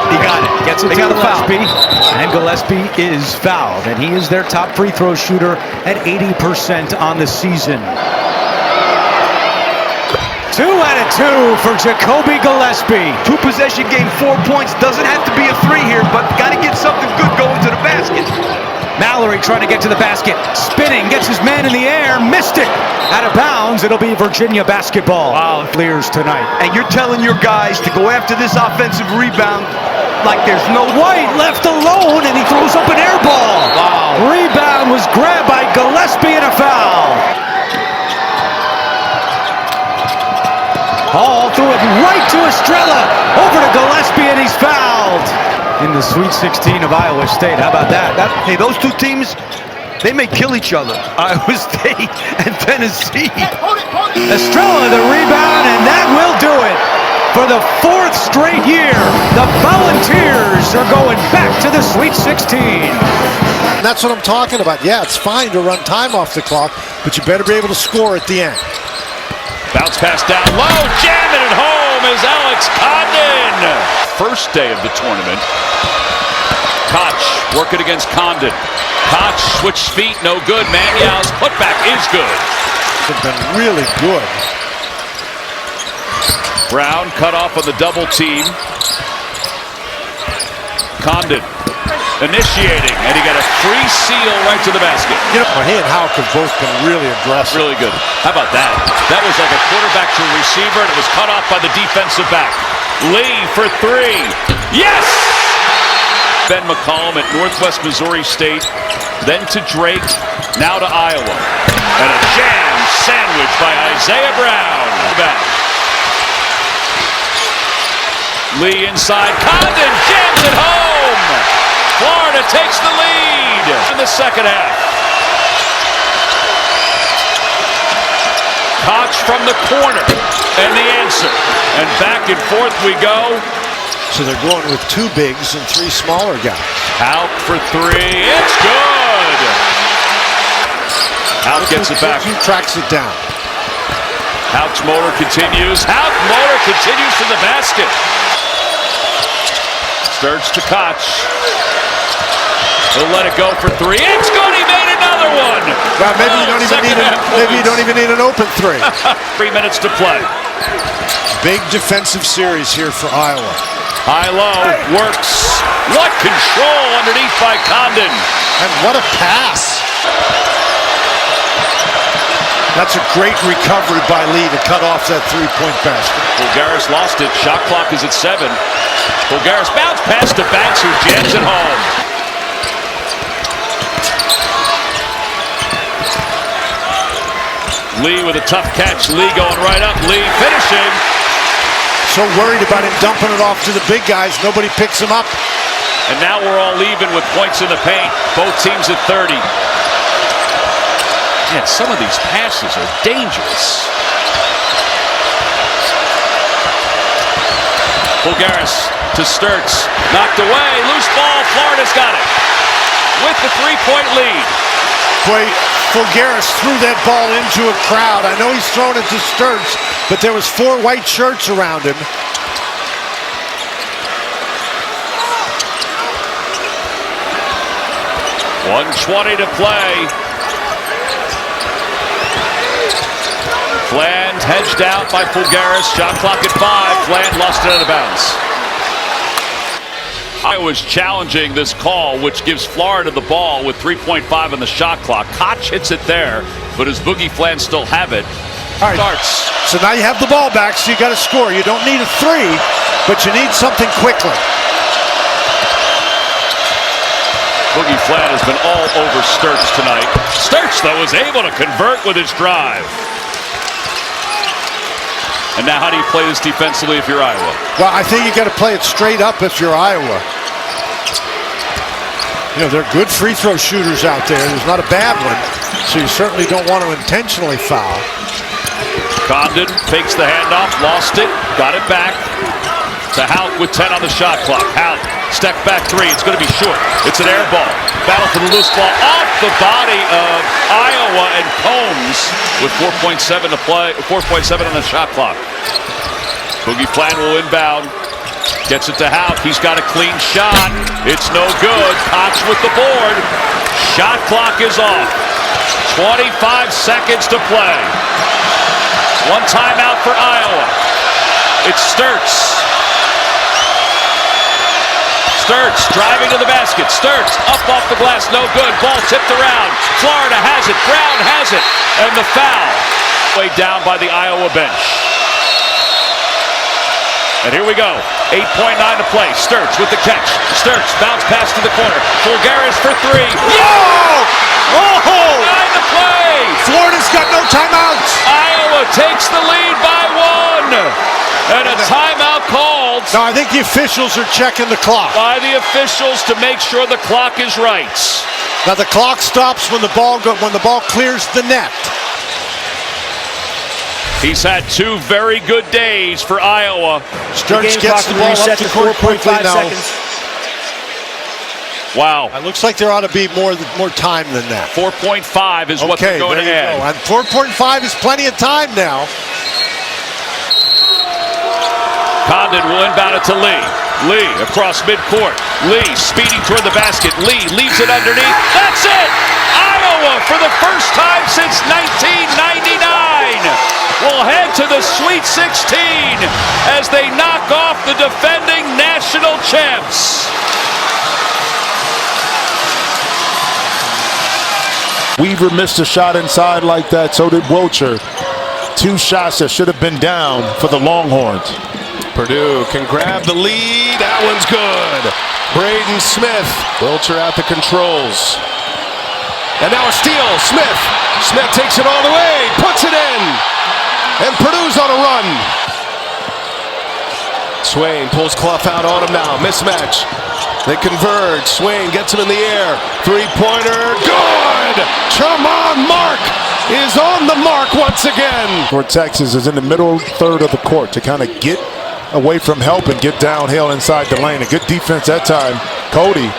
[SPEAKER 18] He got it.
[SPEAKER 14] Gets it to Gillespie, and Gillespie is fouled, and he is their top free throw shooter at 80% on the season. 2 out of 2 for Jacoby Gillespie.
[SPEAKER 18] 2-possession game, 4 points. Doesn't have to be a 3 here, but got to get something good going to the basket.
[SPEAKER 14] Mallory trying to get to the basket, spinning, gets his man in the air, missed it. Out of bounds, it'll be Virginia basketball.
[SPEAKER 18] Wow.
[SPEAKER 14] Clears tonight.
[SPEAKER 18] And you're telling your guys to go after this offensive rebound like there's no
[SPEAKER 14] White left alone, and he throws up an air ball.
[SPEAKER 18] Wow.
[SPEAKER 14] Rebound was grabbed by Gillespie and a foul. Hall threw it right to Estrella. Over to Gillespie, and he's fouled. In the Sweet 16 of Iowa State. How about that?
[SPEAKER 18] Hey, those 2 teams, they may kill each other. Iowa State and Tennessee.
[SPEAKER 14] Estrella the rebound, and that will do it. For the 4th straight year, the Volunteers are going back to the Sweet 16.
[SPEAKER 11] That's what I'm talking about. Yeah, it's fine to run time off the clock, but you better be able to score at the end.
[SPEAKER 10] Bounce pass down low, jamming it home is Alex Condon. First day of the tournament. Koch working against Condon. Koch switched feet, no good. Maniau's putback is good.
[SPEAKER 11] It's been really good.
[SPEAKER 10] Brown cut off on the double team. Condon initiating, and he got a free seal right to the basket.
[SPEAKER 11] You know, he and Houck have both been really aggressive.
[SPEAKER 10] Really good. How about that? That was like a quarterback to a receiver, and it was cut off by the defensive back. Lee for 3. Yes! Ben McCollum at Northwest Missouri State, then to Drake, now to Iowa. And a jam sandwich by Isaiah Brown. Back. Lee inside. Condon jams it home. Florida takes the lead in the second half. Koch from the corner. And the answer. And back and forth we go.
[SPEAKER 11] So they're going with 2 bigs and 3 smaller guys.
[SPEAKER 10] Out for 3. It's good. Out gets it back.
[SPEAKER 11] Tracks it down.
[SPEAKER 10] Houck's motor continues. Houck motor continues to the basket. Sturge to Koch. He'll let it go for 3. It's good. He made another one.
[SPEAKER 11] Well, maybe you don't even need an open 3.
[SPEAKER 10] 3 minutes to play.
[SPEAKER 11] Big defensive series here for Iowa.
[SPEAKER 10] High-low works. What control underneath by Condon.
[SPEAKER 11] And what a pass. That's a great recovery by Lee to cut off that 3-point basket.
[SPEAKER 10] Bulgaris lost it. Shot clock is at 7. Bulgaris bounce pass to Banks, who jams it home. Lee with a tough catch. Lee going right up. Lee finishing.
[SPEAKER 11] So worried about him dumping it off to the big guys. Nobody picks him up.
[SPEAKER 10] And now we're all even with points in the paint. Both teams at 30. Man, some of these passes are dangerous. Bulgaris to Sturts. Knocked away. Loose ball. Florida's got it. With the 3-point lead.
[SPEAKER 11] Boy, Bulgaris threw that ball into a crowd. I know he's thrown it to Sturts, but there was 4 white shirts around him.
[SPEAKER 10] .120 to play. Fland hedged out by Bulgaris. Shot clock at 5. Fland lost it out of bounds. Iowa's challenging this call, which gives Florida the ball with 3.5 on the shot clock. Koch hits it there, but does Boogie Fland still have it?
[SPEAKER 11] All right.
[SPEAKER 10] Starts.
[SPEAKER 11] So now you have the ball back, so you got to score. You don't need a 3, but you need something quickly.
[SPEAKER 10] Boogie Fland has been all over Sturts tonight. Sturts, though, was able to convert with his drive. And now how do you play this defensively if you're Iowa?
[SPEAKER 11] Well, I think you got to play it straight up if you're Iowa. You know, they're good free throw shooters out there. There's not a bad one, so you certainly don't want to intentionally foul.
[SPEAKER 10] Condon fakes the handoff, lost it, got it back to Houck with 10 on the shot clock. Houck, step back 3, it's going to be short. It's an air ball. Battle for the loose ball off the body of Iowa, and Combs with 4.7 to play, 4.7 on the shot clock. Boogie Fland will inbound. Gets it to Houck. He's got a clean shot. It's no good. Koch with the board. Shot clock is off. 25 seconds to play. 1 timeout for Iowa. It's Sturts. Sturts driving to the basket. Sturts up off the glass. No good. Ball tipped around. Florida has it. Brown has it. And the foul. Way down by the Iowa bench. And here we go. 8.9 to play. Sturts with the catch. Sturts bounce pass to the corner. Bulgaris for 3.
[SPEAKER 11] Oh!
[SPEAKER 10] 9 to play.
[SPEAKER 11] Florida's got no timeouts.
[SPEAKER 10] Iowa takes the lead by 1. And a timeout called.
[SPEAKER 11] No, I think the officials are checking the clock.
[SPEAKER 10] By the officials to make sure the clock is right.
[SPEAKER 11] Now the clock stops when the ball clears the net.
[SPEAKER 10] He's had 2 very good days for Iowa.
[SPEAKER 11] Sturts gets the ball up to court quickly now.
[SPEAKER 10] Wow.
[SPEAKER 11] It looks like there ought to be more time than that.
[SPEAKER 10] 4.5 is what they're going to add.
[SPEAKER 11] And 4.5 is plenty of time now.
[SPEAKER 10] Condon will inbound it to Lee. Lee across midcourt. Lee speeding toward the basket. Lee leaves it underneath. That's it! Iowa, for the first time since 1999, will head to the Sweet 16 as they knock off the defending national champs.
[SPEAKER 6] Weaver missed a shot inside like that, so did Wilcher. 2 shots that should have been down for the Longhorns.
[SPEAKER 8] Purdue can grab the lead. That one's good. Braden Smith. Wilcher at the controls. And now a steal. Smith Smith takes it all the way, puts it in, and Purdue's on a run. Swain pulls Clough out on him now. Mismatch. They converge. Swain gets him in the air. Three-pointer. Good! Tremont Mark is on the mark once again.
[SPEAKER 6] For Texas is in the middle third of the court to kind of get away from help and get downhill inside the lane. A good defense that time. Cody.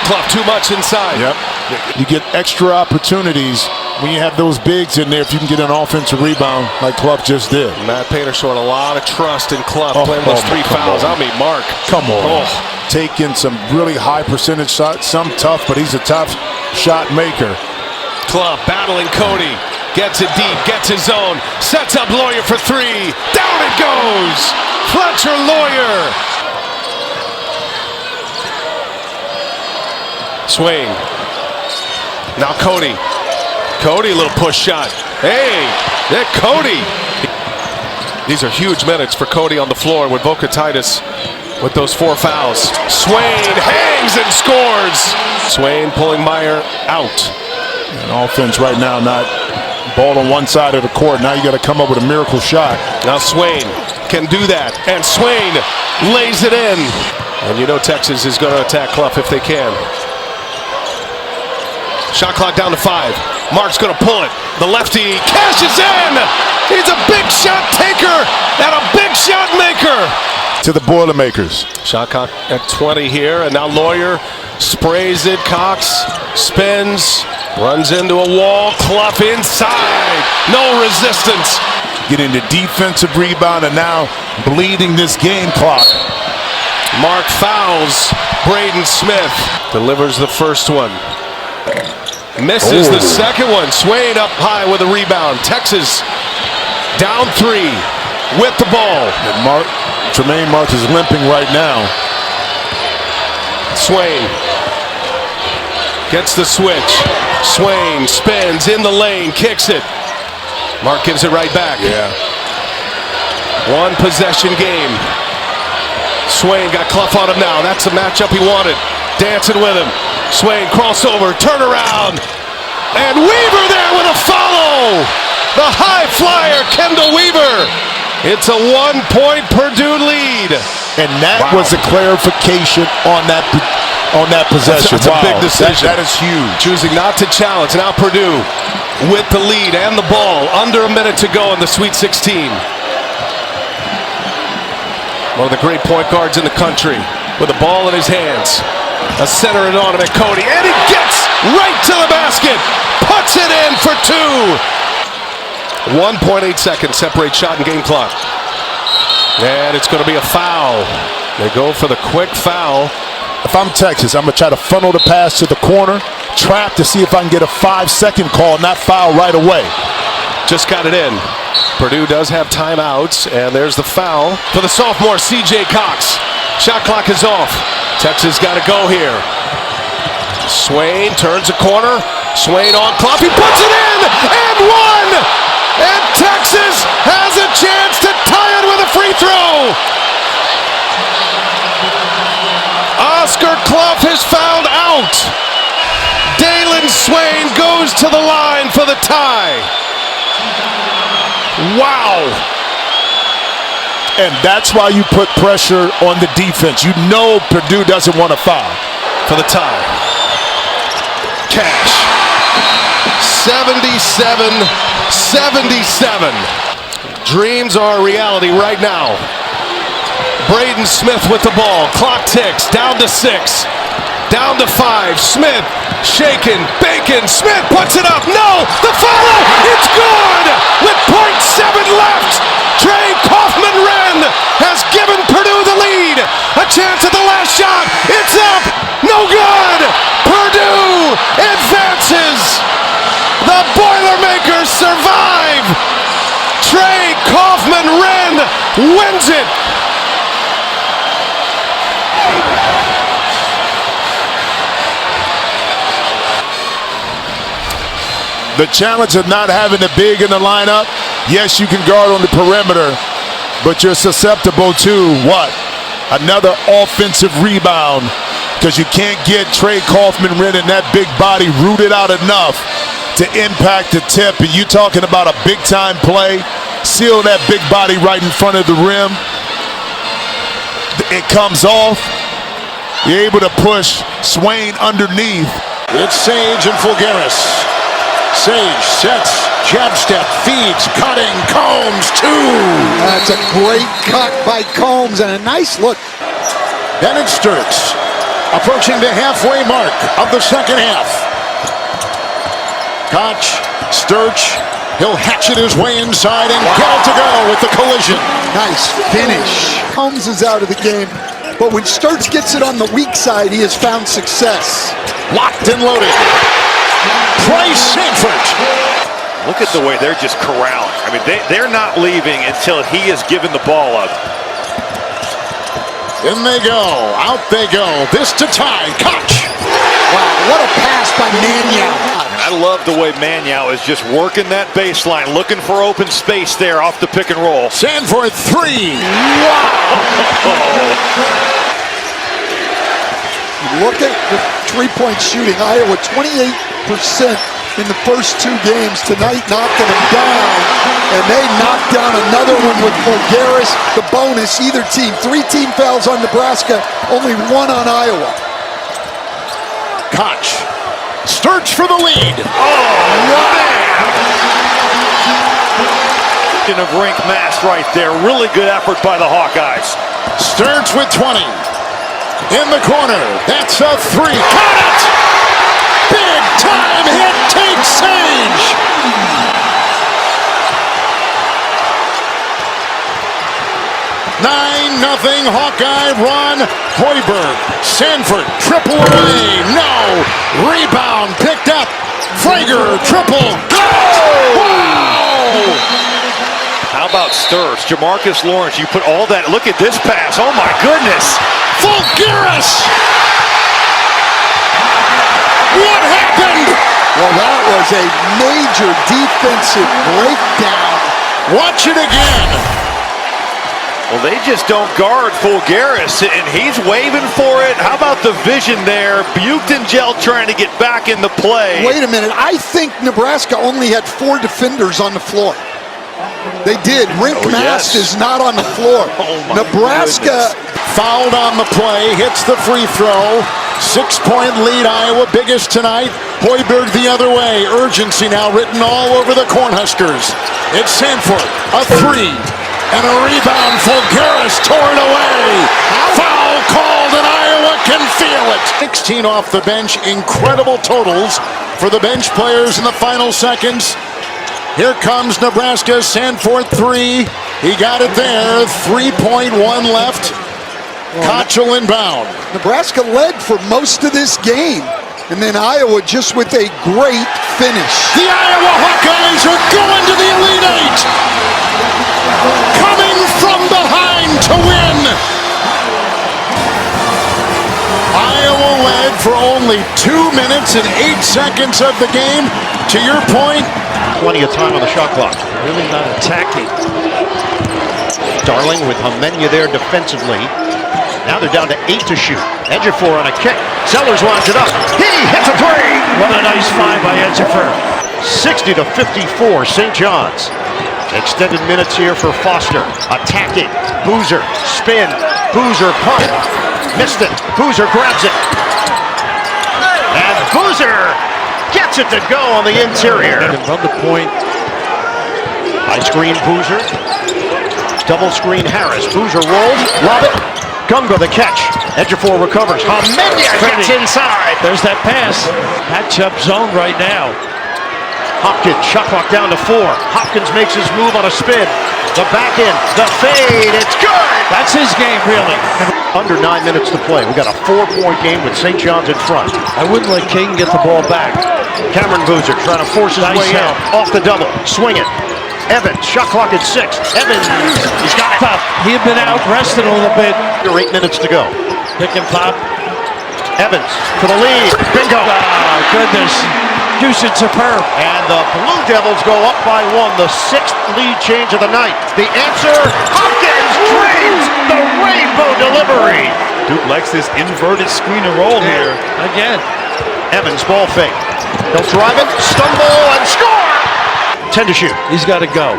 [SPEAKER 8] Clough too much inside.
[SPEAKER 6] Yep. You get extra opportunities when you have those bigs in there if you can get an offensive rebound like Clough just did.
[SPEAKER 8] Matt Painter showing a lot of trust in Clough playing those three fouls. I mean, Mark.
[SPEAKER 6] Come on. Taking some really high percentage shots. Some tough, but he's a tough shot maker.
[SPEAKER 8] Clough battling Cody. Gets it deep, gets his own. Sets up Lawyer for three. Down it goes. Fletcher Lawyer. Swain. Now Cody. Cody, a little push shot. Hey, that Cody. These are huge minutes for Cody on the floor with Vokatitis with those 4 fouls. Swain hangs and scores. Swain pulling Meyer out.
[SPEAKER 6] An offense right now, not ball on one side of the court. Now you got to come up with a miracle shot.
[SPEAKER 8] Now Swain can do that, and Swain lays it in. And you know Texas is going to attack Clough if they can. Shot clock down to 5. Mark's going to pull it. The lefty cashes in. He's a big shot taker and a big shot maker.
[SPEAKER 6] To the Boilermakers.
[SPEAKER 8] Shot clock at 20 here, and now Lawyer sprays it. Cox spins, runs into a wall. Clough inside. No resistance.
[SPEAKER 6] Getting the defensive rebound and now bleeding this game clock.
[SPEAKER 8] Mark fouls Braden Smith. Delivers the first one. Misses the second one. Swain up high with a rebound. Texas down 3 with the ball.
[SPEAKER 6] And Tremaine March is limping right now.
[SPEAKER 8] Swain gets the switch. Swain spins in the lane, kicks it. Mark gives it right back.
[SPEAKER 6] Yeah.
[SPEAKER 8] 1 possession game. Swain got Clough on him now. That's the matchup he wanted. Dancing with him. Swain crossover, turn around, and Weaver there with a follow. The high flyer, Kendall Weaver. It's a 1-point Purdue lead.
[SPEAKER 6] And that was a clarification on that possession.
[SPEAKER 8] That's a big decision.
[SPEAKER 6] That is huge.
[SPEAKER 8] Choosing not to challenge. Now Purdue with the lead and the ball. Under a minute to go in the Sweet 16. One of the great point guards in the country with the ball in his hands. A center it on him at Cody, and he gets right to the basket. Puts it in for 2. 1.8 seconds separate shot and game clock. And it's going to be a foul. They go for the quick foul.
[SPEAKER 6] If I'm Texas, I'm going to try to funnel the pass to the corner, trap to see if I can get a 5-second call, not foul right away.
[SPEAKER 8] Just got it in. Purdue does have timeouts, and there's the foul for the sophomore C.J. Cox. Shot clock is off. Texas got to go here. Swain turns a corner. Swain on Clough. He puts it in and 1. And Texas has a chance to tie it with a free throw. Oscar Clough has fouled out. Dalen Swain goes to the line for the tie. Wow.
[SPEAKER 6] And that's why you put pressure on the defense. You know Purdue doesn't want to foul.
[SPEAKER 8] For the tie. Cash. 77-77. Dreams are a reality right now. Braden Smith with the ball. Clock ticks. Down to 6. Down to 5. Smith shaking. Bacon. Smith puts it up. No. The follow. It's good. With 0.7 left. Trey Kaufman-Wren has given Purdue the lead. A chance at the last shot. It's up. No good. Purdue advances. The Boilermakers survive. Trey Kaufman-Wren wins it.
[SPEAKER 6] The challenge of not having a big in the lineup, yes, you can guard on the perimeter, but you're susceptible to what? Another offensive rebound, because you can't get Trey Kaufman-Wren and that big body rooted out enough to impact the tip. And you talking about a big-time play, seal that big body right in front of the rim. It comes off. You're able to push Swain underneath.
[SPEAKER 13] It's Sage and Fulgaris. Sage sets, jab step, feeds, cutting, Combs, 2.
[SPEAKER 15] That's a great cut by Combs and a nice look.
[SPEAKER 13] Bennett Sturts approaching the halfway mark of the second half. Koch, Sturts, he'll hatchet his way inside and get it to go with the collision.
[SPEAKER 15] Nice finish. Combs is out of the game, but when Sturts gets it on the weak side, he has found success.
[SPEAKER 13] Locked and loaded. Price Sanford.
[SPEAKER 10] Look at the way they're just corralling. I mean, they're not leaving until he has given the ball up.
[SPEAKER 13] In they go. Out they go. This to tie. Koch.
[SPEAKER 15] Wow, what a pass by Mannion.
[SPEAKER 10] I love the way Mannion is just working that baseline, looking for open space there off the pick and roll.
[SPEAKER 13] Sanford 3. Wow.
[SPEAKER 15] Look at the three-point shooting. Iowa 28% in the first 2 games. Tonight knocking them down. And they knocked down another one with Fulgaris. The bonus, either team. 3 team fouls on Nebraska, only 1 on Iowa.
[SPEAKER 13] Koch. Sturts for the lead.
[SPEAKER 10] Of rink mass right there. Really good effort by the Hawkeyes.
[SPEAKER 13] Sturts with 20. In the corner. That's a 3. Got it! Big time hit. Takes Sage. Nothing Hawkeye run. Hoiberg. Sanford. Triple away. No. Rebound. Picked up. Frager. Triple. Go! Wow!
[SPEAKER 10] How about Sturts? Jamarcus Lawrence, you put all that. Look at this pass. Oh, my goodness.
[SPEAKER 13] Fulgaris! What happened?
[SPEAKER 15] Well, that was a major defensive breakdown.
[SPEAKER 13] Watch it again.
[SPEAKER 10] Well, they just don't guard Fulgaris, and he's waving for it. How about the vision there? Buchtengel trying to get back in the play.
[SPEAKER 15] Wait a minute. I think Nebraska only had 4 defenders on the floor. They did. Rink Mast is not on the floor. Nebraska
[SPEAKER 13] fouled on the play, hits the free throw. 6-point lead, Iowa, biggest tonight. Hoiberg the other way. Urgency now written all over the Cornhuskers. It's Sanford, a 3, and a rebound. Fulgaris tore it away. Foul called, and Iowa can feel it. 16 off the bench. Incredible totals for the bench players in the final seconds. Here comes Nebraska. Sanford 3. He got it there. 3.1 left. Koch will inbound. Nebraska led for most of this game. And then Iowa just with a great finish. The Iowa Hawkeyes are going to the Elite Eight. Coming from behind to win. Iowa led for only 2 minutes and 8 seconds of the game. To your point,
[SPEAKER 1] plenty of time on the shot clock.
[SPEAKER 2] Really not attacking.
[SPEAKER 1] Darling with Homenya there defensively. Now they're down to 8 to shoot. Ejiofor on a kick. Sellers winds it up. He hits a 3.
[SPEAKER 2] What a nice find by Ejiofor.
[SPEAKER 1] 60 to 54, St. John's. Extended minutes here for Foster. Attacking. Boozer. Spin. Boozer punt. Missed it. Boozer grabs it. And Boozer gets it to go on the interior.
[SPEAKER 2] From the point.
[SPEAKER 1] High screen Boozer. Double screen Harris. Boozer rolls. Lob it. Gunga the catch. Ejiofor recovers. Homenya gets inside.
[SPEAKER 2] There's that pass. Matchup zone right now.
[SPEAKER 1] Hopkins, shot clock down to 4. Hopkins makes his move on a spin. The back end, the fade, it's good!
[SPEAKER 2] That's his game, really.
[SPEAKER 1] Under 9 minutes to play. We got a 4-point game with St. John's in front.
[SPEAKER 2] I wouldn't let King get the ball back.
[SPEAKER 1] Cameron Boozer trying to force his way out. Off the double, swing it. Evans, shot clock at 6. Evans, he's got it.
[SPEAKER 2] He had been out resting a little bit.
[SPEAKER 1] 8 minutes to go.
[SPEAKER 2] Pick and pop.
[SPEAKER 1] Evans for the lead. Bingo.
[SPEAKER 2] Oh, goodness. Houston superb.
[SPEAKER 1] And the Blue Devils go up by 1. The 6th lead change of the night. The answer, Hopkins dreams the rainbow delivery.
[SPEAKER 7] Duke likes this inverted screen and roll here.
[SPEAKER 2] Again.
[SPEAKER 1] Evans ball fake. He'll drive it, stumble, and score! 10 to shoot.
[SPEAKER 2] He's got to go.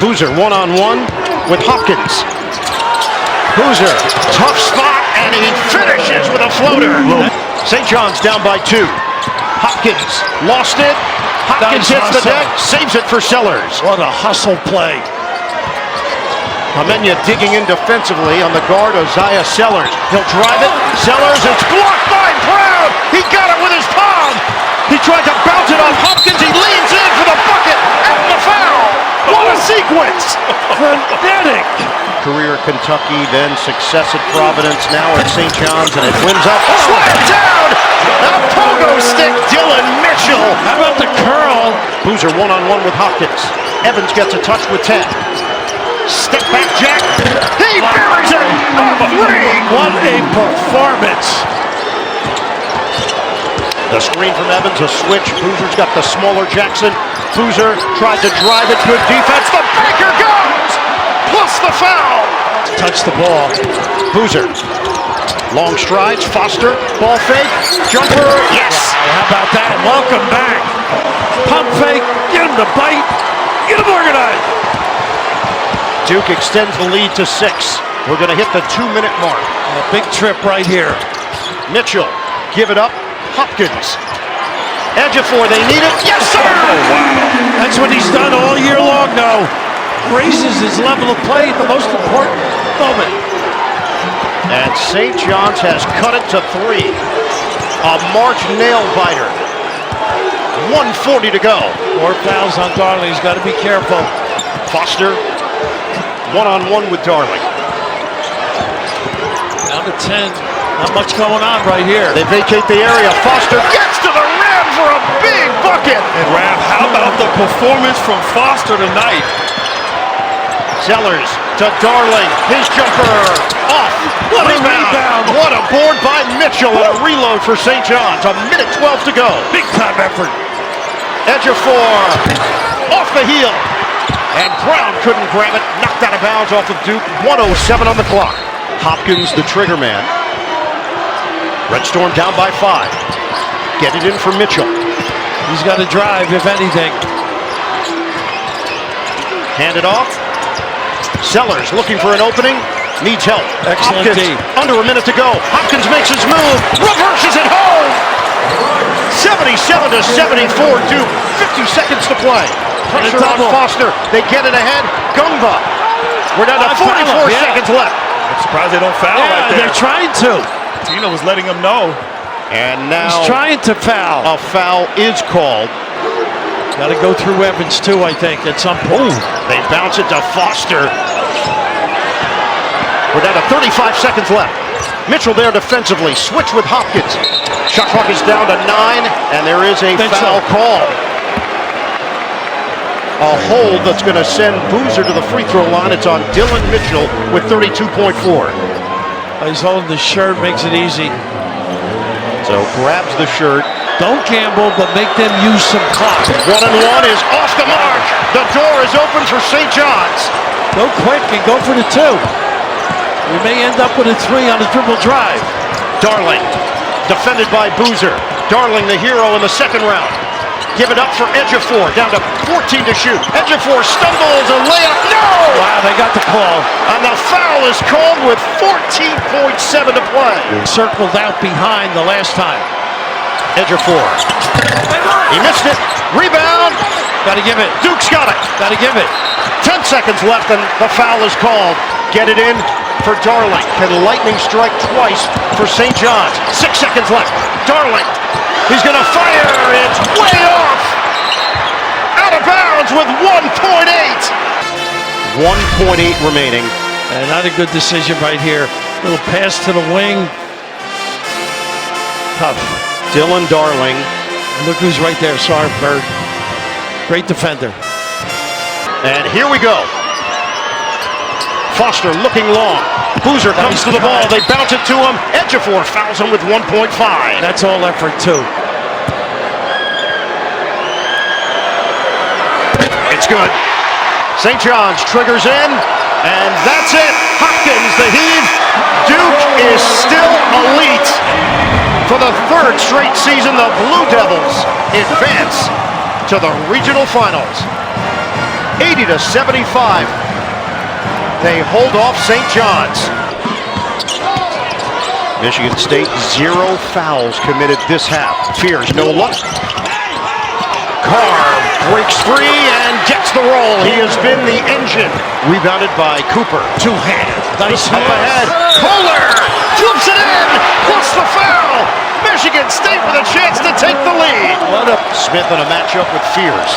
[SPEAKER 1] Boozer one-on-one with Hopkins. Boozer, tough spot, and he finishes with a floater. St. John's down by 2. Hopkins lost it. Hopkins hits the deck, saves it for Sellers.
[SPEAKER 2] What a hustle play.
[SPEAKER 1] Amenya digging in defensively on the guard, Isaiah Sellers. He'll drive it. Sellers, it's blocked by Brown. He got it with his palm. He tried to bounce it off Hopkins. He leans in for the bucket and the foul. What a sequence! Frenetic. Career at Kentucky, then success at Providence, now at St. John's, and it wins up. Slam down! A pogo stick, Dylan Mitchell.
[SPEAKER 2] How about the curl?
[SPEAKER 1] Boozer one-on-one with Hopkins. Evans gets a touch with 10. Step back, Jack. He buries it. A three.
[SPEAKER 2] What a performance.
[SPEAKER 1] The screen from Evans, a switch. Boozer's got the smaller Jackson. Boozer tried to drive it. Good defense. The banker goes. Plus the foul. Touch the ball. Boozer. Long strides. Foster. Ball fake. Jumper. Yes.
[SPEAKER 2] How about that? Welcome back. Pump fake. Get him to bite. Get him organized.
[SPEAKER 1] Duke extends the lead to 6. We're going to hit the 2-minute mark.
[SPEAKER 2] A big trip right here.
[SPEAKER 1] Mitchell, give it up. Hopkins. Ejiofor, they need it. Yes, sir!
[SPEAKER 2] Oh, wow. That's what he's done all year long now. Raises his level of play at the most important moment.
[SPEAKER 1] And St. John's has cut it to 3. A March nail biter. 1:40 to go.
[SPEAKER 2] 4 fouls on Darling. He's got to be careful.
[SPEAKER 1] Foster. One-on-one with Darling.
[SPEAKER 2] Down to 10. Not much going on right here.
[SPEAKER 1] They vacate the area. Foster gets to the rim for a big bucket.
[SPEAKER 7] And Rav, how about the performance from Foster tonight?
[SPEAKER 1] Sellers to Darling. His jumper off.
[SPEAKER 2] What a rebound.
[SPEAKER 1] What a board by Mitchell and a reload for St. John's. 1:12 to go.
[SPEAKER 2] Big time effort.
[SPEAKER 1] Ejiofor off the heel. And Brown couldn't grab it. Knocked out of bounds off of Duke. 1:07 on the clock. Hopkins, the trigger man. Red Storm down by 5. Get it in for Mitchell.
[SPEAKER 2] He's got to drive, if anything.
[SPEAKER 1] Hand it off. Sellers looking for an opening. Needs help.
[SPEAKER 2] Excellent
[SPEAKER 1] Hopkins,
[SPEAKER 2] D.
[SPEAKER 1] under a minute to go. Hopkins makes his move. Reverses it home. 77-74 Duke. 50 seconds to play. Pressure on Foster. They get it ahead. Gumba. We're down to 44 seconds left.
[SPEAKER 7] I'm surprised they don't foul right there.
[SPEAKER 2] They're trying to.
[SPEAKER 7] Tino was letting them know.
[SPEAKER 1] And now
[SPEAKER 2] he's trying to foul.
[SPEAKER 1] A foul is called.
[SPEAKER 2] Got to go through Evans too, I think, at some point.
[SPEAKER 1] They bounce it to Foster. We're down to 35 seconds left. Mitchell there defensively. Switch with Hopkins. Shot clock is down to 9, and there is a foul call. A hold that's going to send Boozer to the free throw line. It's on Dylan Mitchell with 32.4.
[SPEAKER 2] He's holding the shirt, makes it easy.
[SPEAKER 1] So grabs the shirt.
[SPEAKER 2] Don't gamble, but make them use some clock.
[SPEAKER 1] 1-and-1 is off the mark. The door is open for St. John's.
[SPEAKER 2] Go quick and go for the 2. We may end up with a 3 on a dribble drive.
[SPEAKER 1] Darling, defended by Boozer. Darling, the hero in the second round. Give it up for Ejiofor, down to 14 to shoot. Ejiofor stumbles, a layup, no!
[SPEAKER 2] Wow, they got the call.
[SPEAKER 1] And the foul is called with 14.7 to play.
[SPEAKER 2] Circled out behind the last time.
[SPEAKER 1] Ejiofor. He missed it. Rebound.
[SPEAKER 2] Got to give it.
[SPEAKER 1] Duke's got it.
[SPEAKER 2] Got to give it.
[SPEAKER 1] 10 seconds left and the foul is called. Get it in for Darling. Can Lightning strike twice for St. John's? 6 seconds left. Darling. He's going to fire. It's way off. Out of bounds with 1.8. 1.8 remaining.
[SPEAKER 2] And not a good decision right here. Little pass to the wing. Tough.
[SPEAKER 1] Dylan Darling.
[SPEAKER 2] Look who's right there. Sorry, Bird. Great defender.
[SPEAKER 1] And here we go. Foster looking long. Boozer comes to the ball. They bounce it to him. Ejiofor fouls him with 1.5.
[SPEAKER 2] That's all effort, too.
[SPEAKER 1] It's good. St. John's triggers in, and that's it. Hopkins, the heave. Duke is still elite. For the third straight season, the Blue Devils advance to the regional finals. 80-75. They hold off St. John's. Michigan State, 0 fouls committed this half. Fears, no look. Carr breaks free and gets the roll. He has been the engine. Rebounded by Cooper. Two-hand. Nice up ahead. Kohler flips it in. Plus the foul. Michigan State with a chance to take the lead. Smith in a matchup with Fears.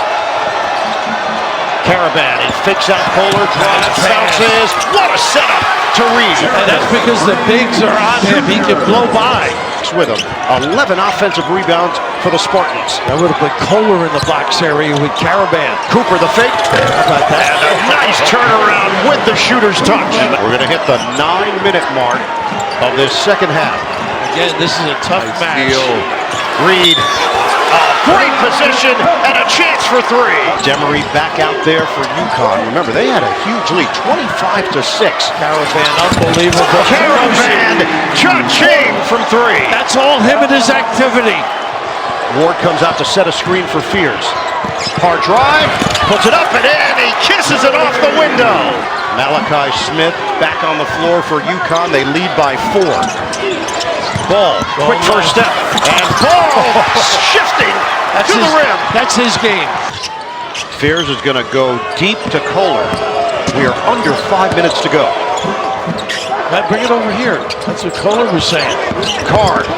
[SPEAKER 1] Caravan, he fakes out Kohler, drives, bounces. What a setup to Reed.
[SPEAKER 3] And that's because the bigs are on him. He can blow by.
[SPEAKER 1] With him. 11 offensive rebounds for the Spartans.
[SPEAKER 3] I would have put Kohler in the box area with Caravan.
[SPEAKER 1] Cooper the fake. How about that? And a nice turnaround with the shooter's touch. We're going to hit the 9-minute mark of this second half.
[SPEAKER 3] Again, this is a tough match.
[SPEAKER 1] Reed. Great position and a chance for three. Demery back out there for UConn. Remember, they had a huge lead, 25-6.
[SPEAKER 3] Caravan, unbelievable.
[SPEAKER 1] Caravan, cha-ching from three.
[SPEAKER 3] That's all him and his activity.
[SPEAKER 1] Ward comes out to set a screen for Fears. Hard drive, puts it up and in. He kisses it off the window. Malachi Smith back on the floor for UConn. They lead by 4. Ball, quick first step, and ball shifting to the rim.
[SPEAKER 3] That's his game.
[SPEAKER 1] Fears is going to go deep to Kohler. We are under 5 minutes to go.
[SPEAKER 3] Bring it over here. That's what Kohler was saying.
[SPEAKER 1] Card,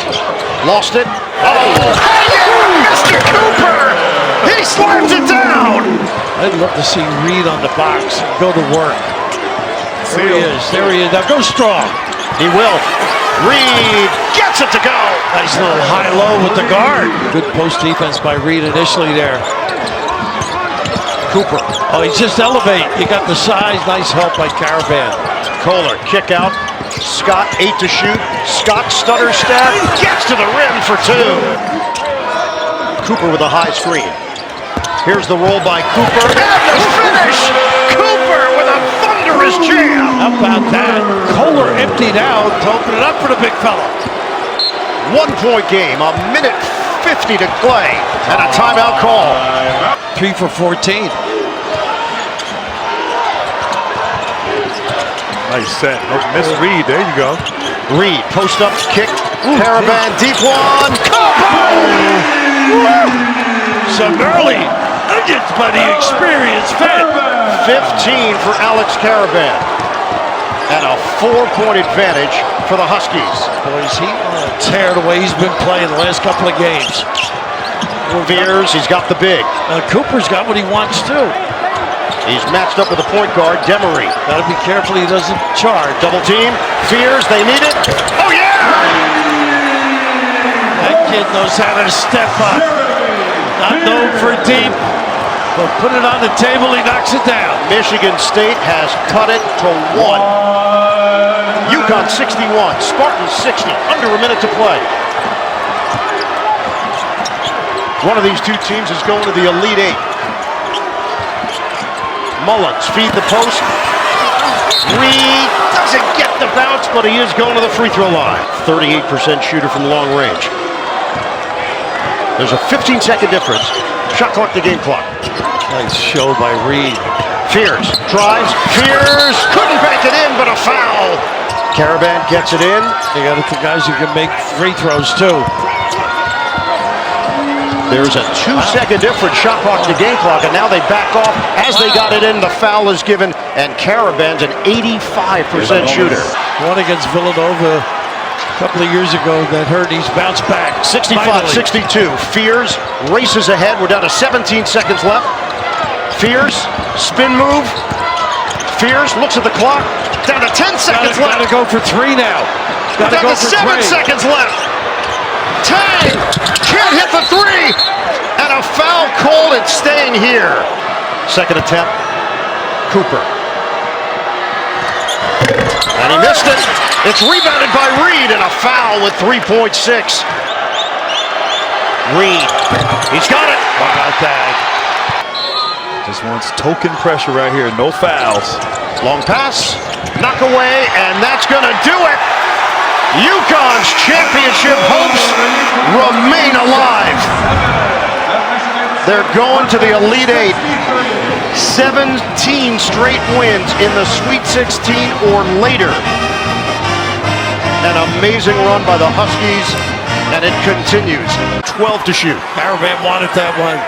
[SPEAKER 1] lost it. Oh, Mr. Cooper! He slams it down!
[SPEAKER 3] I'd love to see Reed on the box and go to work. There he is. There he is. Now go strong.
[SPEAKER 1] He will. Reed gets it to go.
[SPEAKER 3] Nice little high-low with the guard. Good post defense by Reed initially there.
[SPEAKER 1] Cooper.
[SPEAKER 3] Oh, he's just elevate. You got the size. Nice help by Caravan.
[SPEAKER 1] Kohler, kick out. Scott, 8 to shoot. Scott stutter step. Gets to the rim for 2. Cooper with a high screen. Here's the roll by Cooper. And the finish! Cooper with a thunderous jam.
[SPEAKER 3] How about that? Kohler emptied out to open it up for the big fella.
[SPEAKER 1] 1-point game, a minute 50 to play, and a timeout call.
[SPEAKER 3] 3 for 14.
[SPEAKER 16] Nice set. Miss Reed, there you go.
[SPEAKER 1] Reed, post up kick. Caravan, deep one.
[SPEAKER 3] Some early nuggets by the experienced vet.
[SPEAKER 1] 15 for Alex Caravan. And a 4-point advantage for the Huskies.
[SPEAKER 3] Boys, he on a tear the way he's been playing the last couple of games.
[SPEAKER 1] Fears, he's got the big.
[SPEAKER 3] Cooper's got what he wants too.
[SPEAKER 1] He's matched up with the point guard, Demery.
[SPEAKER 3] Gotta be careful he doesn't charge.
[SPEAKER 1] Double team, Fears, they need it. Oh yeah!
[SPEAKER 3] That kid knows how to step up. Not known for deep, but put it on the table, he knocks it down.
[SPEAKER 1] Michigan State has cut it to 1. UConn 61, Spartans 60, under a minute to play. One of these two teams is going to the Elite 8. Mullins, feed the post. Reed doesn't get the bounce, but he is going to the free throw line. 38% shooter from long range. There's a 15-second difference. Shot clock to game clock.
[SPEAKER 3] Nice show by Reed.
[SPEAKER 1] Fears, drives, Fears, couldn't bank it in, but a foul. Caravan gets it in.
[SPEAKER 3] They got the guys who can make free throws too.
[SPEAKER 1] There's a 2-second difference, shot clock to game clock, and now they back off. As they got it in, the foul is given, and Caravan's an 85% shooter.
[SPEAKER 3] One against Villanova a couple of years ago that hurt. He's bounced back.
[SPEAKER 1] 65-62. Fears races ahead. We're down to 17 seconds left. Fears, spin move. Fears looks at the clock. Down to 10 seconds left.
[SPEAKER 3] Gotta go for 3 now.
[SPEAKER 1] Down to 7 seconds left. Tang can't hit the 3, and a foul called. It's staying here. Second attempt. Cooper. And he missed it. It's rebounded by Reed, and a foul with 3.6. Reed. He's got it.
[SPEAKER 3] How about that?
[SPEAKER 16] Just wants token pressure right here. No fouls.
[SPEAKER 1] Long pass. Knock away, and that's going to do it. UConn's championship hopes remain alive. They're going to the Elite Eight. 17 straight wins in the Sweet 16 or later. An amazing run by the Huskies, and it continues. 12 to shoot.
[SPEAKER 3] Caravan wanted that one.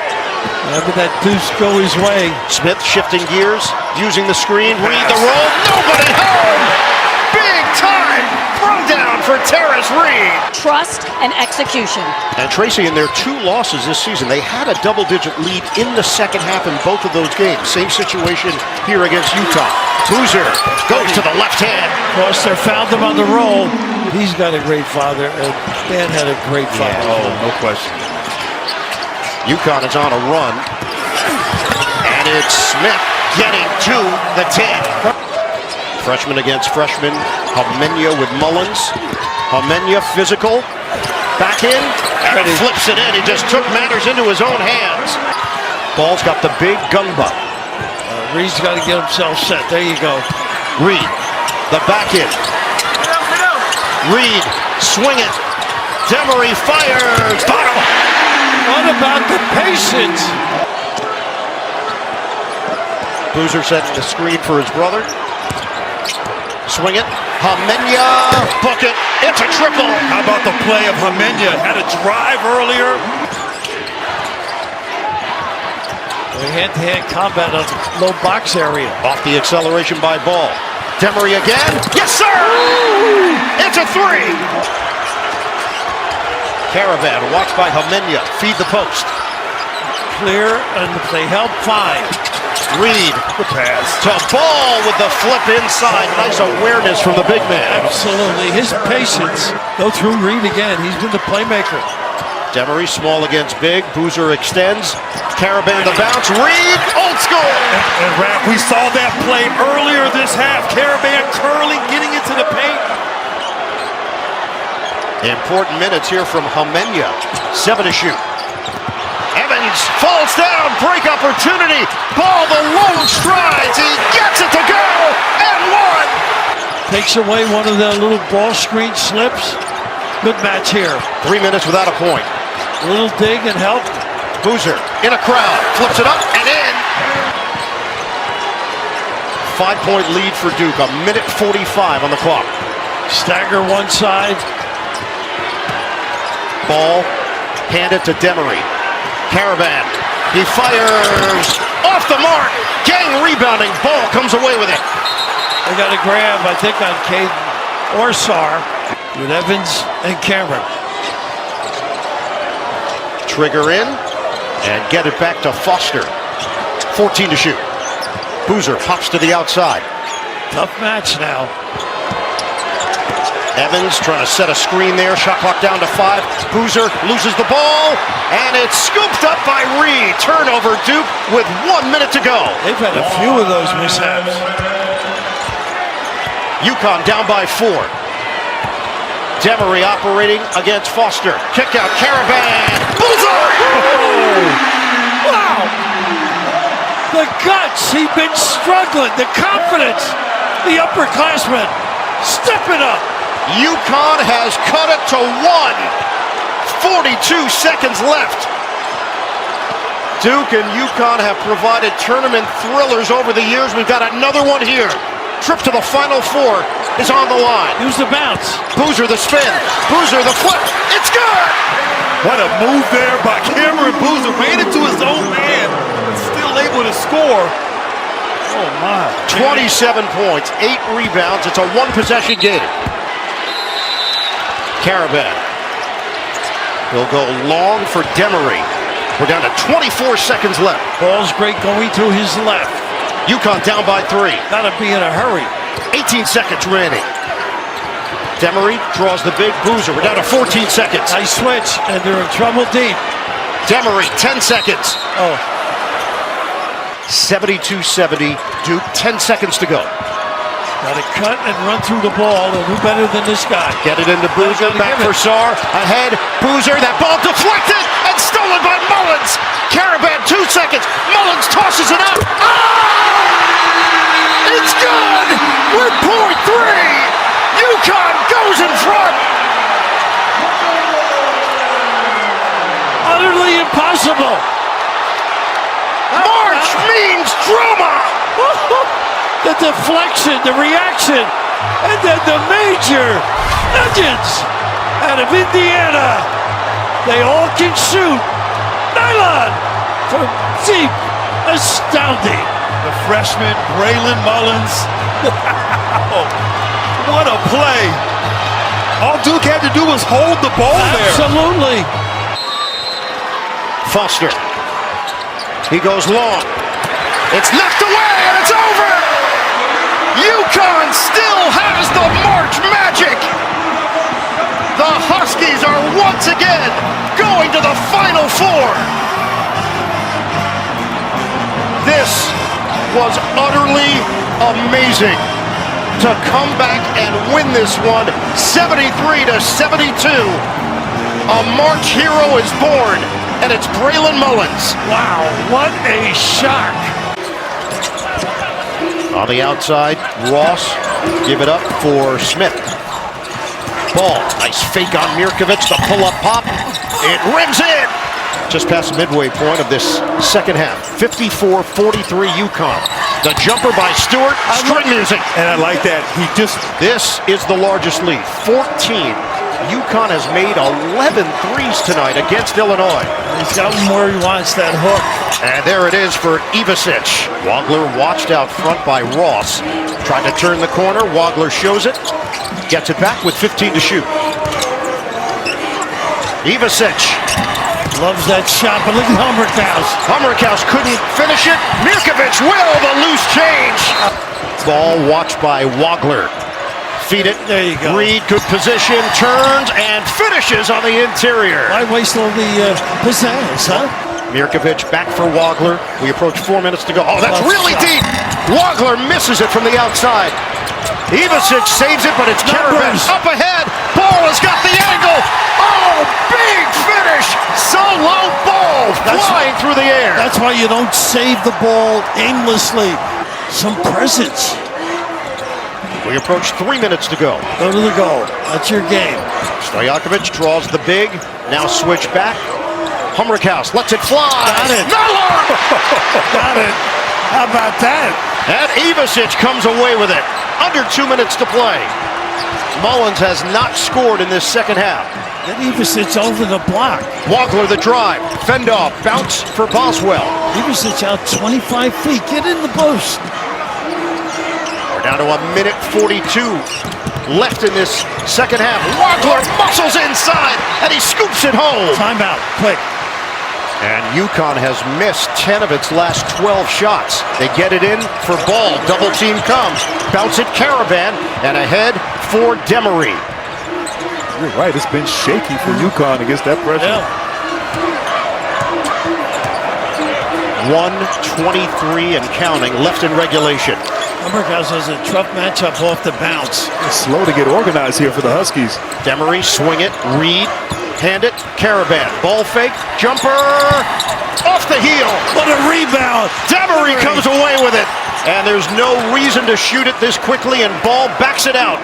[SPEAKER 3] Remember that deuce go his way.
[SPEAKER 1] Smith shifting gears, using the screen. Reed the roll. Nobody home. Big time throwdown for Terrace Reed.
[SPEAKER 5] Trust and execution.
[SPEAKER 1] And Tracy, in their 2 losses this season, they had a double-digit lead in the second half in both of those games. Same situation here against Utah. Boozer goes to the left hand.
[SPEAKER 3] Foster found him on the roll. He's got a great father, and Dan had a great father.
[SPEAKER 1] Yeah, oh, no question. UConn is on a run, and it's Smith getting to the 10. Freshman against freshman. Homenya with Mullins. Homenya physical. Back in, and flips it in. He just took matters into his own hands. Ball's got the big gun butt.
[SPEAKER 3] Reed's got to get himself set. There you go.
[SPEAKER 1] Reed, the back in. Reed, swing it. Demery fires. Bottom.
[SPEAKER 3] What about the patience?
[SPEAKER 1] Boozer setting the screen for his brother. Swing it. Homenya, book it. It's a triple.
[SPEAKER 3] How about the play of Homenya? Had a drive earlier. Hand-to-hand combat on the low box area.
[SPEAKER 1] Off the acceleration by Ball. Demery again. Yes, sir! It's a 3. Caravan watched by Homenya. Feed the post.
[SPEAKER 3] Clear, and if they help, fine.
[SPEAKER 1] Reed. The pass. To Ball with the flip inside. Nice awareness from the big man.
[SPEAKER 3] Absolutely. His patience. Go through Reed again. He's been the playmaker.
[SPEAKER 1] Demery small against big. Boozer extends. Caravan the bounce. Reed, old school.
[SPEAKER 3] And Raph, we saw that play earlier this half. Caravan curling, getting into the paint.
[SPEAKER 1] Important minutes here from Homenya. 7 to shoot. Evans falls down. Break opportunity. Ball the long strides. He gets it to go. And 1.
[SPEAKER 3] Takes away one of the little ball screen slips. Good match here.
[SPEAKER 1] 3 minutes without a point.
[SPEAKER 3] A little dig and help.
[SPEAKER 1] Boozer in a crowd. Flips it up and in. 5-point lead for Duke. 1:45 on the clock.
[SPEAKER 3] Stagger one side.
[SPEAKER 1] Ball handed to Demery. Caravan. He fires off the mark. Gang rebounding. Ball comes away with it.
[SPEAKER 3] They got a grab, I think, on Caden or Sar with Evans and Cameron.
[SPEAKER 1] Trigger in and get it back to Foster. 14 to shoot. Boozer pops to the outside.
[SPEAKER 3] Tough match now.
[SPEAKER 1] Evans trying to set a screen there. Shot clock down to 5. Boozer loses the ball, and it's scooped up by Reed. Turnover, Duke with 1 minute to go.
[SPEAKER 3] They've had a few of those mishaps.
[SPEAKER 1] UConn down by 4. Demery operating against Foster. Kick out, Caravan. Bullseye!
[SPEAKER 3] Oh, wow! The guts, he's been struggling. The confidence, the upperclassmen, step it up.
[SPEAKER 1] UConn has cut it to 1. 42 seconds left. Duke and UConn have provided tournament thrillers over the years. We've got another one here. Trip to the Final Four is on the line.
[SPEAKER 3] Use the bounce.
[SPEAKER 1] Boozer the spin. Boozer the flip. It's good!
[SPEAKER 3] What a move there by Cameron Boozer. Ran into his own man, but still able to score. Oh, my.
[SPEAKER 1] 27 points, 8 rebounds. It's a 1-possession game. Caravan. He'll go long for Demery. We're down to 24 seconds left.
[SPEAKER 3] Ball's great going to his left.
[SPEAKER 1] UConn down by 3.
[SPEAKER 3] Gotta be in a hurry.
[SPEAKER 1] 18 seconds remaining. Demery draws the big. Boozer. We're down to 14 seconds.
[SPEAKER 3] Nice switch, and they're in trouble deep.
[SPEAKER 1] Demery, 10 seconds.
[SPEAKER 3] Oh.
[SPEAKER 1] 72-70. Duke, 10 seconds to go.
[SPEAKER 3] Gotta cut and run through the ball, and who better than this guy?
[SPEAKER 1] Get it into Boozer. Back for Sar. Ahead. Boozer. That ball deflected and stolen by Mullins. Caravan, 2 seconds. Mullins tosses it up. Oh! It's good! With point 3! UConn goes in front!
[SPEAKER 11] deflection, the reaction, and then the major nuggets out of Indiana. They all can shoot. Nylon from deep. Astounding.
[SPEAKER 3] The freshman, Braylon Mullins. Wow. What a play. All Duke had to do was hold the ball there.
[SPEAKER 11] Absolutely.
[SPEAKER 1] Foster. He goes long. It's knocked away and it's over. UConn still has the March magic. The Huskies are once again going to the Final Four. This was utterly amazing to come back and win this one 73-72. A March hero is born, and it's Braylon Mullins.
[SPEAKER 11] Wow, what a shock.
[SPEAKER 1] On the outside, Ross give it up for Smith. Ball, nice fake on Mirkovic, the pull-up pop. It rims in. Just past the midway point of this second half. 54-43 UConn. The jumper by Stewart, string music.
[SPEAKER 3] And I like that.
[SPEAKER 1] This is the largest lead, 14. UConn has made 11 threes tonight against Illinois.
[SPEAKER 11] He's got him where he wants that hook.
[SPEAKER 1] And there it is for Ivasic. Wagler watched out front by Ross. Tried to turn the corner. Wagler shows it. Gets it back with 15 to shoot. Ivasic.
[SPEAKER 11] Loves that shot, but look at Hummerkaus.
[SPEAKER 1] Hummerkaus couldn't finish it. Mirkovic will, the loose change. Ball watched by Wagler. Feed it.
[SPEAKER 11] There you go.
[SPEAKER 1] Reed, good position, turns and finishes on the interior.
[SPEAKER 11] Why waste all the pizzazz, huh?
[SPEAKER 1] Mirkovic back for Wagler. We approach 4 minutes to go. Oh, that's really deep. Wagler misses it from the outside. Ivasic saves it, but it's Caravan up ahead. Ball has got the angle. Oh, big finish. Solo ball flying through the air.
[SPEAKER 11] That's why you don't save the ball aimlessly. Some presence.
[SPEAKER 1] We approach 3 minutes to go.
[SPEAKER 11] Go to the goal. That's your game.
[SPEAKER 1] Stojakovic draws the big. Now switch back. Hummerkaus lets it fly.
[SPEAKER 11] Got it.
[SPEAKER 1] Mallon!
[SPEAKER 11] Got it. How about that?
[SPEAKER 1] And Ivasic comes away with it. Under 2 minutes to play. Mullins has not scored in this second half.
[SPEAKER 11] Get Ivasic over the block.
[SPEAKER 1] Wagler the drive. Fend off. Bounce for Boswell.
[SPEAKER 11] Ivasic out 25 feet. Get in the post.
[SPEAKER 1] We're down to 1:42 left in this second half. Wagler muscles inside and he scoops it home.
[SPEAKER 11] Timeout. Quick.
[SPEAKER 1] And UConn has missed 10 of its last 12 shots. They get it in for Ball. Double team comes. Bounce it Caravan and ahead for Demery.
[SPEAKER 16] You're right. It's been shaky for UConn against that pressure.
[SPEAKER 11] Yeah.
[SPEAKER 1] 1:23 and counting left in regulation.
[SPEAKER 11] Hummerkaus has a tough matchup off the bounce.
[SPEAKER 16] It's slow to get organized here for the Huskies.
[SPEAKER 1] Demery swing it. Reed. Hand it, Caravan, ball fake, jumper, off the heel.
[SPEAKER 11] What a rebound.
[SPEAKER 1] Demery comes away with it. And there's no reason to shoot it this quickly, and Ball backs it out.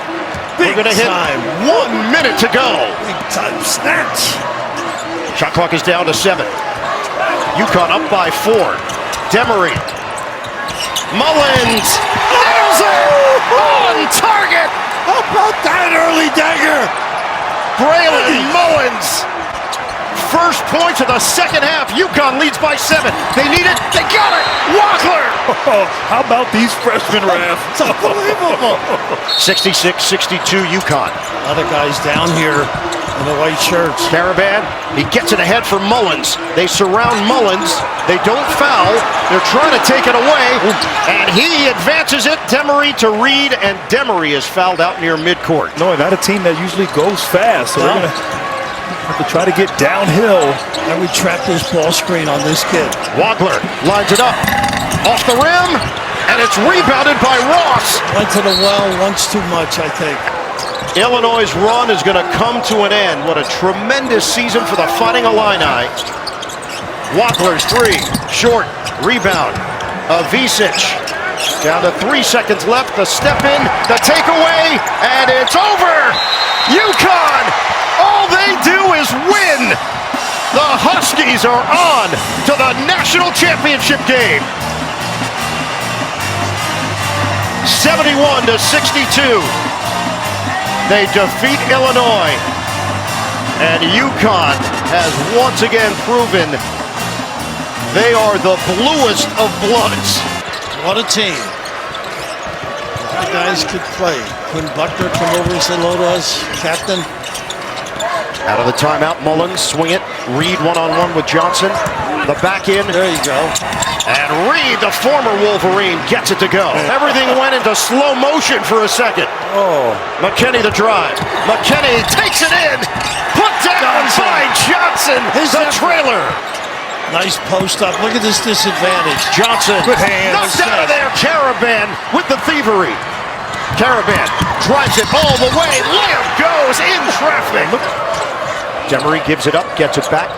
[SPEAKER 11] Big
[SPEAKER 1] We're going to hit
[SPEAKER 11] time.
[SPEAKER 1] 1 minute to go.
[SPEAKER 11] Big time snatch.
[SPEAKER 1] Shot clock is down to 7. UConn up by 4. Demery. Mullins nails it on target.
[SPEAKER 11] How about that early dagger?
[SPEAKER 1] Braylon Mullins. First points of the second half. UConn leads by 7. They need it. They got it. Wagler.
[SPEAKER 16] Oh, how about these freshmen, Raph?
[SPEAKER 11] It's unbelievable.
[SPEAKER 1] 66-62 UConn.
[SPEAKER 11] Other guys down here in the white shirts.
[SPEAKER 1] Caravan, he gets it ahead for Mullins. They surround Mullins. They don't foul. They're trying to take it away. And he advances it. Demery to Reed, and Demery is fouled out near midcourt.
[SPEAKER 16] No, not a team that usually goes fast. So they're going to have to try to get downhill.
[SPEAKER 11] I would trap this ball screen on this kid.
[SPEAKER 1] Wagler lines it up. Off the rim, and it's rebounded by Ross.
[SPEAKER 11] Went to the well once too much, I think.
[SPEAKER 1] Illinois' run is going to come to an end. What a tremendous season for the Fighting Illini. Wagler's 3, short, rebound. Ivasic, down to 3 seconds left. The step in, the takeaway, and it's over. UConn, all they do is win. The Huskies are on to the national championship game. 71-62. They defeat Illinois. And UConn has once again proven they are the bluest of bloods.
[SPEAKER 17] What a team. A lot of guys could play. Couldn't Buckner come over and say hello to us, Captain?
[SPEAKER 1] Out of the timeout, Mullins, swing it. Reed one-on-one with Johnson. The back in.
[SPEAKER 17] There you go.
[SPEAKER 1] And Reed, the former Wolverine, gets it to go. Everything went into slow motion for a second.
[SPEAKER 17] Oh.
[SPEAKER 1] McKinney the drive. McKinney takes it in. Put down by Johnson, the trailer.
[SPEAKER 17] Nice post up. Look at this disadvantage.
[SPEAKER 1] Johnson.
[SPEAKER 17] Good hands.
[SPEAKER 1] Knocked out of there. Caravan with the thievery. Caravan drives it all the way. Layup goes in traffic. Demery gives it up, gets it back.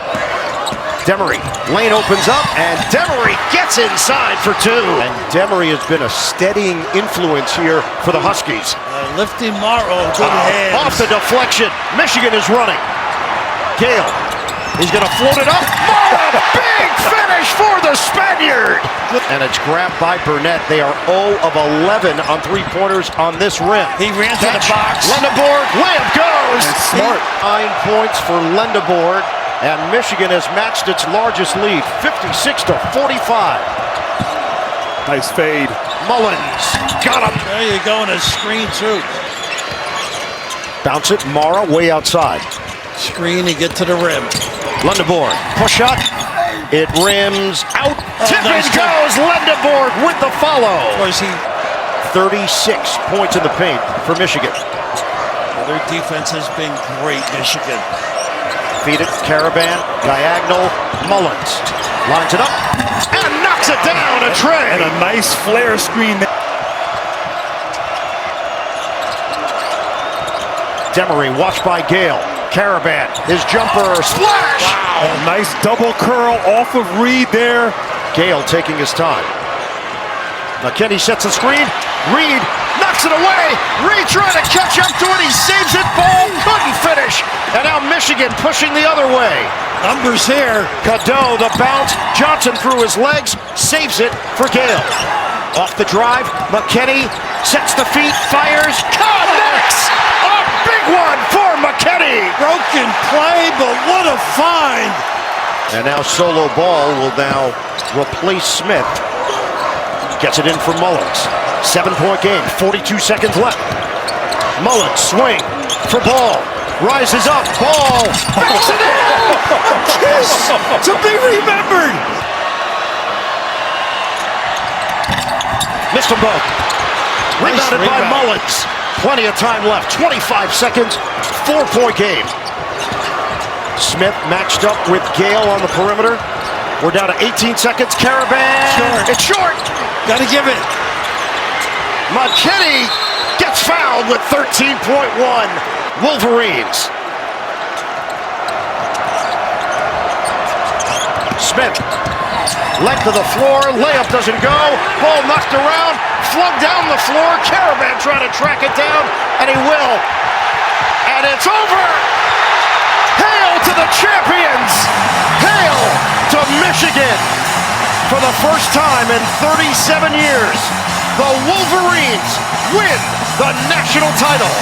[SPEAKER 1] Demery, lane opens up, and Demery gets inside for two. And Demery has been a steadying influence here for the Huskies.
[SPEAKER 17] Lifting Morrow, good hands.
[SPEAKER 1] Off the deflection, Michigan is running. Gale, he's gonna float it up. Morrow, big finish for the Spaniard. And it's grabbed by Burnett. They are 0 of 11 on three-pointers on this rim.
[SPEAKER 17] He ran to the box.
[SPEAKER 1] Lendeborg, layup goes.
[SPEAKER 17] That's smart.
[SPEAKER 1] 9 points for Lendeborg. And Michigan has matched its largest lead, 56-45.
[SPEAKER 16] Nice fade.
[SPEAKER 1] Mullins got him.
[SPEAKER 17] There you go, and a screen too.
[SPEAKER 1] Bounce it, Mara way outside.
[SPEAKER 17] Screen and get to the rim.
[SPEAKER 1] Lendeborg, push shot. It rims out. Tipping
[SPEAKER 17] nice
[SPEAKER 1] goes Lendeborg with the follow.
[SPEAKER 17] Was he?
[SPEAKER 1] 36 points in the paint for Michigan.
[SPEAKER 17] Their defense has been great, Michigan.
[SPEAKER 1] Feed it, Caravan, diagonal, Mullins. Lines it up, and knocks it down, a tray.
[SPEAKER 16] And a nice flare screen.
[SPEAKER 1] Demery watched by Gale. Caravan, his jumper, splash!
[SPEAKER 16] Wow. A nice double curl off of Reed there.
[SPEAKER 1] Gale taking his time. McKinney sets the screen. Reed knocks it away. Reed trying to catch up to it. He saves it. Ball couldn't finish. And now Michigan pushing the other way.
[SPEAKER 17] Numbers here.
[SPEAKER 1] Cadeau, the bounce. Johnson through his legs. Saves it for Gale. Off the drive. McKinney sets the feet. Fires. Connects. A big one for McKinney.
[SPEAKER 17] Broken play, but what a find.
[SPEAKER 1] And now Solo Ball will now replace Smith. Gets it in for Mullins. 7-point game, 42 seconds left. Mullins swing for Ball. Rises up, Ball. Backs it in!
[SPEAKER 17] Kiss to be remembered.
[SPEAKER 1] Missed them both. Rebounded by
[SPEAKER 17] rebound.
[SPEAKER 1] Mullins. Plenty of time left, 25 seconds, 4-point game. Smith matched up with Gale on the perimeter. We're down to 18 seconds. Caravan.
[SPEAKER 17] Short.
[SPEAKER 1] It's short.
[SPEAKER 17] Got to give it.
[SPEAKER 1] McKinney gets fouled with 13.1. Wolverines. Smith. Length of the floor. Layup doesn't go. Ball knocked around. Flung down the floor. Caravan trying to track it down. And he will. And it's over. Hail to the champions. Hail to Michigan. For the first time in 37 years, the Wolverines win the national title.